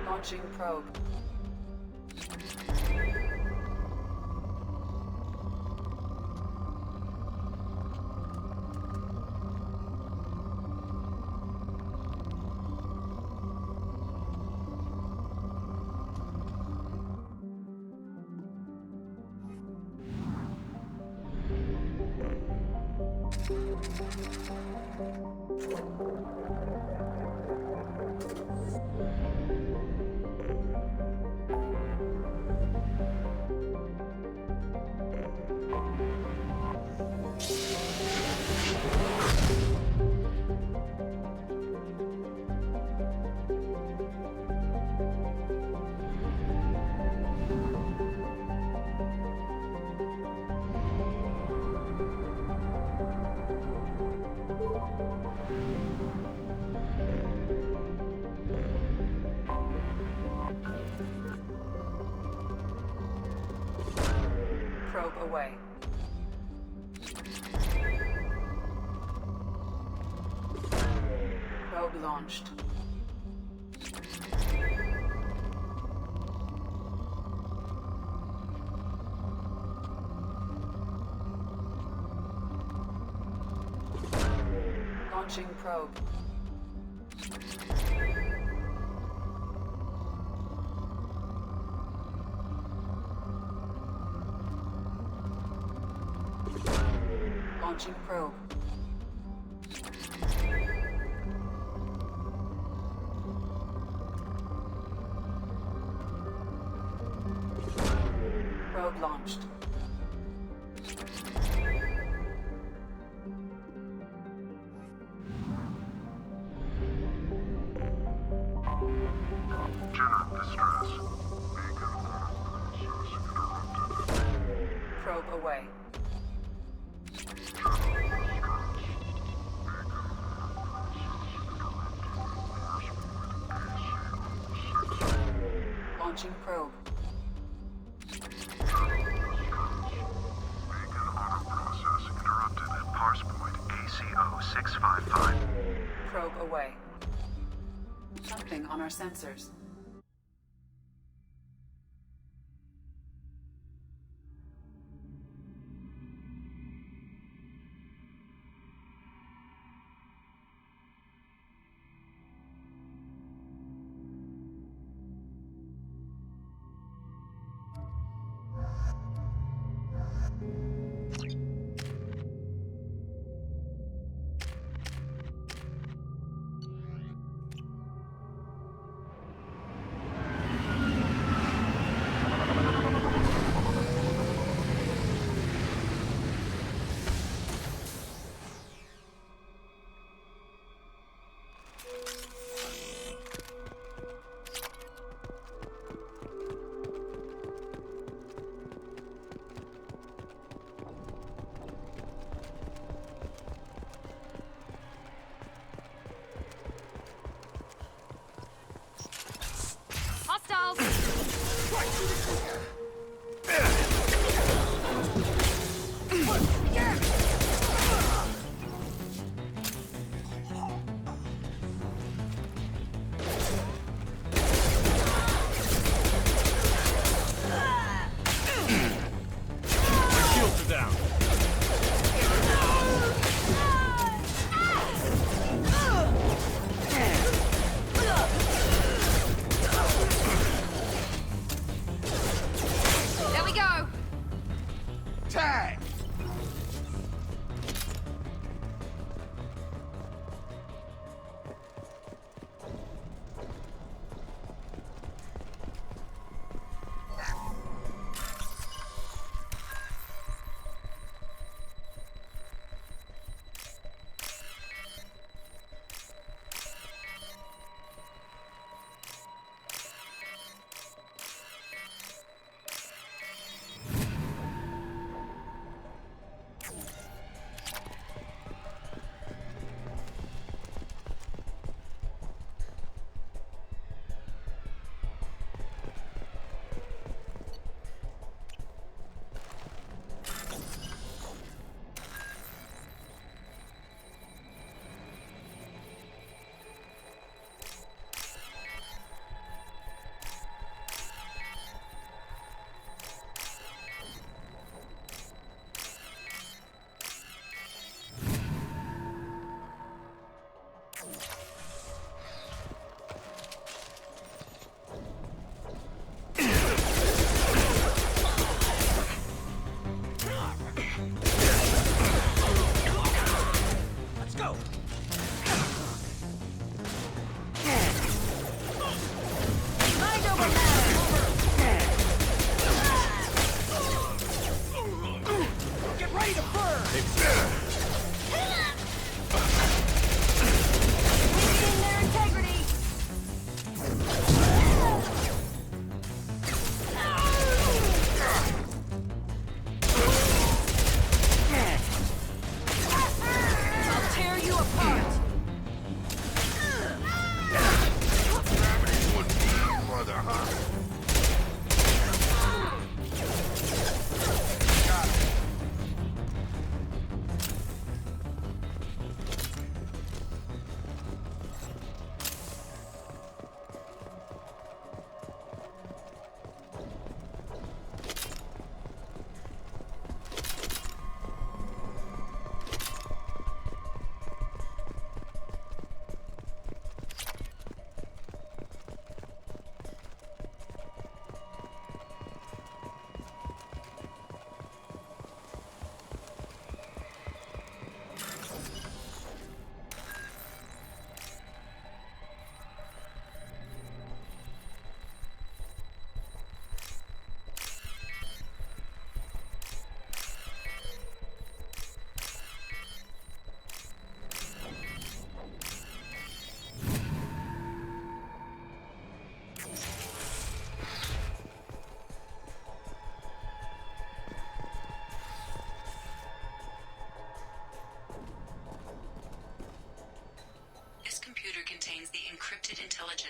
Launching probe. Probe away. Probe launched. Launching probe. Launching probe. Probe launched. General distress. Beacon on process interrupted. Probe away. Launching probe. Beacon auto process interrupted at parse point ACO 655. Probe away. Something on our sensors.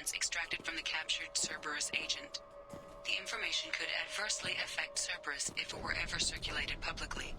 records extracted from the captured Cerberus agent. The information could adversely affect Cerberus if it were ever circulated publicly.